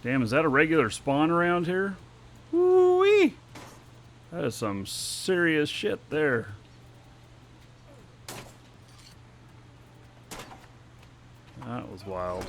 Damn, is that a regular spawn around here? Woo-wee! That is some serious shit there. That was wild.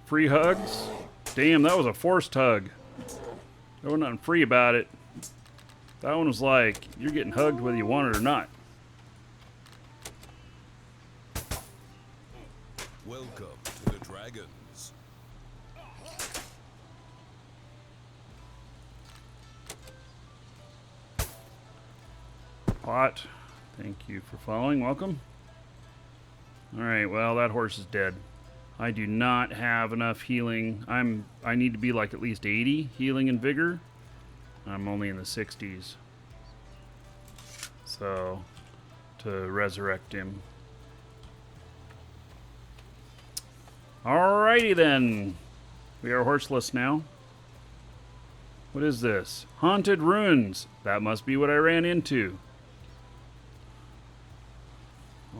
Free hugs? Damn, that was a forced hug. There was nothing free about it. That one was like, you're getting hugged whether you want it or not. Welcome to the Dragons. Pot, thank you for following. Welcome. Alright, well, that horse is dead. I do not have enough healing. I need to be like at least 80 healing and vigor. I'm only in the 60s. So, to resurrect him. Alrighty then. We are horseless now. What is this? Haunted ruins. That must be what I ran into.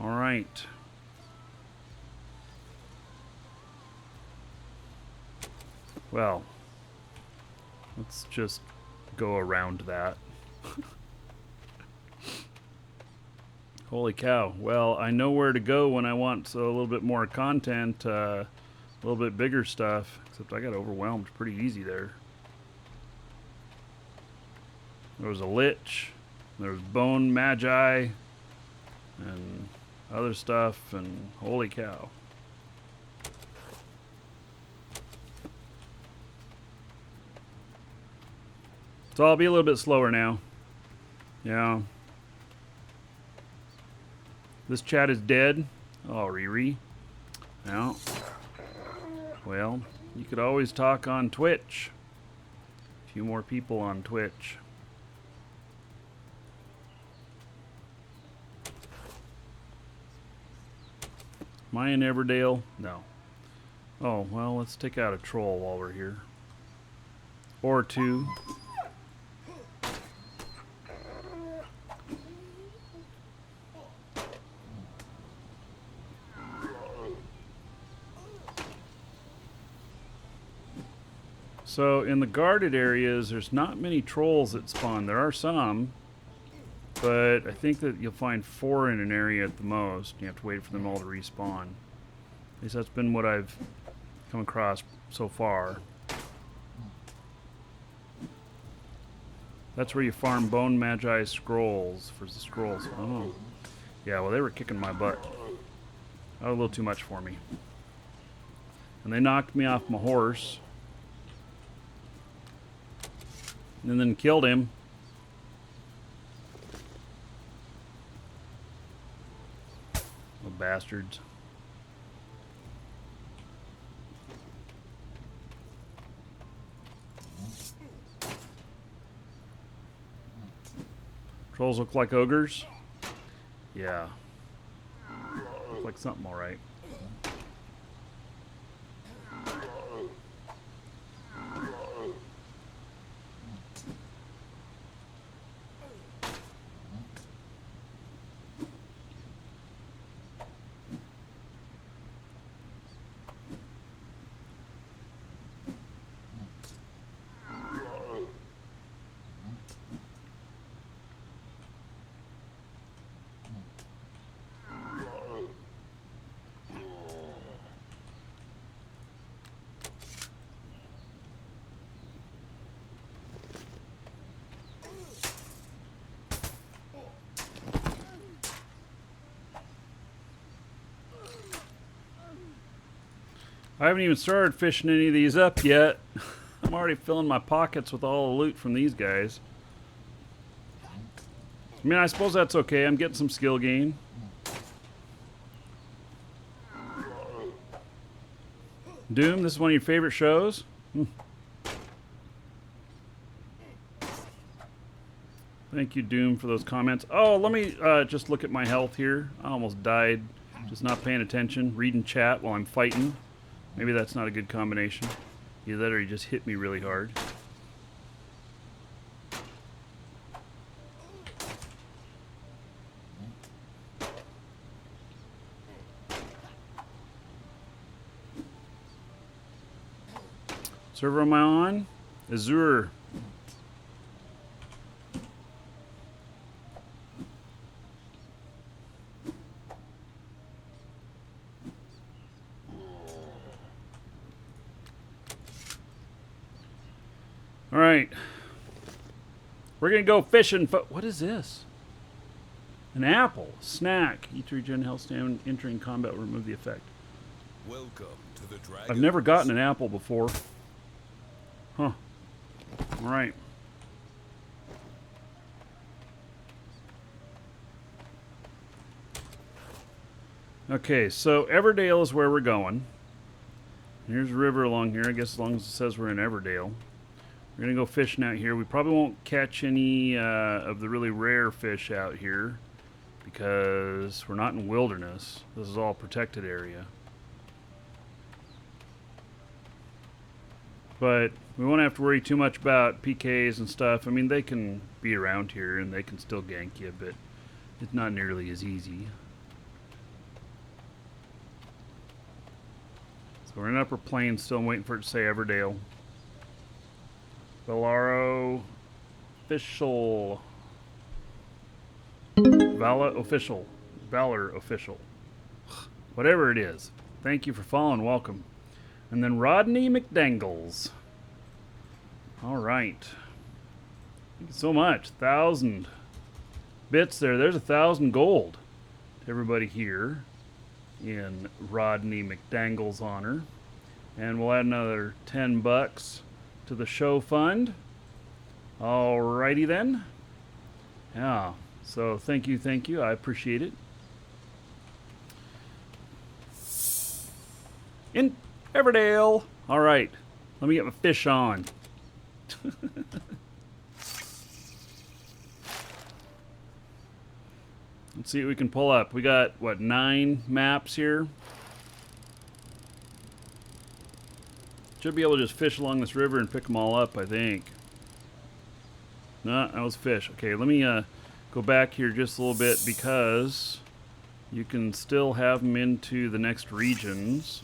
Alright. Well, let's just go around that. Holy cow. Well, I know where to go when I want a little bit more content, a little bit bigger stuff, except I got overwhelmed pretty easy there. There was a lich, there was bone magi, and other stuff, and holy cow. So I'll be a little bit slower now. Yeah. This chat is dead. Oh, Riri. Yeah. Well, you could always talk on Twitch if few more people on Twitch. Am I in Everdale? No. Oh, well, let's take out a troll while we're here. Or two. So in the guarded areas, there's not many trolls that spawn. There are some, but I think that you'll find 4 in an area at the most. You have to wait for them all to respawn. At least that's been what I've come across so far. That's where you farm Bone Magi scrolls for the scrolls. Oh, yeah. Well, they were kicking my butt. That was a little too much for me, and they knocked me off my horse. And then killed him. Oh, bastards. Trolls look like ogres? Yeah. Look like something alright. I haven't even started fishing any of these up yet. I'm already filling my pockets with all the loot from these guys. I mean, I suppose that's okay. I'm getting some skill gain. Doom, this is one of your favorite shows? Thank you, Doom, for those comments. Oh, let me just look at my health here. I almost died just not paying attention, reading chat while I'm fighting. Maybe that's not a good combination. Either that or he just hit me really hard. Server am I on? Azure. All right. We're going to go fishing. What is this? An apple. Snack. Eat to regen health stand. Entering combat will remove the effect. Welcome to the Dragon. I've never gotten an apple before. Huh. All right. Okay, so Everdale is where we're going. Here's a river along here. I guess as long as it says we're in Everdale. We're going to go fishing out here. We probably won't catch any of the really rare fish out here because we're not in wilderness. This is all protected area. But we won't have to worry too much about PKs and stuff. I mean, they can be around here and they can still gank you, but it's not nearly as easy. So we're in Upper Plains still. I'm waiting for it to say Everdale. Valaro official. Vala official. Valor official. Whatever it is. Thank you for following. Welcome. And then Rodney McDangles. All right. Thank you so much. 1,000 bits there. There's 1,000 gold to everybody here in Rodney McDangles' honor. And we'll add another 10 bucks to the show fund. Alrighty then. Yeah. So thank you. I appreciate it. In Everdale. All right. Let me get my fish on. Let's see what we can pull up. We got, what, 9 maps here? Should be able to just fish along this river and pick them all up, I think. No, that was fish. Okay, let me go back here just a little bit because you can still have them into the next regions.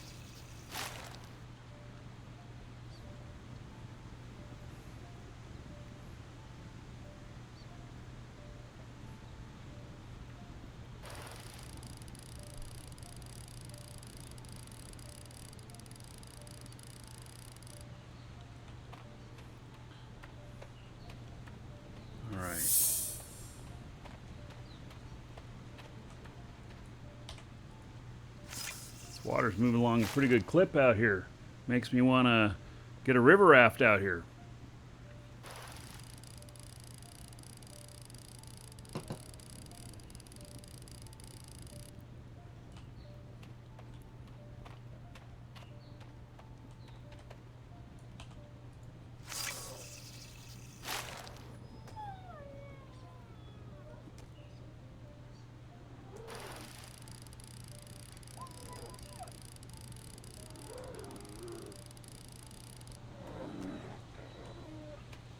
Water's moving along a pretty good clip out here. Makes me want to get a river raft out here.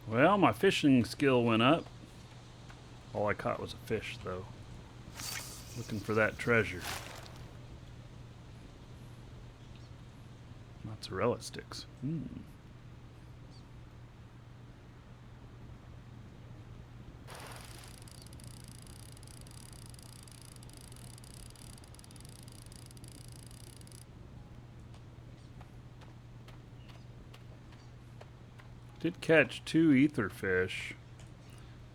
Well, my fishing skill went up. All I caught was a fish, though. Looking for that treasure. Mozzarella sticks. Did catch 2 ether fish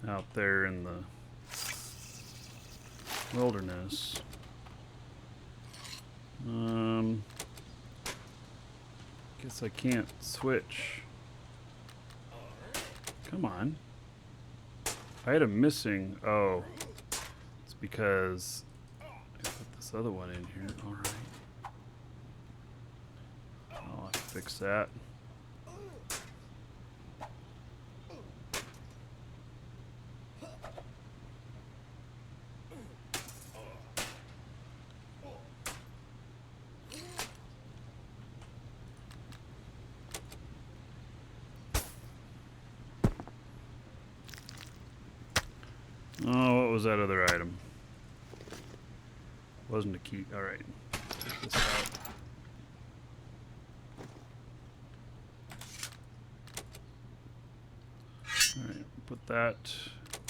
out there in the wilderness. Guess I can't switch. Come on. Item missing. Oh, it's because I put this other one in here. All right. I'll have to fix that. Oh, what was that other item? Wasn't a key. All right. Take this out. All right. Put that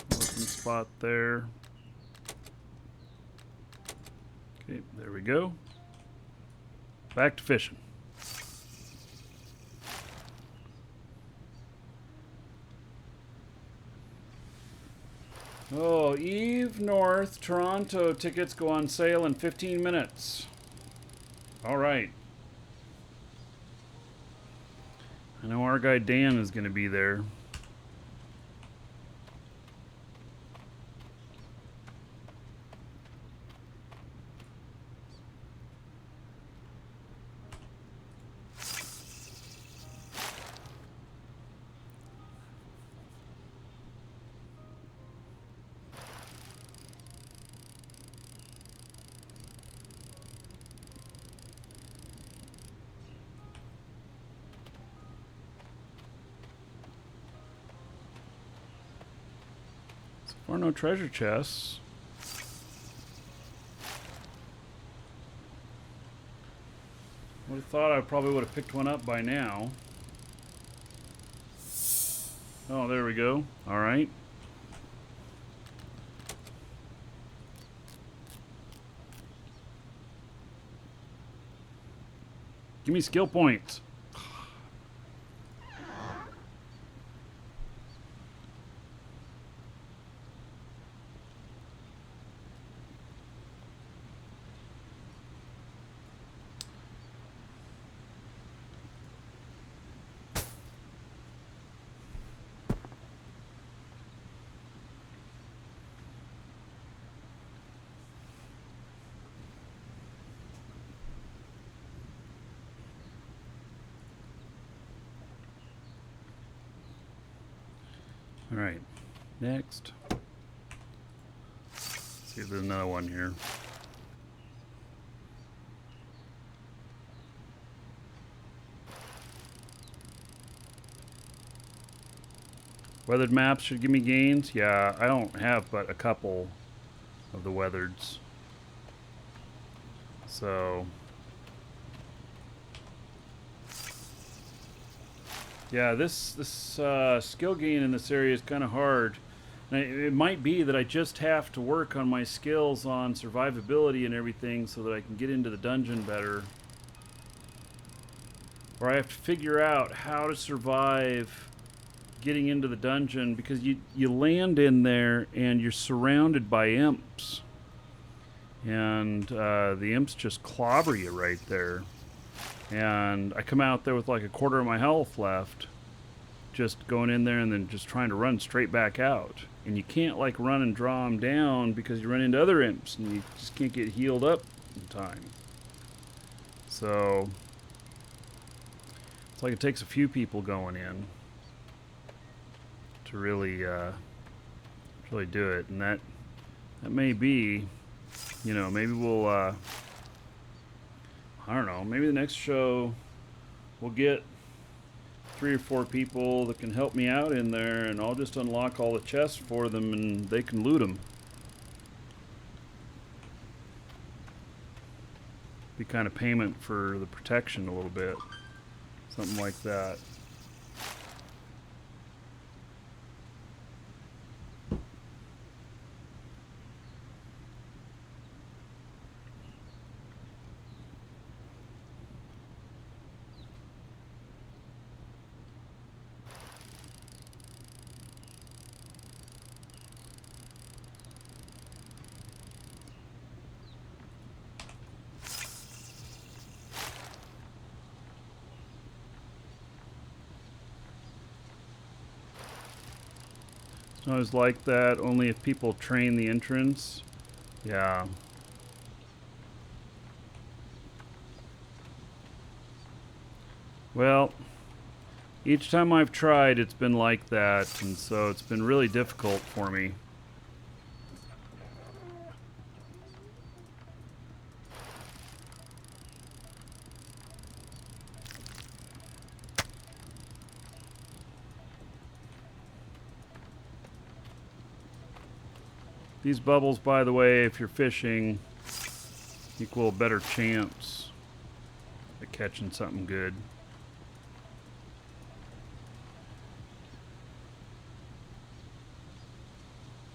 open spot there. Okay, there we go. Back to fishing. Oh, Eve North, Toronto tickets go on sale in 15 minutes. All right. I know our guy Dan is going to be there. Or no treasure chests. Would have thought I probably would have picked one up by now. Oh, there we go. All right. Give me skill points. All right, next. Let's see if there's another one here. Weathered maps should give me gains. Yeah, I don't have but a couple of the weathered's. So, yeah, this skill gain in this area is kind of hard. And it might be that I just have to work on my skills on survivability and everything so that I can get into the dungeon better. Or I have to figure out how to survive getting into the dungeon, because you land in there and you're surrounded by imps. And the imps just clobber you right there. And I come out there with like a quarter of my health left, just going in there and then just trying to run straight back out. And you can't like run and draw them down because you run into other imps and you just can't get healed up in time. So it's like it takes a few people going in to really do it. And that may be, you know, maybe we'll I don't know, maybe the next show we'll get 3 or 4 people that can help me out in there, and I'll just unlock all the chests for them and they can loot them. Be kind of payment for the protection a little bit. Something like that. It's not always like that, only if people train the entrance. Yeah. Well, each time I've tried, it's been like that, and so it's been really difficult for me. These bubbles, by the way, if you're fishing, equal a better chance at catching something good.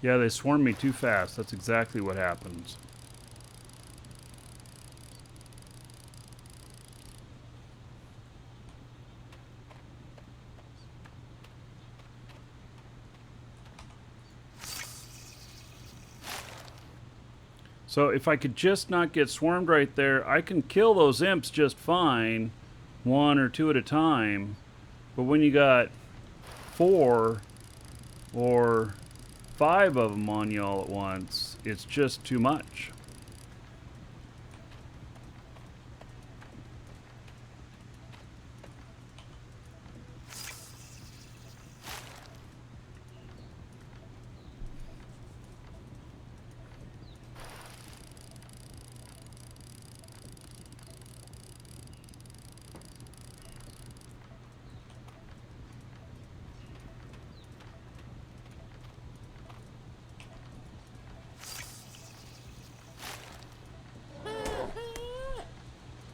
Yeah, they swarm me too fast. That's exactly what happens. So if I could just not get swarmed right there, I can kill those imps just fine, 1 or 2 at a time. But when you got 4 or 5 of them on you all at once, it's just too much.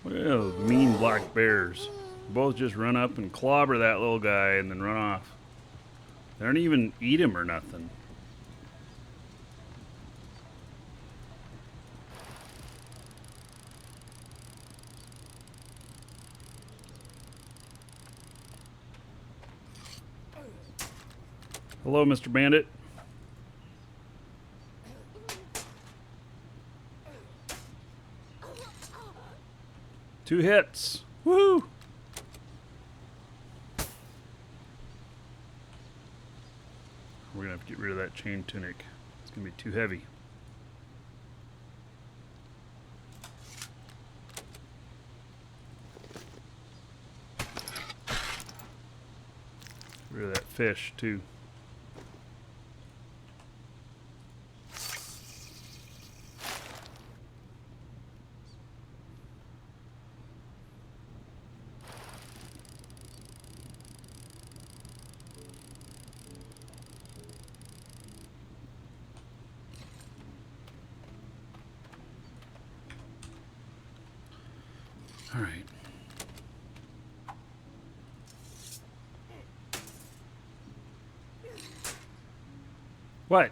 Well, mean black bears. Both just run up and clobber that little guy and then run off. They don't even eat him or nothing. Hello, Mr. Bandit. Two hits. Woo! We're gonna have to get rid of that chain tunic. It's gonna be too heavy. Get rid of that fish too. All right. What?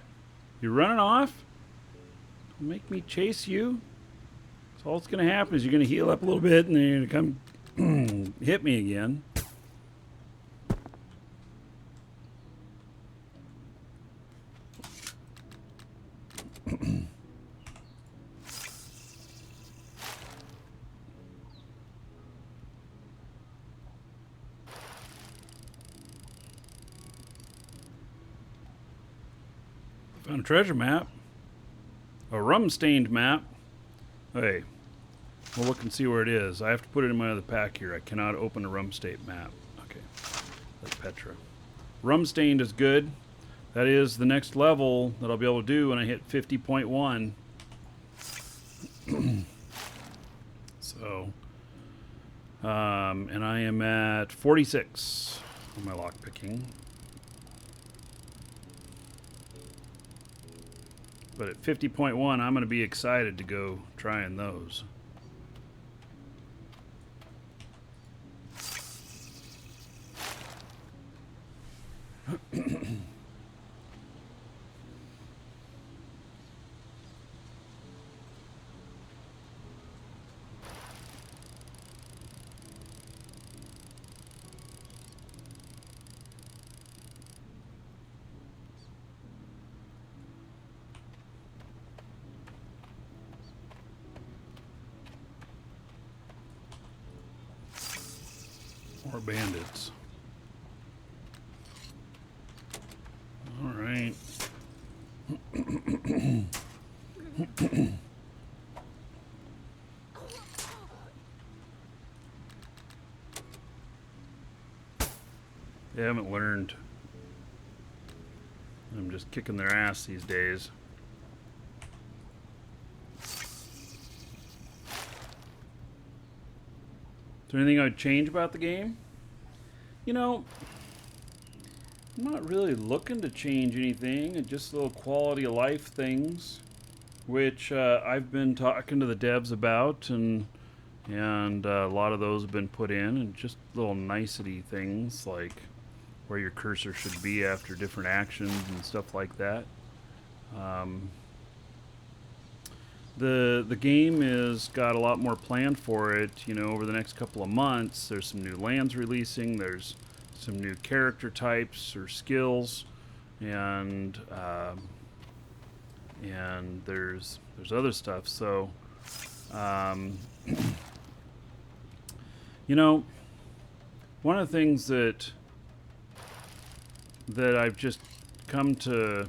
You running off? Make me chase you? So all that's going to happen is you're going to heal up a little bit and then you're going to come hit me again. Found a treasure map. A rum-stained map. Hey, we'll look and see where it is. I have to put it in my other pack here. I cannot open a rum-stained map. Okay, that's Petra. Rum-stained is good. That is the next level that I'll be able to do when I hit 50.1. So, and I am at 46 on my lockpicking. But at 50.1, I'm going to be excited to go trying those. More bandits. All right. They haven't learned. I'm just kicking their ass these days. Is there anything I would change about the game? You know, I'm not really looking to change anything. Just little quality of life things, which I've been talking to the devs about, and a lot of those have been put in, and just little nicety things like where your cursor should be after different actions and stuff like that. The game has got a lot more planned for it, you know, over the next couple of months. There's some new lands releasing, there's some new character types or skills, and there's other stuff. So, you know, one of the things that I've just come to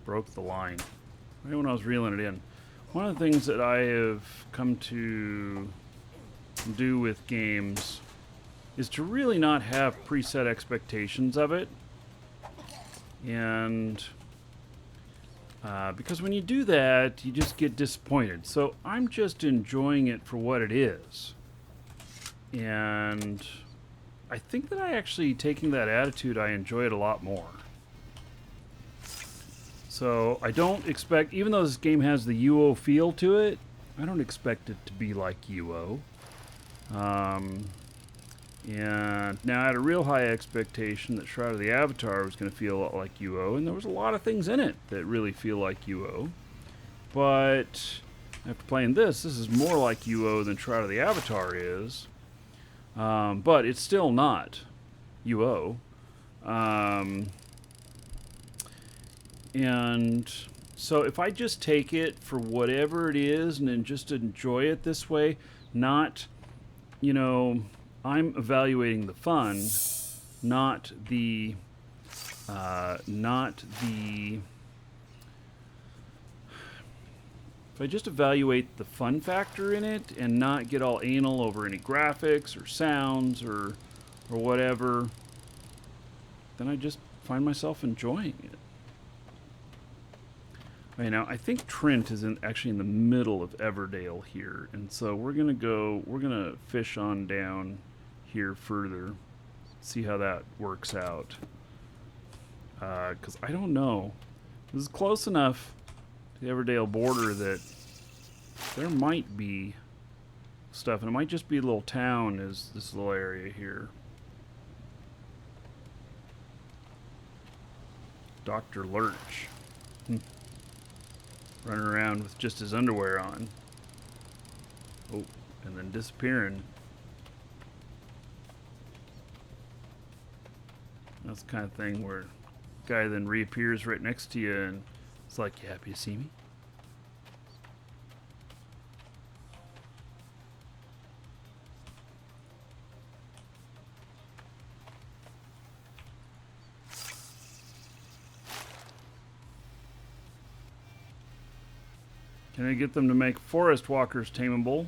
broke the line right when I was reeling it in. One of the things that I have come to do with games is to really not have preset expectations of it, and because when you do that, you just get disappointed. So I'm just enjoying it for what it is, and I think that I actually, taking that attitude, I enjoy it a lot more. So I don't expect, even though this game has the UO feel to it, I don't expect it to be like UO. And now I had a real high expectation that Shroud of the Avatar was going to feel a lot like UO, and there was a lot of things in it that really feel like UO. But after playing this is more like UO than Shroud of the Avatar is. But it's still not UO. And so if I just take it for whatever it is and then just enjoy it this way, not, you know, I'm evaluating the fun, not the if I just evaluate the fun factor in it and not get all anal over any graphics or sounds or whatever, then I just find myself enjoying it. Right now, I think Trent is actually in the middle of Everdale here, and so we're gonna fish on down here further, see how that works out. Because I don't know, this is close enough to the Everdale border that There might be stuff, and it might just be a little town, is this little area here. Dr. Lurch. Running around with just his underwear on. Oh, and then disappearing. That's the kind of thing where the guy then reappears right next to you and it's like, you happy to see me? Can I get them to make forest walkers tameable?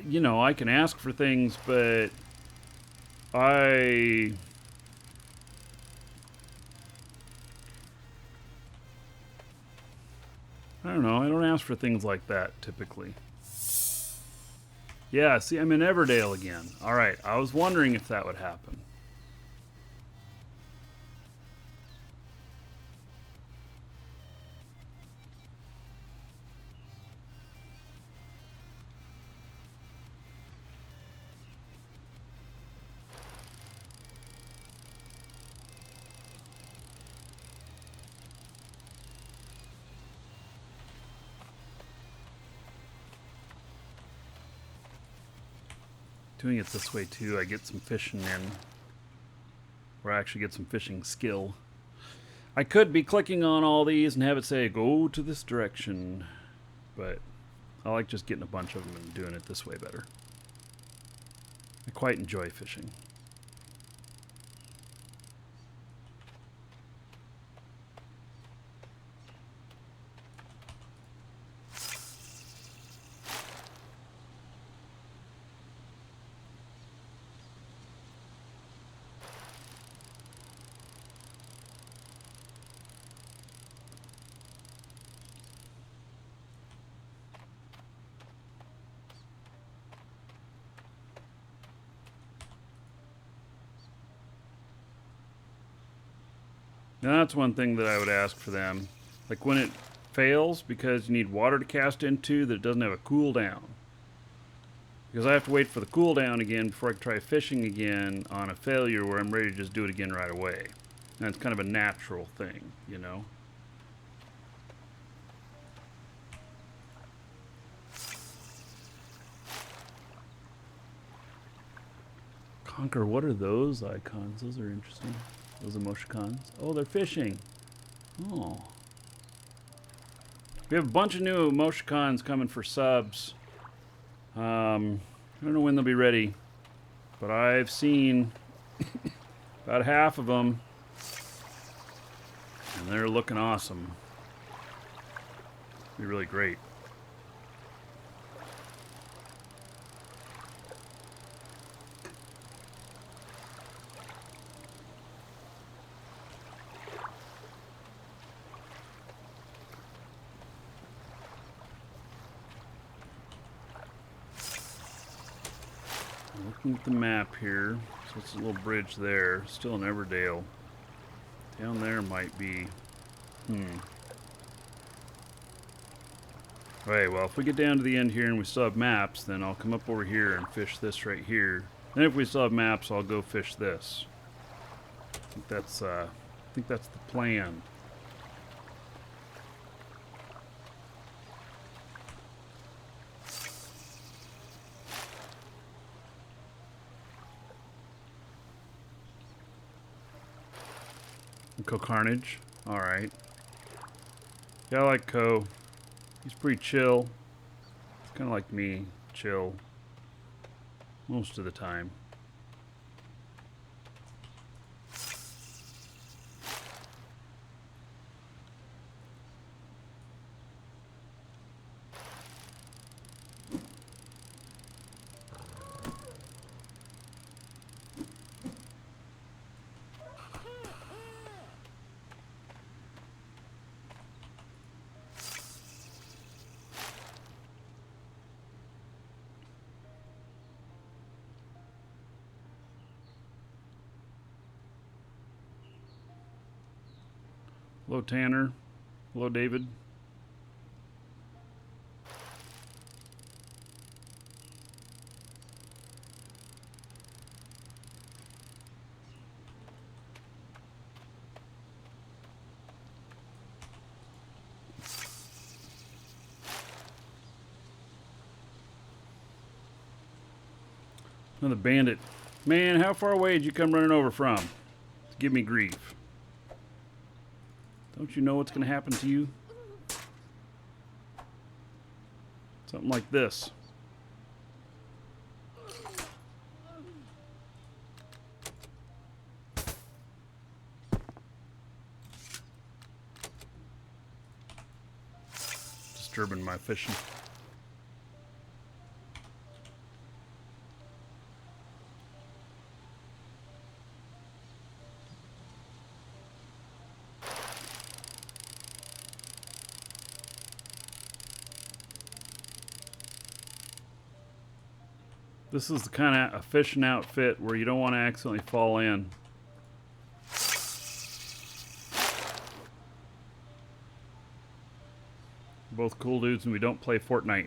You know, I can ask for things, but I don't know. I don't ask for things like that typically. Yeah, see, I'm in Everdale again. All right, I was wondering if that would happen. Doing it this way too, I get some fishing in. Or I actually get some fishing skill. I could be clicking on all these and have it say, go to this direction. But I like just getting a bunch of them and doing it this way better. I quite enjoy fishing. Now that's one thing that I would ask for them. Like when it fails because you need water to cast into that it doesn't have a cooldown. Because I have to wait for the cooldown again before I can try fishing again on a failure where I'm ready to just do it again right away. And it's kind of a natural thing, you know? Conquer, what are those icons? Those are interesting. Those emoticons. Oh, they're fishing. Oh. We have a bunch of new emoticons coming for subs. I don't know when they'll be ready, but I've seen about half of them, and they're looking awesome. Be really great. Looking at the map here, so it's a little bridge there, still in Everdale. Down there might be, Right, well, if we get down to the end here and we still have maps, then I'll come up over here and fish this right here. Then if we still have maps, I'll go fish this. I think that's the plan. Co Carnage. Alright. Yeah, I like Co. He's pretty chill. He's kind of like me. Chill. Most of the time. Hello, Tanner. Hello, David. Another bandit. Man, how far away did you come running over from? Give me grief. Don't you know what's going to happen to you? Something like this. Disturbing my fishing. This is the kind of a fishing outfit where you don't want to accidentally fall in. We're both cool dudes and we don't play Fortnite.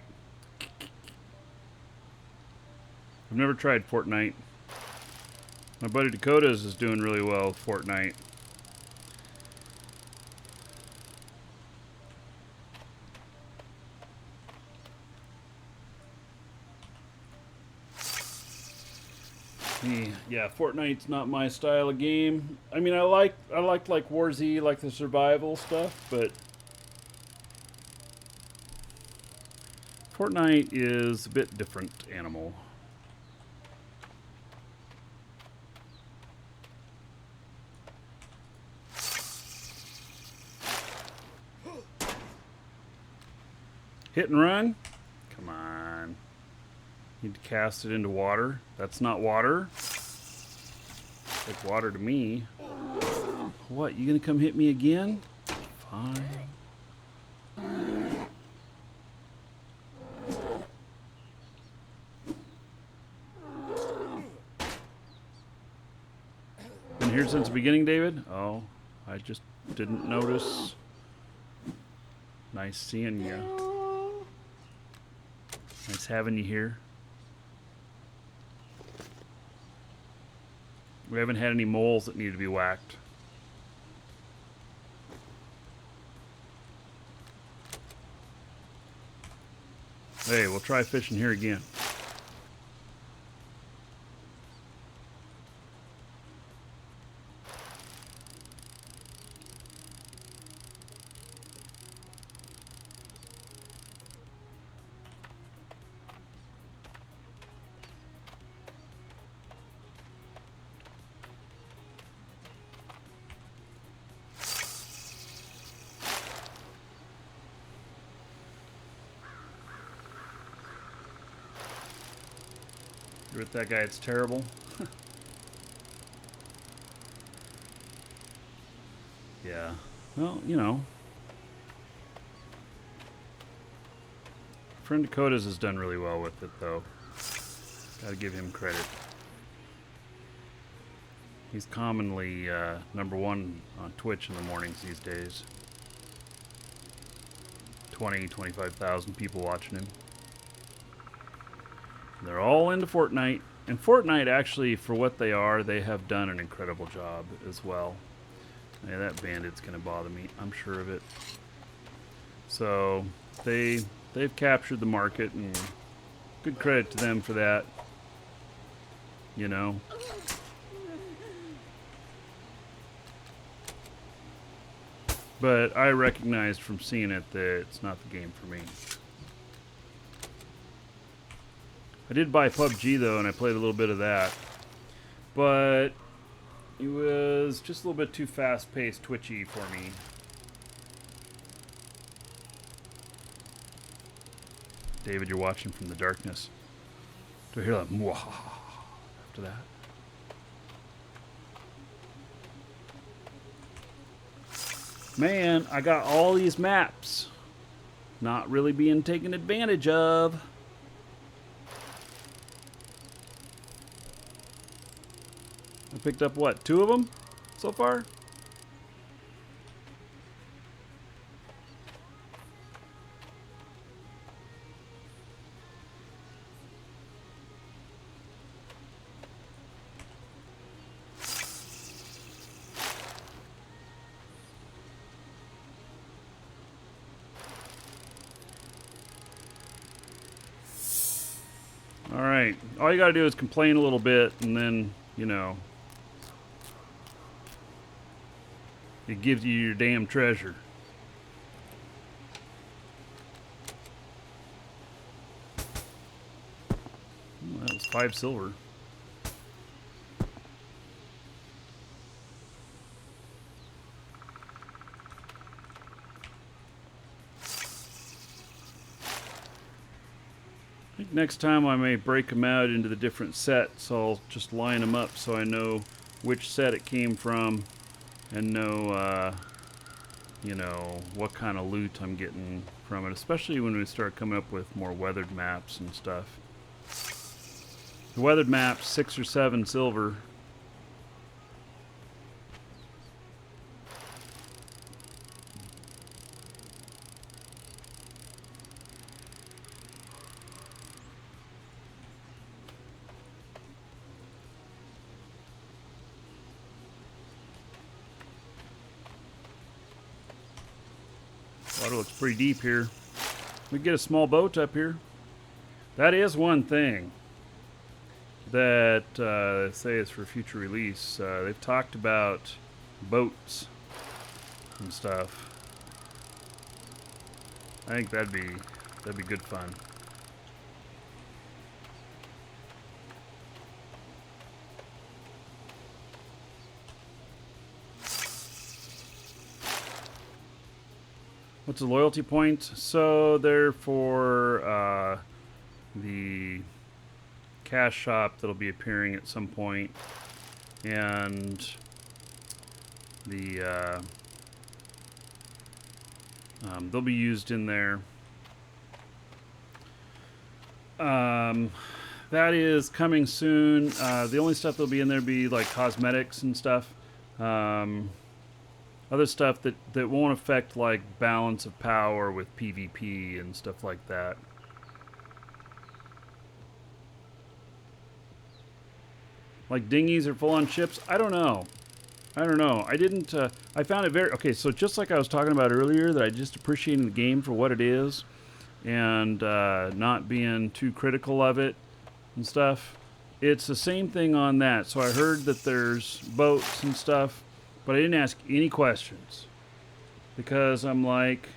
I've never tried Fortnite. My buddy Dakota's is doing really well with Fortnite. Yeah, Fortnite's not my style of game. I mean, I like like War Z, like the survival stuff, but Fortnite is a bit different animal. Hit and run? Come on. Need to cast it into water. That's not water. Like water to me. What, you gonna come hit me again? Fine. Been here since the beginning, David? Oh, I just didn't notice. Nice seeing you. Nice having you here. We haven't had any moles that need to be whacked. Hey, we'll try fishing here again. You're with that guy, it's terrible. Yeah. Well, you know. Friend Dakota's has done really well with it, though. Gotta give him credit. He's commonly #1 on Twitch in the mornings these days. 25,000 people watching him. They're all into Fortnite. And Fortnite, actually, for what they are, they have done an incredible job as well. Yeah, that bandit's going to bother me. I'm sure of it. So, they've captured the market, and good credit to them for that. You know. But I recognized from seeing it that it's not the game for me. I did buy PUBG though, and I played a little bit of that. But it was just a little bit too fast-paced, twitchy for me. David, you're watching from the darkness. Do I hear that mwah after that? Man, I got all these maps. Not really being taken advantage of. I picked up, what, 2 of them so far? Alright. All you gotta do is complain a little bit, and then, you know, it gives you your damn treasure. Well, that was 5 silver. I think next time I may break them out into the different sets. I'll just line them up so I know which set it came from and know, you know, what kind of loot I'm getting from it, especially when we start coming up with more weathered maps and stuff. The weathered maps, 6 or 7 silver. Water looks pretty deep here. We get a small boat up here. That is one thing that they say is for future release. They've talked about boats and stuff. I think that'd be good fun. What's the loyalty points? So they're for the cash shop that'll be appearing at some point, and the they'll be used in there. That is coming soon. The only stuff that'll be in there be like cosmetics and stuff. Other stuff that won't affect like balance of power with PvP and stuff like that. Like dinghies or full-on ships? I don't know. I didn't, I found it very, okay, so just like I was talking about earlier, that I just appreciating the game for what it is and not being too critical of it and stuff. It's the same thing on that. So I heard that there's boats and stuff, but I didn't ask any questions because I'm like,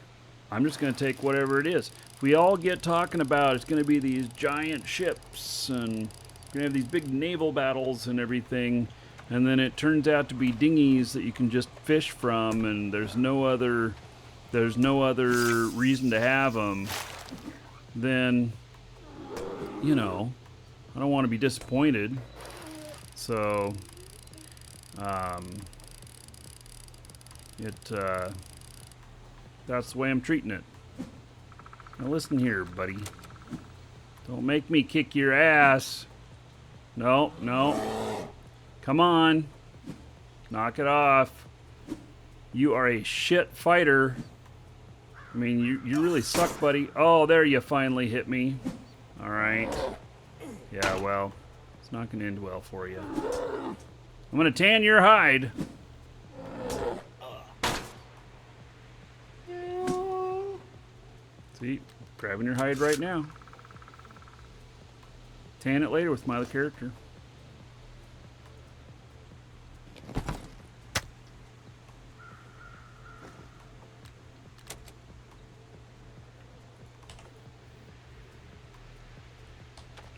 I'm just going to take whatever it is. If we all get talking about it's going to be these giant ships and we're going to have these big naval battles and everything, and then it turns out to be dinghies that you can just fish from, and there's no other reason to have them, then, you know, I don't want to be disappointed. So, that's the way I'm treating it. Now listen here, buddy. Don't make me kick your ass. No. Come on. Knock it off. You are a shit fighter. I mean, you really suck, buddy. Oh, there you finally hit me. All right. Yeah, well, it's not going to end well for you. I'm going to tan your hide. See, grabbing your hide right now. Tan it later with my other character.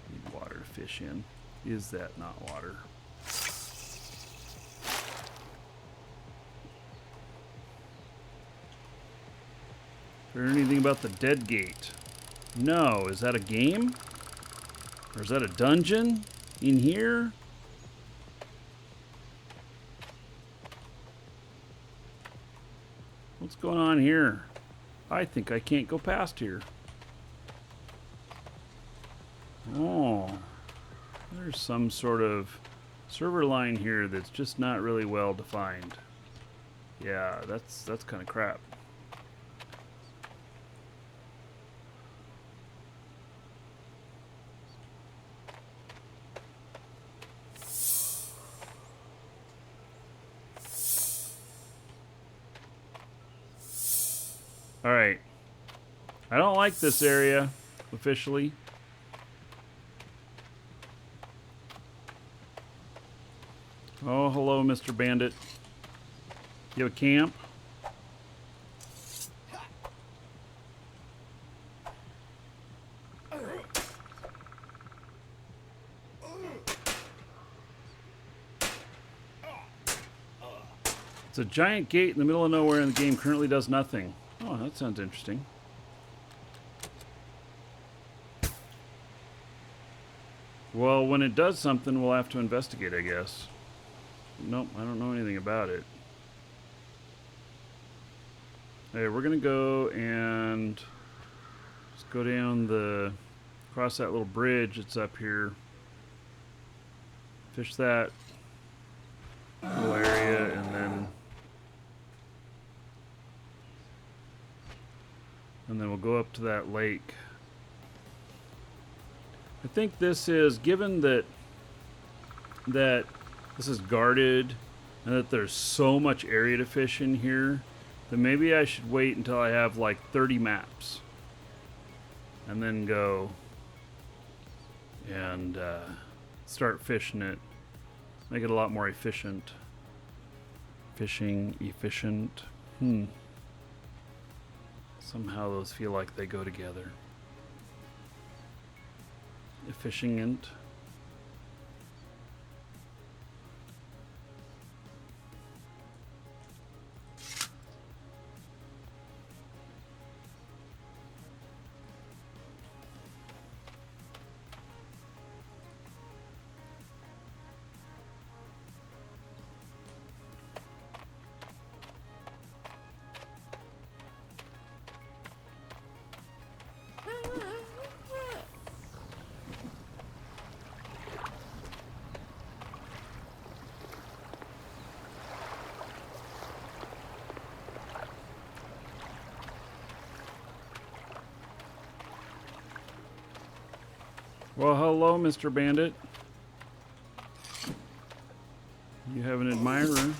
Need water to fish in. Is that not water? Heard anything about the Dead Gate? No. Is that a game? Or is that a dungeon in here? What's going on here? I think I can't go past here. Oh. There's some sort of server line here that's just not really well defined. Yeah, that's kind of crap. Alright. I don't like this area, officially. Oh, hello, Mr. Bandit. You have a camp? It's a giant gate in the middle of nowhere and the game currently does nothing. Oh, that sounds interesting. Well, when it does something, we'll have to investigate, I guess. Nope, I don't know anything about it. Hey, we're gonna go and just go down across that little bridge that's up here. Fish that little area, and then we'll go up to that lake. I think this is, given that this is guarded and that there's so much area to fish in here, then maybe I should wait until I have like 30 maps and then go and start fishing it. Make it a lot more efficient. Fishing efficient. Somehow those feel like they go together. Efficient. Well, hello, Mr. Bandit. You have an admirer.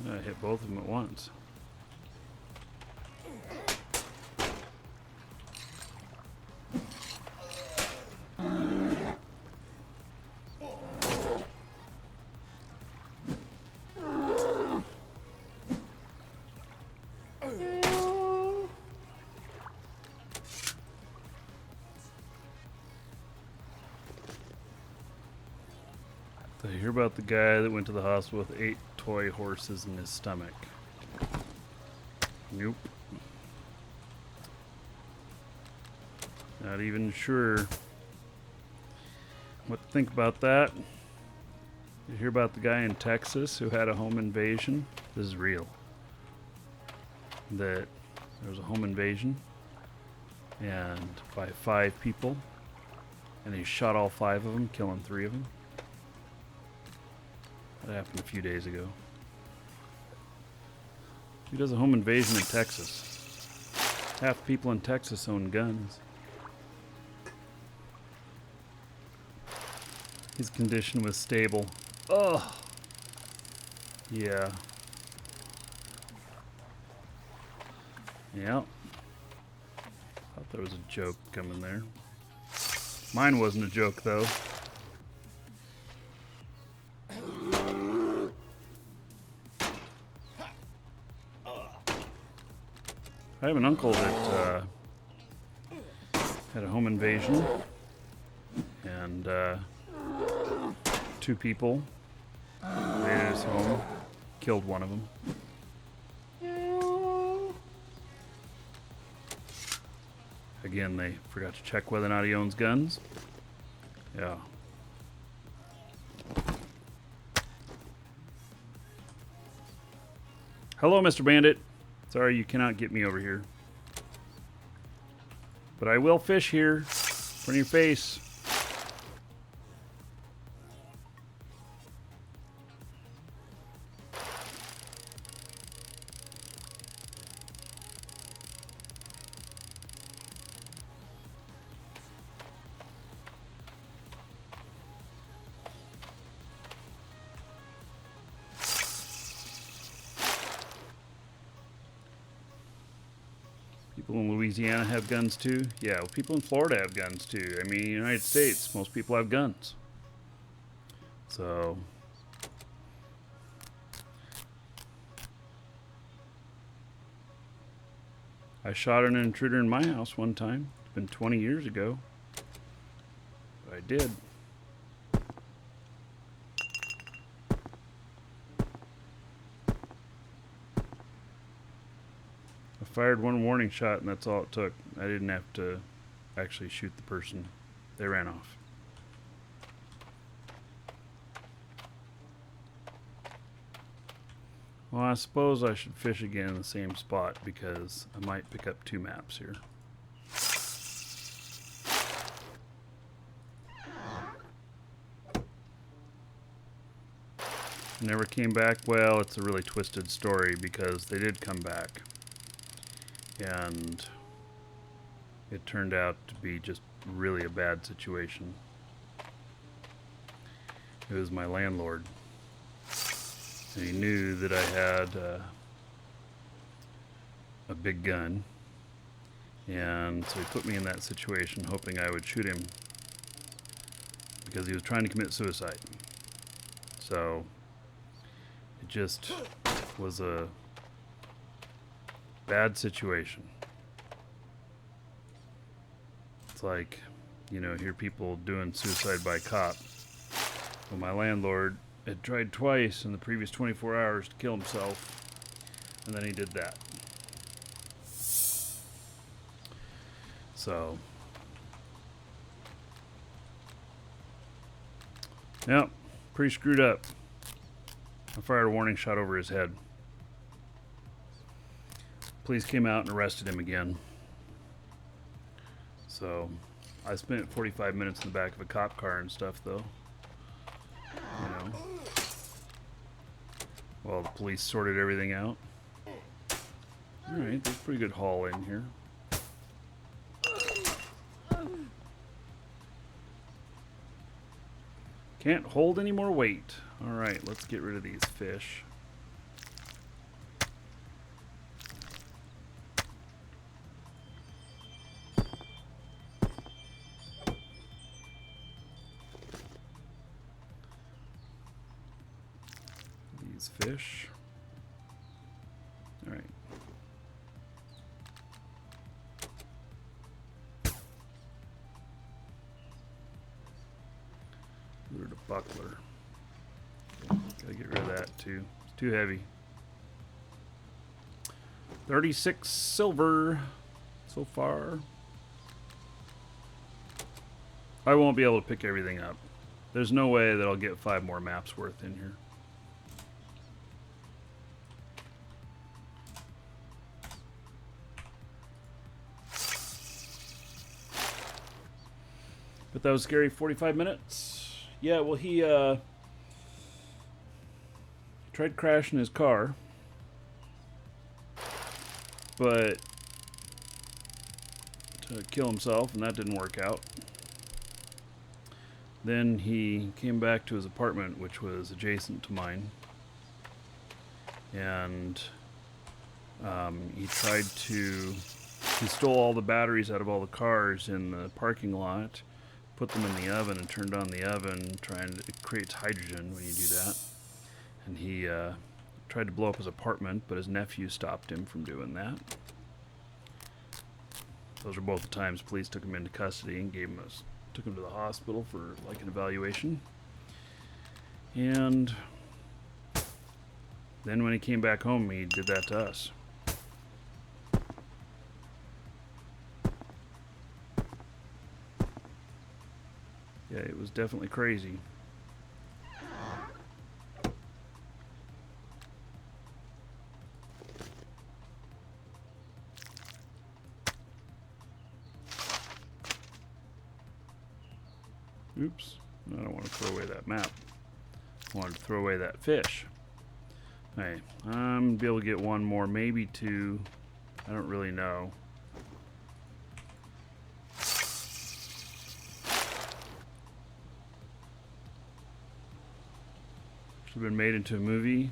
I hit both of them at once. So you hear about the guy that went to the hospital with 8 toy horses in his stomach. Nope. Not even sure what to think about that. You hear about the guy in Texas who had a home invasion? This is real. That there was a home invasion and by 5 people, and he shot all 5 of them, killing 3 of them. That happened a few days ago. He does a home invasion in Texas. Half the people in Texas own guns. His condition was stable. Ugh. Yeah. Yeah. Thought there was a joke coming there. Mine wasn't a joke, though. I have an uncle that had a home invasion, and 2 people invaded his home, killed one of them. Again, they forgot to check whether or not he owns guns. Yeah. Hello, Mr. Bandit. Sorry, you cannot get me over here. But I will fish here. In front of your face. People in Louisiana have guns too. Yeah, well, people in Florida have guns too. I mean, in the United States, most people have guns. So, I shot an intruder in my house one time. It's been 20 years ago. But I did. I fired one warning shot and that's all it took. I didn't have to actually shoot the person. They ran off. Well, I suppose I should fish again in the same spot because I might pick up 2 maps here. Never came back. Well, it's a really twisted story because they did come back. And it turned out to be just really a bad situation. It was my landlord. And he knew that I had a big gun. And so he put me in that situation hoping I would shoot him because he was trying to commit suicide. So it just was a bad situation. It's like, you know, hear people doing suicide by cop. Well, my landlord had tried twice in the previous 24 hours to kill himself, and then he did that. So, yep, pretty screwed up. I fired a warning shot over his head. Police came out and arrested him again. So, I spent 45 minutes in the back of a cop car and stuff, though. You know, while the police sorted everything out. Alright, there's a pretty good haul in here. Can't hold any more weight. Alright, let's get rid of these fish. These fish. Alright. Lure to buckler. Gotta get rid of that too. It's too heavy. 36 silver so far. I won't be able to pick everything up. There's no way that I'll get 5 more maps worth in here. But that was scary. 45 minutes. Yeah, well, he tried crashing his car, but to kill himself, and that didn't work out. Then he came back to his apartment, which was adjacent to mine, and he stole all the batteries out of all the cars in the parking lot, put them in the oven and turned on the oven, it creates hydrogen when you do that. And he tried to blow up his apartment, but his nephew stopped him from doing that. Those are both the times police took him into custody and took him to the hospital for like an evaluation. And then when he came back home, he did that to us. Yeah, it was definitely crazy. Oops, I don't want to throw away that map. I wanted to throw away that fish. Hey, I'm be able to get 1 more, maybe 2. I don't really know. Should have been made into a movie.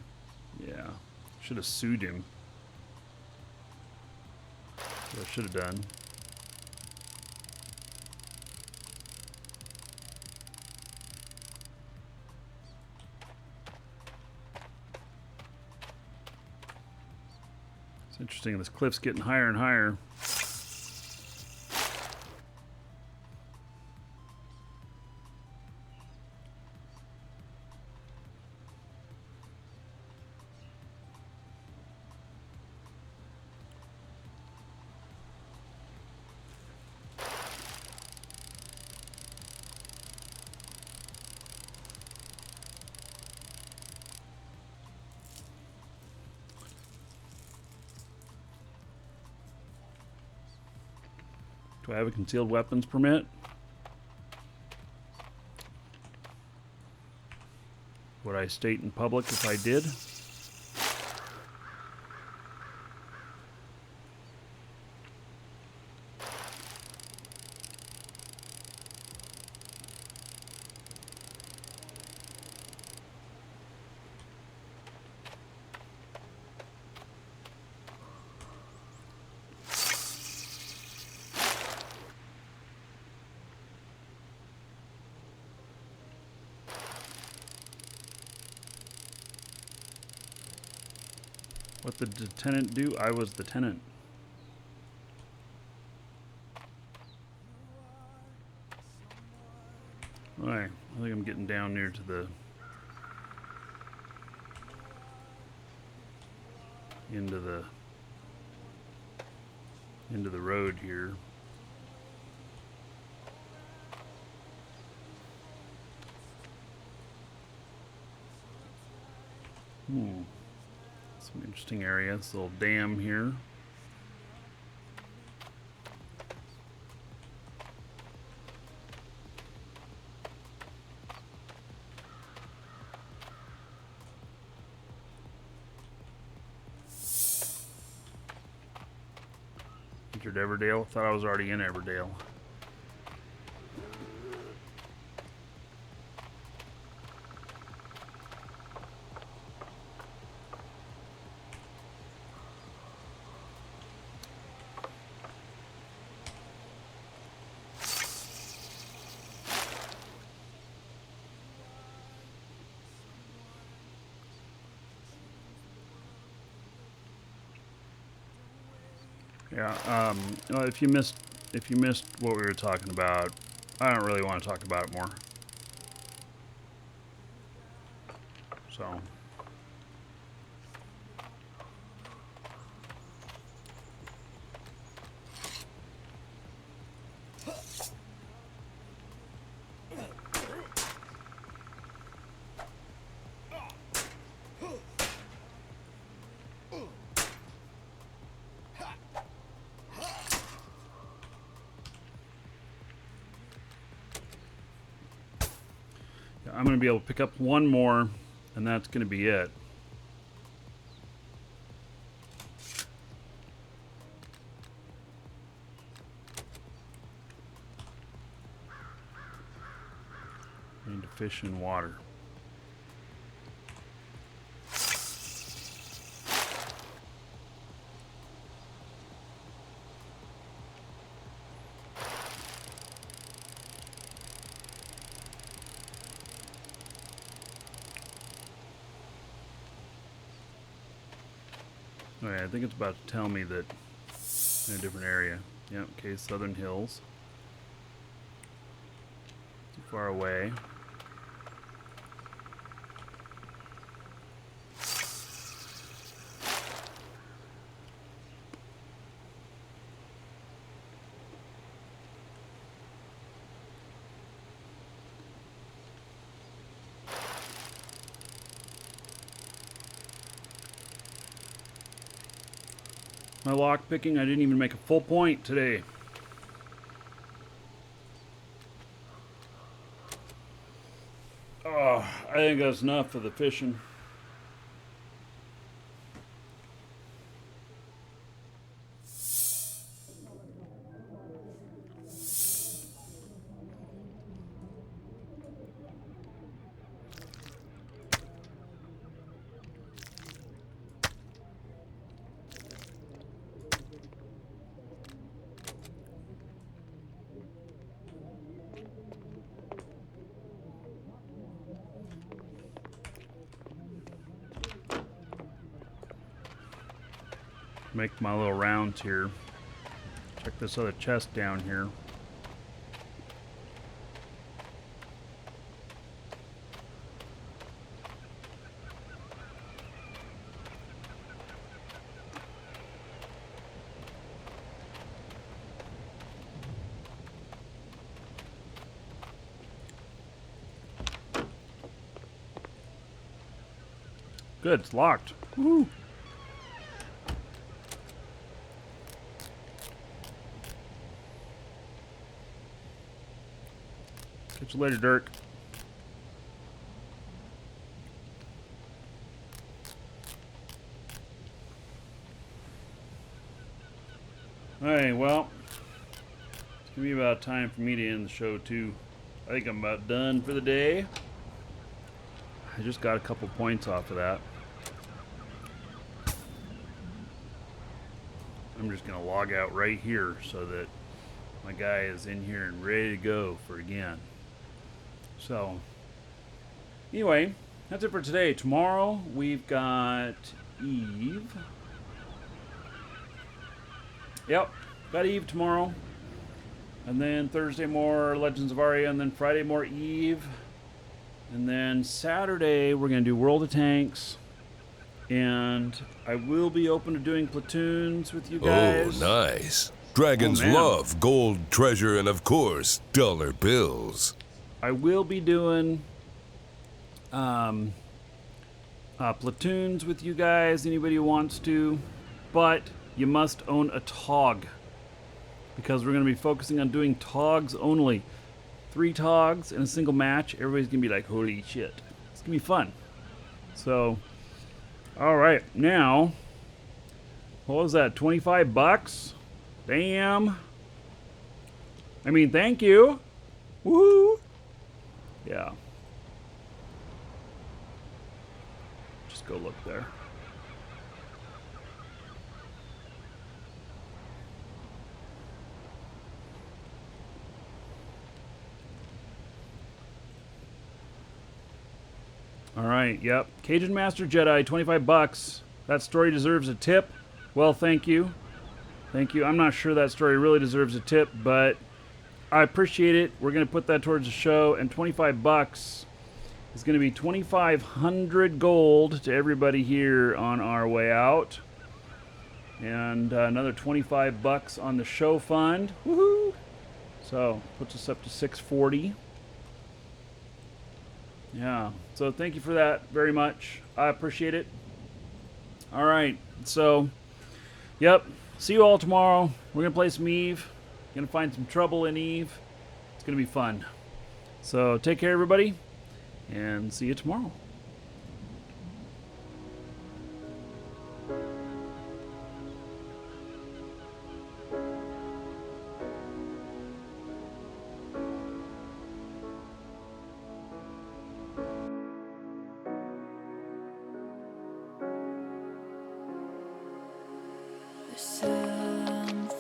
Yeah, should have sued him. What I should have done. It's interesting, this cliff's getting higher and higher. Do I have a concealed weapons permit? Would I state in public if I did? What did the tenant do? I was the tenant. Alright, I think I'm getting down near to the into the road here. Some interesting area. This little dam here. Entered Everdale. Thought I was already in Everdale. Yeah, well, if you missed what we were talking about, I don't really want to talk about it more. So, I'm going to be able to pick up one more, and that's going to be it. I need to fish in water. Okay, I think it's about to tell me that in a different area. Yep, okay, Southern Hills. Too far away. My lockpicking, I didn't even make a full point today. Oh, I think that's enough for the fishing. make my little rounds here. Check this other chest down here. Good, it's locked. Woo! Catch you later, Dirk. Alright, well, it's gonna be about time for me to end the show too. I think I'm about done for the day. I just got a couple points off of that. I'm just gonna log out right here so that my guy is in here and ready to go for again. So, anyway, that's it for today. Tomorrow we've got Eve. Yep, got Eve tomorrow. And then Thursday more Legends of Aria, and then Friday more Eve. And then Saturday we're going to do World of Tanks. And I will be open to doing platoons with you guys. Oh, nice. Dragons Oh, man. love gold, treasure, and of course, dollar bills. I will be doing platoons with you guys, anybody who wants to. But you must own a TOG. Because we're going to be focusing on doing TOGs only. 3 TOGs in a single match. Everybody's going to be like, holy shit. It's going to be fun. So, alright. Now, what was that? 25 bucks? Damn. I mean, thank you. Woohoo. Yeah. Just go look there. All right, yep. Cajun Master Jedi, 25 bucks. That story deserves a tip. Well, thank you. Thank you. I'm not sure that story really deserves a tip, but I appreciate it. We're going to put that towards the show, and 25 bucks is going to be 2,500 gold to everybody here on our way out. And another 25 bucks on the show fund. Woohoo! So, puts us up to 640. Yeah, so thank you for that very much. I appreciate it. All right, so, yep, see you all tomorrow. We're going to play some Eve. Going to find some trouble in Eve. It's going to be fun. So, take care, everybody, and see you tomorrow. There's something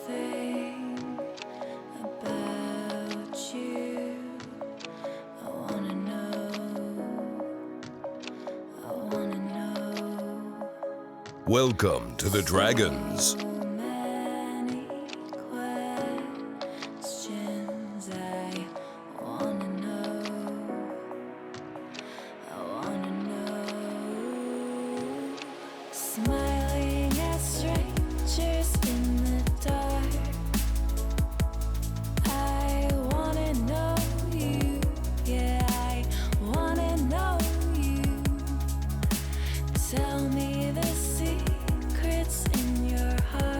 about you I wanna know. Welcome to the Dragons. So many questions I wanna know. Smiling at strangers in the dark. I wanna know you. Yeah, I wanna know you. Tell me the secrets in your heart.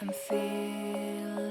and feel